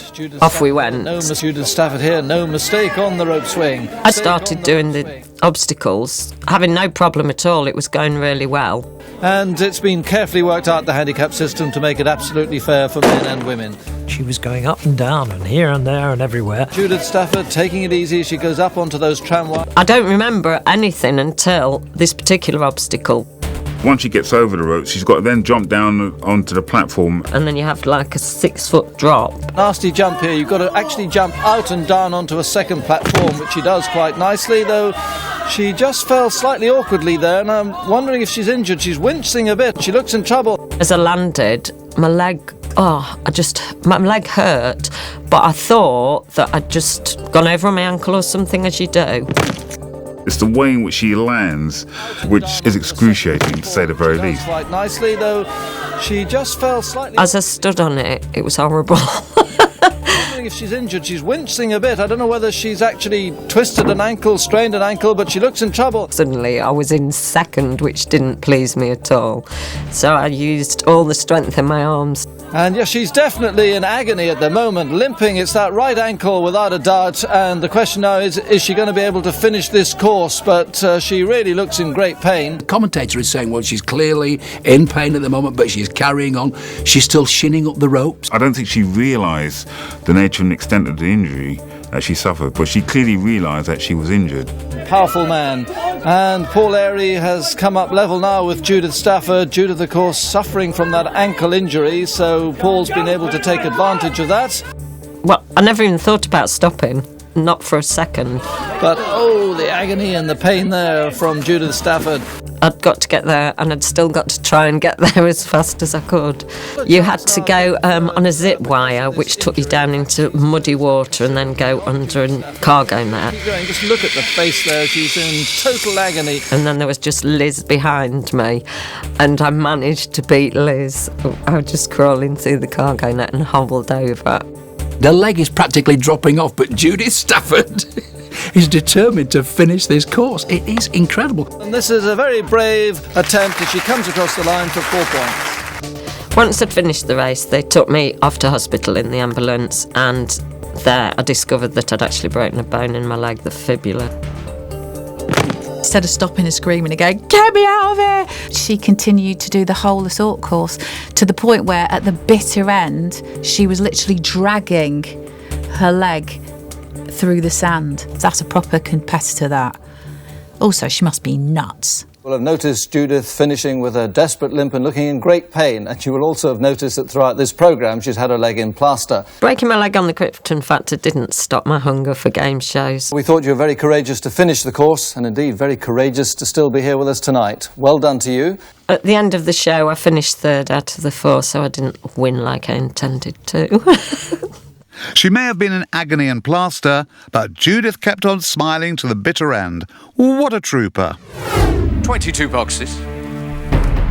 off we went. No, Judith Stafford here, no mistake on the rope swing. I started doing the obstacles, having no problem at all. It was going really well. And it's been carefully worked out, the handicap system, to make it absolutely fair for men and women. She was going up and down and here and there and everywhere. Judith Stafford taking it easy as she goes up onto those tramwires. I don't remember anything until this particular obstacle. Once she gets over the rope, she's got to then jump down onto the platform. And then you have like a 6-foot drop. Nasty jump here. You've got to actually jump out and down onto a second platform, which she does quite nicely, though she just fell slightly awkwardly there, and I'm wondering if she's injured. She's wincing a bit. She looks in trouble. As I landed, my leg hurt, but I thought that I'd just gone over on my ankle or something, as you do. It's the way in which she lands, which is excruciating, to say the very least. Quite nicely, though, she just fell slightly... As I stood on it, it was horrible. If she's injured, she's wincing a bit. I don't know whether she's actually twisted an ankle, strained an ankle, but she looks in trouble. Suddenly I was in second, which didn't please me at all. So I used all the strength in my arms. And yeah, she's definitely in agony at the moment, limping. It's that right ankle without a doubt. And the question now is she going to be able to finish this course? But she really looks in great pain. The commentator is saying, well, she's clearly in pain at the moment, but she's carrying on. She's still shinning up the ropes. I don't think she realised the nature and extent of the injury that she suffered, but she clearly realised that she was injured. Powerful man. And Paul Airy has come up level now with Judith Stafford. Judith, of course, suffering from that ankle injury, so Paul's been able to take advantage of that. Well, I never even thought about stopping. Not for a second. But, the agony and the pain there from Judith Stafford. I'd got to get there, and I'd still got to try and get there as fast as I could. You had to go on a zip wire, which took you down into muddy water and then go under a cargo net. Just look at the face there. She's in total agony. And then there was just Liz behind me, and I managed to beat Liz. I was just crawling through the cargo net and hobbled over. The leg is practically dropping off, but Judith Stafford is determined to finish this course. It is incredible. And this is a very brave attempt as she comes across the line for 4 points. Once I'd finished the race, they took me off to hospital in the ambulance, and there I discovered that I'd actually broken a bone in my leg, the fibula. Instead of stopping and screaming and going, get me out of here, she continued to do the whole assault course to the point where at the bitter end, she was literally dragging her leg through the sand. That's a proper competitor, that. Also, she must be nuts. Well, I've noticed Judith finishing with a desperate limp and looking in great pain, and you will also have noticed that throughout this programme she's had her leg in plaster. Breaking my leg on the Krypton Factor didn't stop my hunger for game shows. We thought you were very courageous to finish the course, and indeed very courageous to still be here with us tonight. Well done to you. At the end of the show, I finished 3rd out of the 4, so I didn't win like I intended to. She may have been in agony and plaster, but Judith kept on smiling to the bitter end. What a trooper. 22 boxes,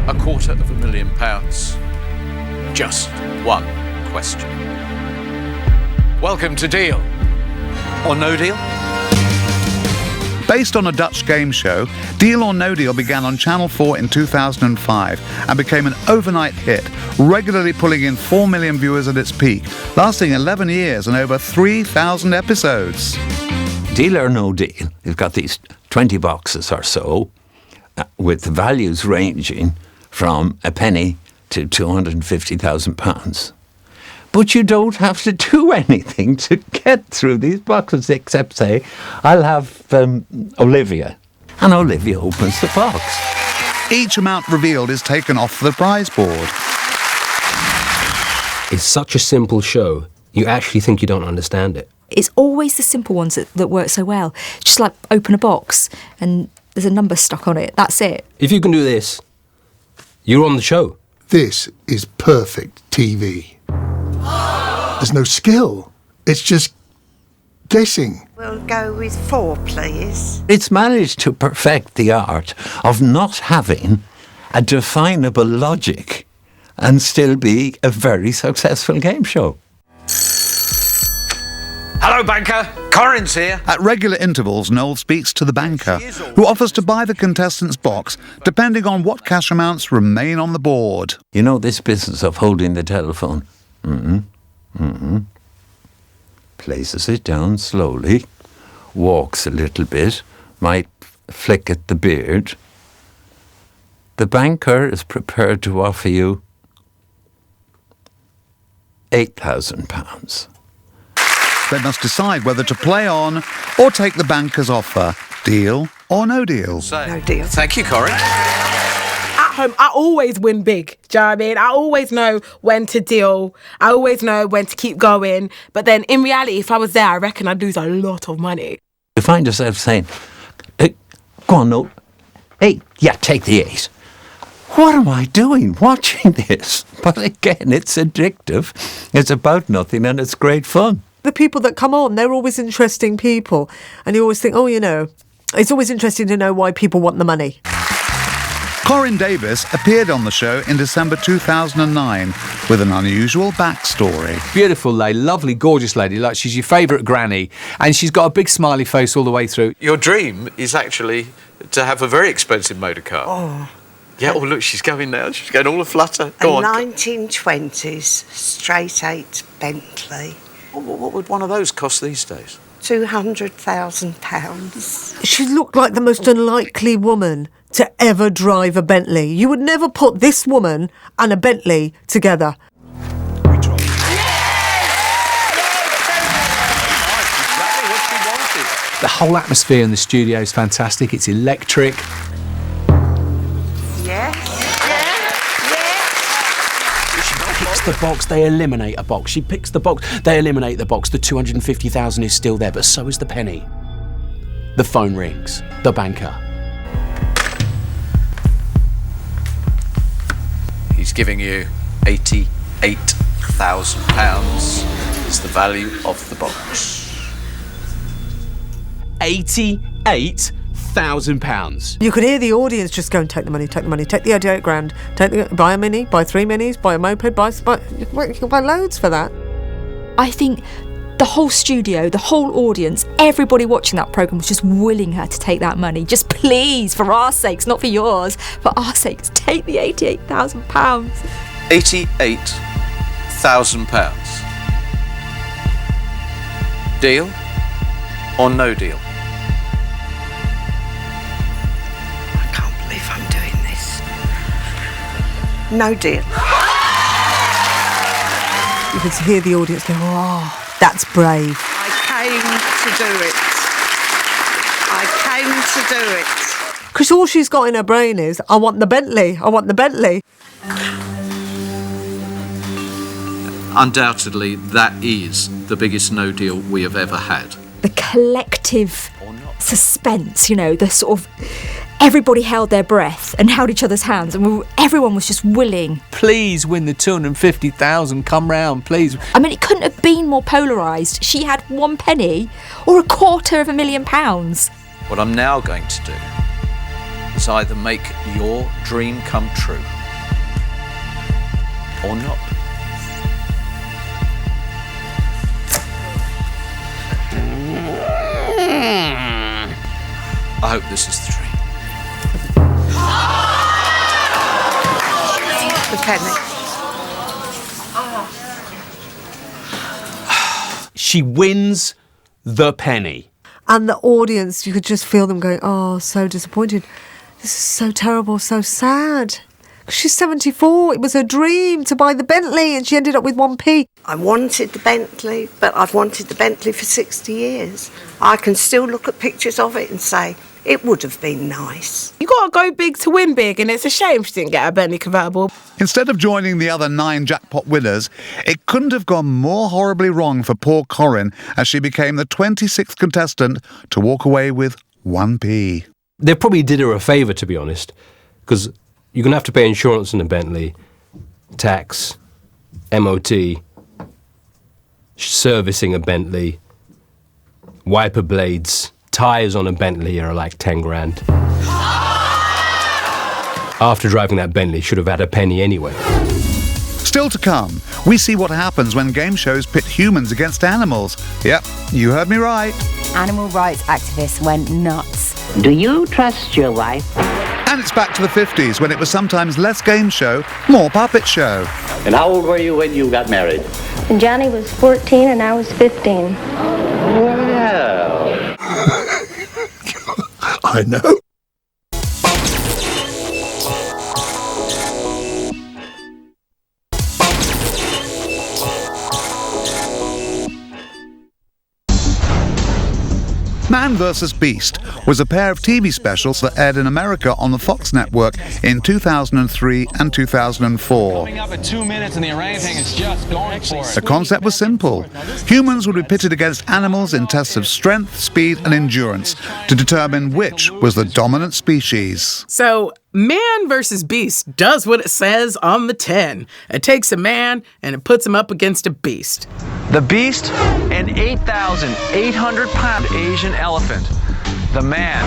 £250,000, just one question. Welcome to Deal or No Deal? Based on a Dutch game show, Deal or No Deal began on Channel 4 in 2005 and became an overnight hit, regularly pulling in 4 million viewers at its peak, lasting 11 years and over 3,000 episodes. Deal or No Deal, you've got these 20 boxes or so, with the values ranging from a penny to £250,000. But you don't have to do anything to get through these boxes, except say, I'll have Olivia. And Olivia opens the box. Each amount revealed is taken off the prize board. It's such a simple show, you actually think you don't understand it. It's always the simple ones that work so well. Just like open a box and there's a number stuck on it. That's it. If you can do this, you're on the show. This is perfect TV. There's no skill. It's just guessing. We'll go with 4, please. It's managed to perfect the art of not having a definable logic and still be a very successful game show. Hello, banker. Corin's here. At regular intervals, Noel speaks to the banker, who offers to buy the contestant's box, depending on what cash amounts remain on the board. You know this business of holding the telephone? Places it down slowly, walks a little bit, might flick at the beard. The banker is prepared to offer you £8,000. They must decide whether to play on or take the banker's offer. Deal or no deal? No deal. Thank you, Corin. At home, I always win big. Do you know what I mean? I always know when to deal. I always know when to keep going. But then in reality, if I was there, I reckon I'd lose a lot of money. You find yourself saying, go on, no. Hey, yeah, take the 8. What am I doing watching this? But again, it's addictive. It's about nothing and it's great fun. The people that come on, they're always interesting people. And you always think, oh, you know, it's always interesting to know why people want the money. Corin Davis appeared on the show in December 2009 with an unusual backstory. Beautiful lady, lovely, gorgeous lady, like she's your favourite granny, and she's got a big smiley face all the way through. Your dream is actually to have a very expensive motor car. Oh. Yeah, oh look, she's going now. She's going all aflutter. Go on. 1920s straight 8 Bentley. What would one of those cost these days? £200,000. She looked like the most unlikely woman to ever drive a Bentley. You would never put this woman and a Bentley together. The whole atmosphere in the studio is fantastic. It's electric. The box, they eliminate a box. She picks the box, they eliminate the box. The 250,000 is still there, but so is the penny. The phone rings. The banker. He's giving you £88,000 is the value of the box. £88,000. You could hear the audience just going, take the money, take the money, take the 88 grand, buy a Mini, buy 3 Minis, buy a moped, you can buy loads for that. I think the whole studio, the whole audience, everybody watching that programme was just willing her to take that money. Just please, for our sakes, not for yours, for our sakes, take the £88,000. £88,000. Deal or no deal? If I'm doing this. No deal. You can hear the audience go, oh, that's brave. I came to do it. Because all she's got in her brain is, I want the Bentley, I want the Bentley. Undoubtedly, that is the biggest no deal we have ever had. The collective suspense, you know, the sort of everybody held their breath and held each other's hands, and everyone was just willing. Please win the 250,000. Come round, please. I mean, it couldn't have been more polarised. She had 1 penny or £250,000. What I'm now going to do is either make your dream come true or not. I hope this is the dream. The penny. She wins the penny. And the audience, you could just feel them going, oh, so disappointed. This is so terrible, so sad. She's 74. It was her dream to buy the Bentley, and she ended up with 1p. I wanted the Bentley, but I've wanted the Bentley for 60 years. I can still look at pictures of it and say, it would have been nice. You got to go big to win big, and it's a shame she didn't get a Bentley convertible. Instead of joining the other 9 jackpot winners, it couldn't have gone more horribly wrong for poor Corinne as she became the 26th contestant to walk away with 1p. They probably did her a favour, to be honest, because you're going to have to pay insurance on a Bentley, tax, MOT, servicing a Bentley, wiper blades, tyres on a Bentley are like 10 grand. After driving that Bentley, should have had a penny anyway. Still to come, we see what happens when game shows pit humans against animals. Yep, you heard me right. Animal rights activists went nuts. Do you trust your wife? And it's back to the 50s, when it was sometimes less game show, more puppet show. And how old were you when you got married? And Johnny was 14 and I was 15. Well. I know. Man vs. Beast was a pair of TV specials that aired in America on the Fox network in 2003 and 2004. Coming up in 2 minutes and the orangutan is just going for it. The concept was simple. Humans would be pitted against animals in tests of strength, speed and endurance to determine which was the dominant species. So, Man versus Beast does what it says on the tin. It takes a man and it puts him up against a beast. The beast, an 8,800-pound Asian elephant. The man,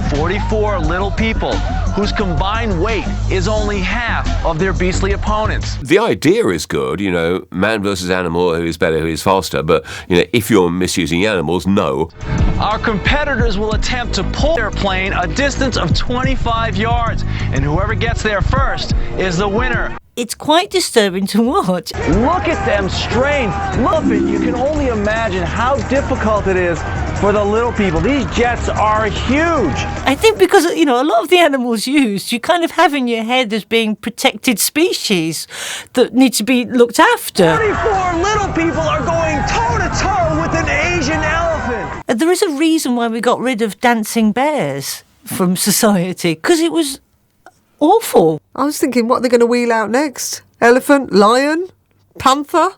44 little people whose combined weight is only half of their beastly opponents. The idea is good, you know, man versus animal, who is better, who is faster, but, you know, if you're misusing animals, no. Our competitors will attempt to pull their plane a distance of 25 yards, and whoever gets there first is the winner. It's quite disturbing to watch. Look at them strain. Look, you can only imagine how difficult it is for the little people. These jets are huge. I think because, you know, a lot of the animals used, you kind of have in your head as being protected species that need to be looked after. 34 little people are going toe-to-toe with an Asian elephant. There is a reason why we got rid of dancing bears from society, because it was awful. I was thinking, what are they going to wheel out next? Elephant? Lion? Panther?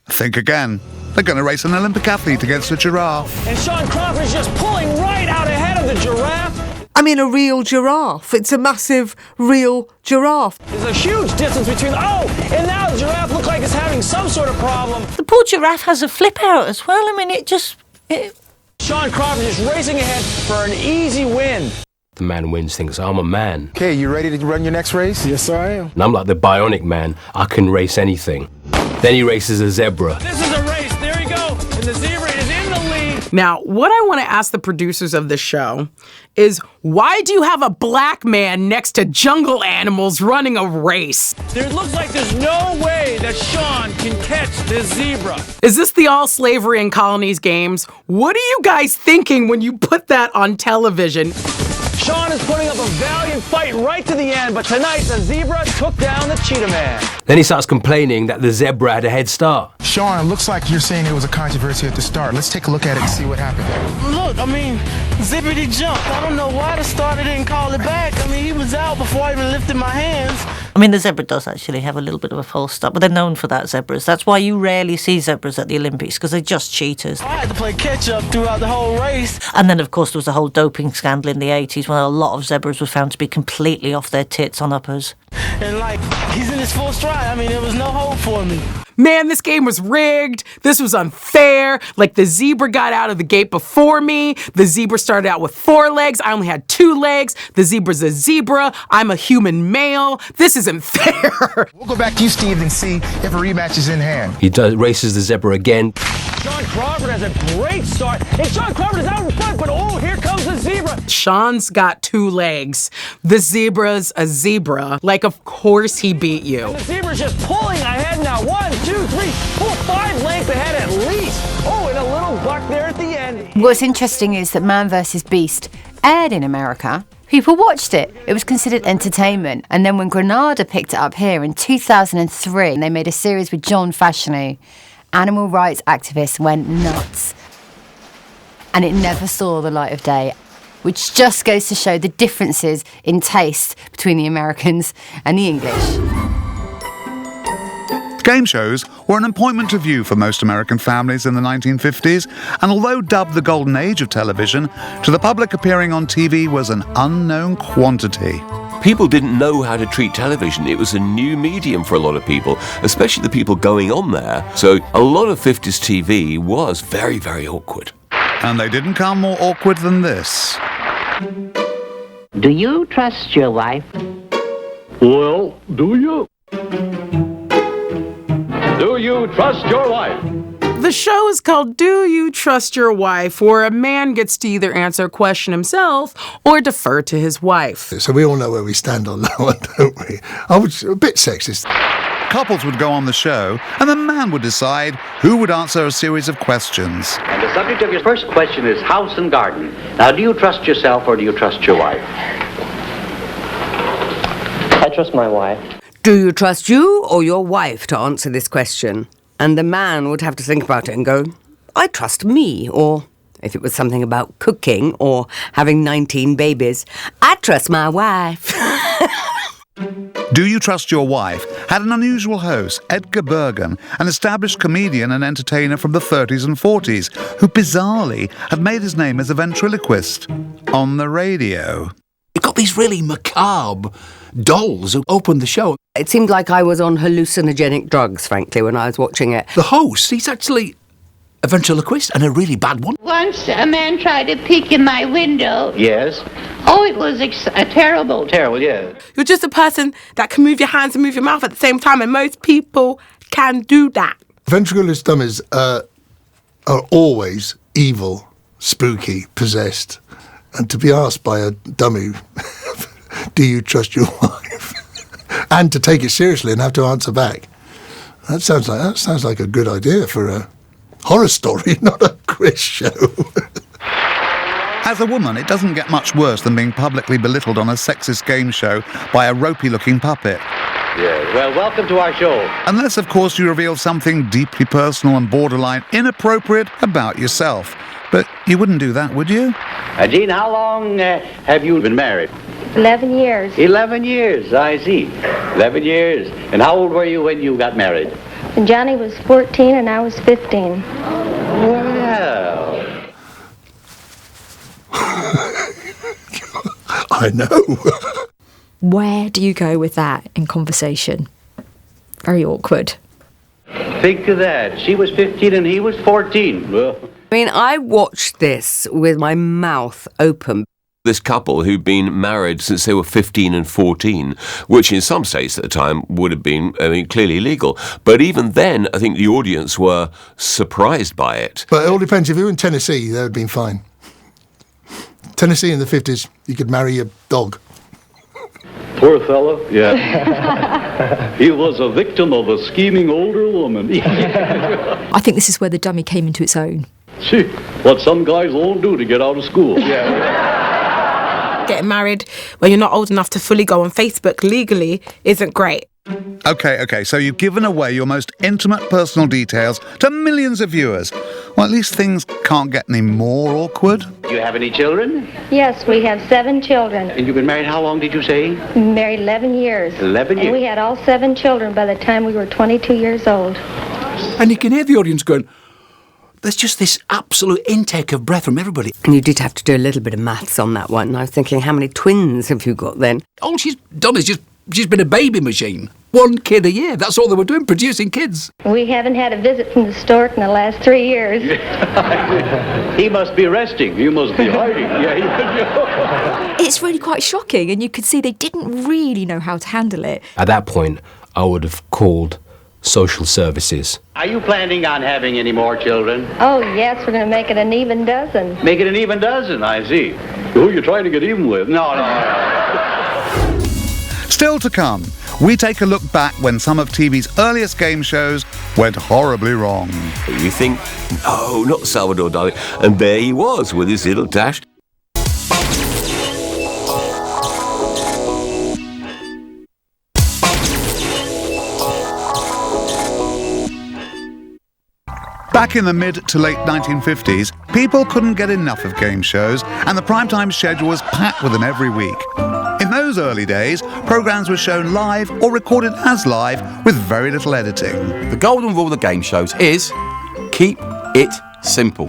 Think again. They're going to race an Olympic athlete against a giraffe. And Sean Crawford's just pulling right out ahead of the giraffe. I mean, a real giraffe. It's a massive, real giraffe. There's a huge distance between... Oh, and now the giraffe looks like it's having some sort of problem. The poor giraffe has a flip out as well. I mean, Sean Crawford is racing ahead for an easy win. The man wins, thinks, I'm a man. Okay, you ready to run your next race? Yes, sir, I am. And I'm like the bionic man. I can race anything. Then he races a zebra. This is a race. There you go. And the zebra is in the lead. Now, what I want to ask the producers of this show is, why do you have a black man next to jungle animals running a race? It looks like there's no way that Sean can catch this zebra. Is this the all slavery and colonies games? What are you guys thinking when you put that on television? Sean is putting up a valiant fight right to the end, but tonight the zebra took down the cheetah man. Then he starts complaining that the zebra had a head start. Sean, it looks like you're saying it was a controversy at the start. Let's take a look at it and see what happened. Look, I mean, Zippity jumped. I don't know why the starter didn't call it back. I mean, he was out before I even lifted my hands. I mean, the zebra does actually have a little bit of a false start, but they're known for that, zebras. That's why you rarely see zebras at the Olympics, because they're just cheaters. I had to play catch-up throughout the whole race. And then, of course, there was the whole doping scandal in the 80s when a lot of zebras were found to be completely off their tits on uppers. And, he's in his full stride. I mean, there was no hope for me. Man, this game was rigged. This was unfair. The zebra got out of the gate before me. The zebra started out with 4 legs. I only had 2 legs. The zebra's a zebra. I'm a human male. This isn't fair. We'll go back to you, Steve, and see if a rematch is in hand. He races the zebra again. Sean Crawford has a great start, and Sean Crawford is out in front, but here comes the zebra. Sean's got 2 legs. The zebra's a zebra. Of course he beat you. And the zebra's just pulling ahead now. 1, 2, 3, 4, 5 lengths ahead at least. Oh, and a little buck there at the end. What's interesting is that Man vs. Beast aired in America. People watched it. It was considered entertainment. And then when Granada picked it up here in 2003, they made a series with John Fashanu. Animal rights activists went nuts. And it never saw the light of day, which just goes to show the differences in taste between the Americans and the English. Game shows were an appointment to view for most American families in the 1950s, and although dubbed the golden age of television, to the public appearing on TV was an unknown quantity. People didn't know how to treat television. It was a new medium for a lot of people, especially the people going on there. So a lot of 50s TV was very, very awkward. And they didn't come more awkward than this. Do you trust your wife? Well, do you? Do you trust your wife? The show is called Do You Trust Your Wife?, where a man gets to either answer a question himself or defer to his wife. So we all know where we stand on that one, don't we? I was a bit sexist. Couples would go on the show, and the man would decide who would answer a series of questions. And the subject of your first question is house and garden. Now, do you trust yourself or do you trust your wife? I trust my wife. Do you trust you or your wife to answer this question? And the man would have to think about it and go, I trust me. Or if it was something about cooking or having 19 babies, I trust my wife. Do You Trust Your Wife had an unusual host, Edgar Bergen, an established comedian and entertainer from the 30s and 40s, who bizarrely had made his name as a ventriloquist on the radio. You've got these really macabre dolls who opened the show. It seemed like I was on hallucinogenic drugs, frankly, when I was watching it. The host, he's actually a ventriloquist, and a really bad one. Once a man tried to peek in my window. Yes. Oh, it was terrible. Terrible, yeah. You're just a person that can move your hands and move your mouth at the same time, and most people can do that. Ventriloquist dummies are always evil, spooky, possessed. And to be asked by a dummy, do you trust your wife? And to take it seriously and have to answer back. That sounds like a good idea for a horror story, not a quiz show. As a woman, it doesn't get much worse than being publicly belittled on a sexist game show by a ropey-looking puppet. Yeah, well, welcome to our show. Unless, of course, you reveal something deeply personal and borderline inappropriate about yourself. But you wouldn't do that, would you? Jean, how long have you been married? 11 years. 11 years, I see. 11 years. And how old were you when you got married? And Johnny was 14 and I was 15. Well. I know. Where do you go with that in conversation? Very awkward. Think of that. She was 15 and he was 14. Well. I mean, I watched this with my mouth open. This couple who'd been married since they were 15 and 14, which in some states at the time would have been, clearly legal. But even then, I think the audience were surprised by it. But it all depends. If you were in Tennessee, that would have been fine. Tennessee in the 50s, you could marry a dog. Poor fellow. Yeah. He was a victim of a scheming older woman. I think this is where the dummy came into its own. See, what some guys won't do to get out of school. Yeah. Getting married when you're not old enough to fully go on Facebook legally isn't great. Okay, so you've given away your most intimate personal details to millions of viewers. Well, at least things can't get any more awkward. Do you have any children? Yes, we have 7 children. And you've been married how long, did you say? Married 11 years. 11 years. And we had all 7 children by the time we were 22 years old. And you can hear the audience going, there's just this absolute intake of breath from everybody. And you did have to do a little bit of maths on that one. I was thinking, how many twins have you got then? All she's done is she's been a baby machine. 1 kid a year. That's all they were doing, producing kids. We haven't had a visit from the stork in the last 3 years. He must be resting. You must be hiding. Yeah. It's really quite shocking, and you could see they didn't really know how to handle it. At that point, I would have called social services. Are you planning on having any more children? Oh, yes, we're going to make it an even dozen. Make it an even dozen, I see. Who are you trying to get even with? No. Still to come, we take a look back when some of TV's earliest game shows went horribly wrong. You think, oh, not Salvador Dali. And there he was with his little dash. Back in the mid to late 1950s, people couldn't get enough of game shows, and the primetime schedule was packed with them every week. In those early days, programmes were shown live or recorded as live with very little editing. The golden rule of game shows is keep it simple.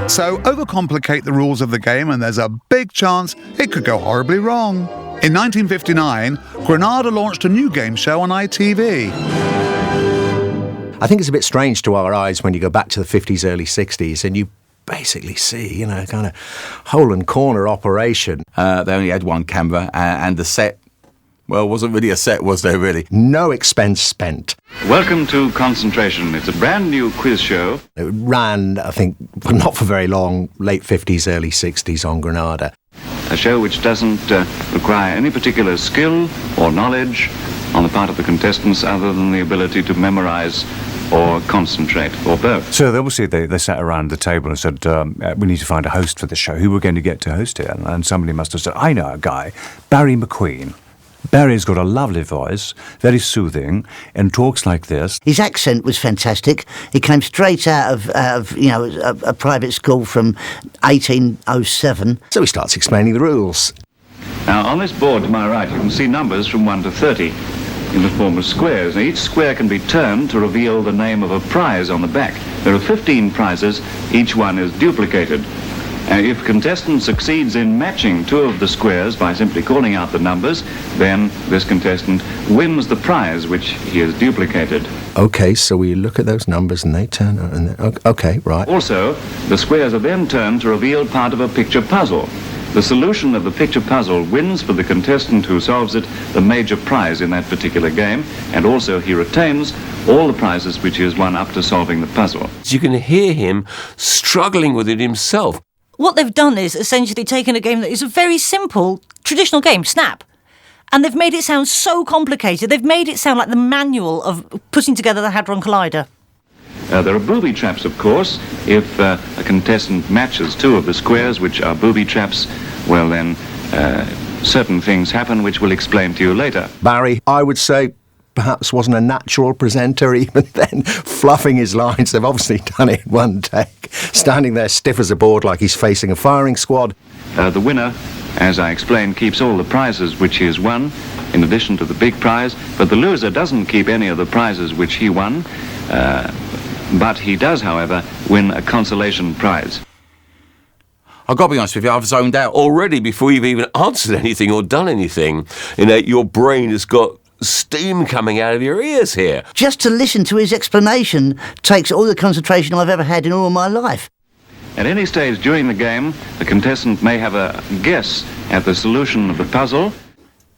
So overcomplicate the rules of the game and there's a big chance it could go horribly wrong. In 1959, Granada launched a new game show on ITV. I think it's a bit strange to our eyes when you go back to the 50s, early 60s, and you basically see, kind of hole and corner operation. They only had one camera, and the set, well, wasn't really a set, was there really? No expense spent. Welcome to Concentration. It's a brand new quiz show. It ran, I think, well, not for very long, late 50s, early 60s on Granada. A show which doesn't require any particular skill or knowledge on the part of the contestants other than the ability to memorize or concentrate, or both. So obviously they sat around the table and said, we need to find a host for the show. Who we're going to get to host it? And somebody must have said, I know a guy, Barry McQueen. Barry's got a lovely voice, very soothing, and talks like this. His accent was fantastic. He came straight out of a private school from 1807. So he starts explaining the rules. Now, on this board to my right, you can see numbers from 1 to 30 in the form of squares. Now, each square can be turned to reveal the name of a prize on the back. There are 15 prizes. Each one is duplicated. If a contestant succeeds in matching 2 of the squares by simply calling out the numbers, then this contestant wins the prize which he has duplicated. OK, so we look at those numbers and they turn... OK, right. Also, the squares are then turned to reveal part of a picture puzzle. The solution of the picture puzzle wins for the contestant who solves it the major prize in that particular game, and also he retains all the prizes which he has won up to solving the puzzle. You can hear him struggling with it himself. What they've done is essentially taken a game that is a very simple, traditional game, Snap, and they've made it sound so complicated. They've made it sound like the manual of putting together the Hadron Collider. There are booby traps, of course. If a contestant matches 2 of the squares, which are booby traps, well then, certain things happen which we'll explain to you later. Barry, I would say, perhaps wasn't a natural presenter even then, fluffing his lines. They've obviously done it in one take, standing there stiff as a board like he's facing a firing squad. The winner, as I explained, keeps all the prizes which he has won, in addition to the big prize, but the loser doesn't keep any of the prizes which he won, but he does, however, win a consolation prize. I've got to be honest with you, I've zoned out. Already, before you've even answered anything or done anything, your brain has got steam coming out of your ears here. Just to listen to his explanation takes all the concentration I've ever had in all my life. At any stage during the game, the contestant may have a guess at the solution of the puzzle.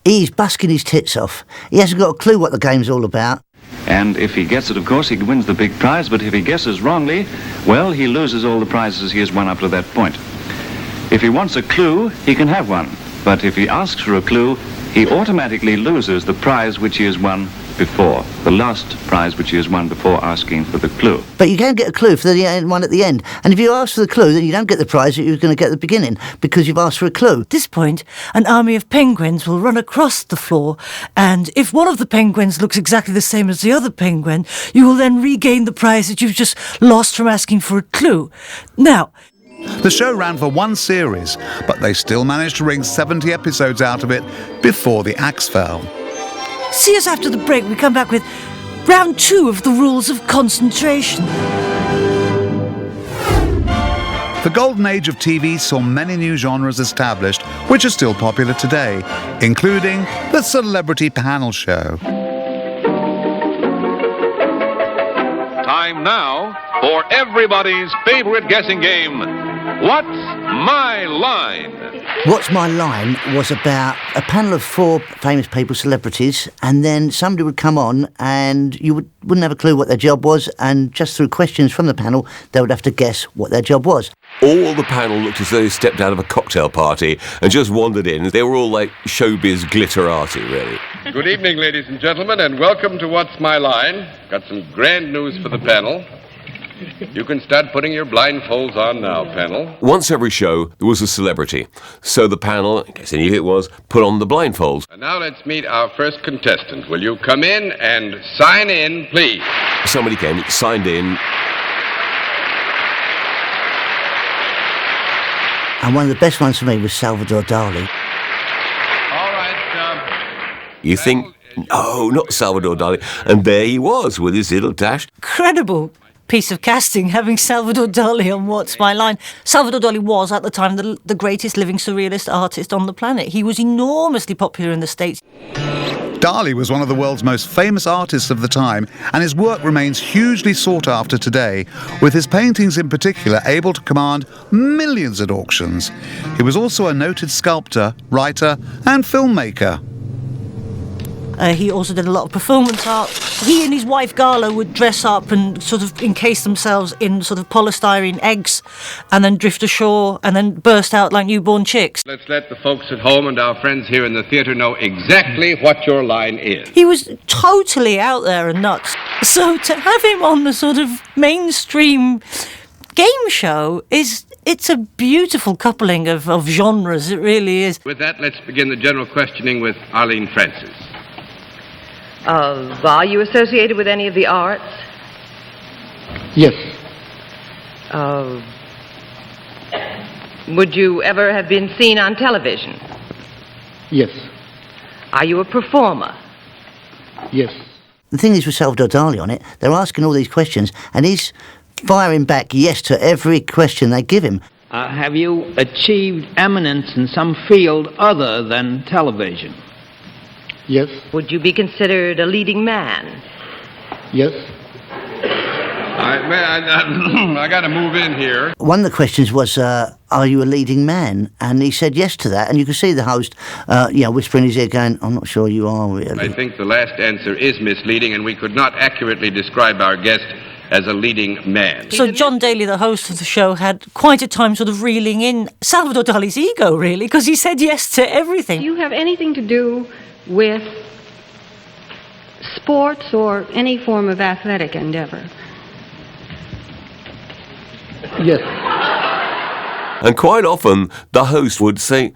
He's busking his tits off. He hasn't got a clue what the game's all about. And if he gets it, of course, he wins the big prize, but if he guesses wrongly, well, he loses all the prizes he has won up to that point. If he wants a clue, he can have one. But if he asks for a clue, he automatically loses the prize which he has won before, the last prize which he has won before asking for the clue. But you can get a clue for the one at the end. And if you ask for the clue, then you don't get the prize that you were going to get at the beginning because you've asked for a clue. At this point, an army of penguins will run across the floor, and if one of the penguins looks exactly the same as the other penguin, you will then regain the prize that you've just lost from asking for a clue. Now, the show ran for one series, but they still managed to wring 70 episodes out of it before the axe fell. see us after the break. We come back with round 2 of the rules of concentration. The golden age of TV saw many new genres established, which are still popular today, including the celebrity panel show. Time now for everybody's favorite guessing game, What's My Line? What's My Line was about a panel of 4 famous people, celebrities, and then somebody would come on and you wouldn't have a clue what their job was, and just through questions from the panel, they would have to guess what their job was. All the panel looked as though they stepped out of a cocktail party and just wandered in. They were all like showbiz glitterati, really. Good evening, ladies and gentlemen, and welcome to What's My Line. Got some grand news for the panel. You can start putting your blindfolds on now, panel. Once every show, there was a celebrity. So the panel, in case any of it was, put on the blindfolds. And now let's meet our first contestant. Will you come in and sign in, please? Somebody came, signed in. And one of the best ones for me was Salvador Dali. All right, You think, no, not Salvador Dali. And there he was with his little dash. Incredible piece of casting, having Salvador Dali on What's My Line. Salvador Dali was, at the time, the greatest living surrealist artist on the planet. He was enormously popular in the States. Dali was one of the world's most famous artists of the time, and his work remains hugely sought after today, with his paintings in particular able to command millions at auctions. He was also a noted sculptor, writer, and filmmaker. He also did a lot of performance art. He and his wife Gala would dress up and sort of encase themselves in sort of polystyrene eggs and then drift ashore and then burst out like newborn chicks. Let's let the folks at home and our friends here in the theatre know exactly what your line is. He was totally out there and nuts. So to have him on the sort of mainstream game show it's a beautiful coupling of genres, it really is. With that, let's begin the general questioning with Arlene Francis. Are you associated with any of the arts? Yes. Would you ever have been seen on television? Yes. Are you a performer? Yes. The thing is with Salvador Dali on it, they're asking all these questions, and he's firing back yes to every question they give him. Have you achieved eminence in some field other than television? Yes. Would you be considered a leading man? Yes. I got to move in here. One of the questions was, are you a leading man? And he said yes to that, and you could see the host, whispering in his ear going, I'm not sure you are really. I think the last answer is misleading, and we could not accurately describe our guest as a leading man. So John Daly, the host of the show, had quite a time sort of reeling in Salvador Dali's ego, really, because he said yes to everything. Do you have anything to do with sports or any form of athletic endeavor? Yes. And quite often, the host would say,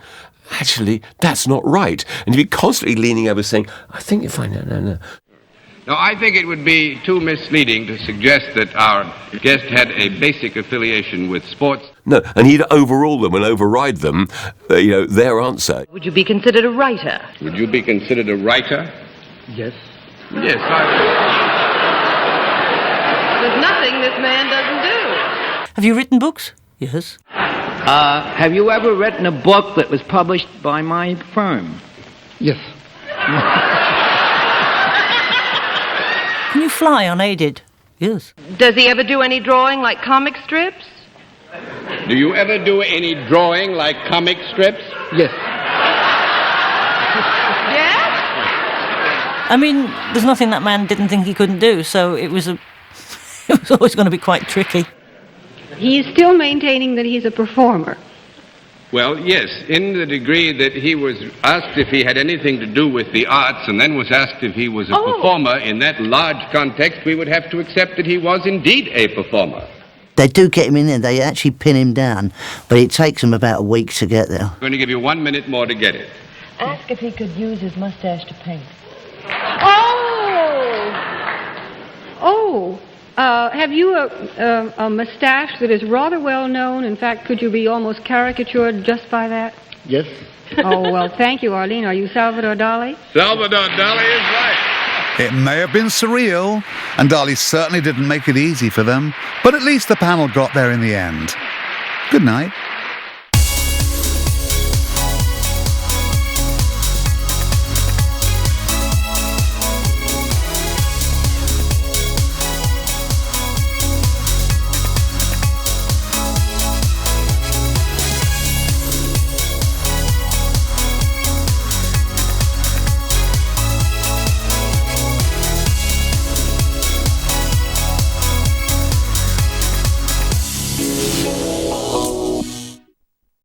actually, that's not right. And he'd be constantly leaning over saying, I think you're fine. No. Now, I think it would be too misleading to suggest that our guest had a basic affiliation with sports. No, and he'd overrule them and override them, their answer. Would you be considered a writer? Would you be considered a writer? Yes. Yes, There's nothing this man doesn't do. Have you written books? Yes. Have you ever written a book that was published by my firm? Yes. Can you fly unaided? Yes. Does he ever do any drawing like comic strips? Do you ever do any drawing like comic strips? Yes. Yes? I mean, there's nothing that man didn't think he couldn't do, so it was always going to be quite tricky. He is still maintaining that he's a performer. Well, yes, in the degree that he was asked if he had anything to do with the arts and then was asked if he was a performer, in that large context, we would have to accept that he was indeed a performer. They do get him in there, they actually pin him down, but it takes them about a week to get there. I'm going to give you 1 minute more to get it. Ask if he could use his mustache to paint. Have you a mustache that is rather well known? In fact, could you be almost caricatured just by that? Yes. Oh, well, thank you, Arlene. Are you Salvador Dali? Salvador Dali is right. It may have been surreal, and Dali certainly didn't make it easy for them, but at least the panel got there in the end. Good night.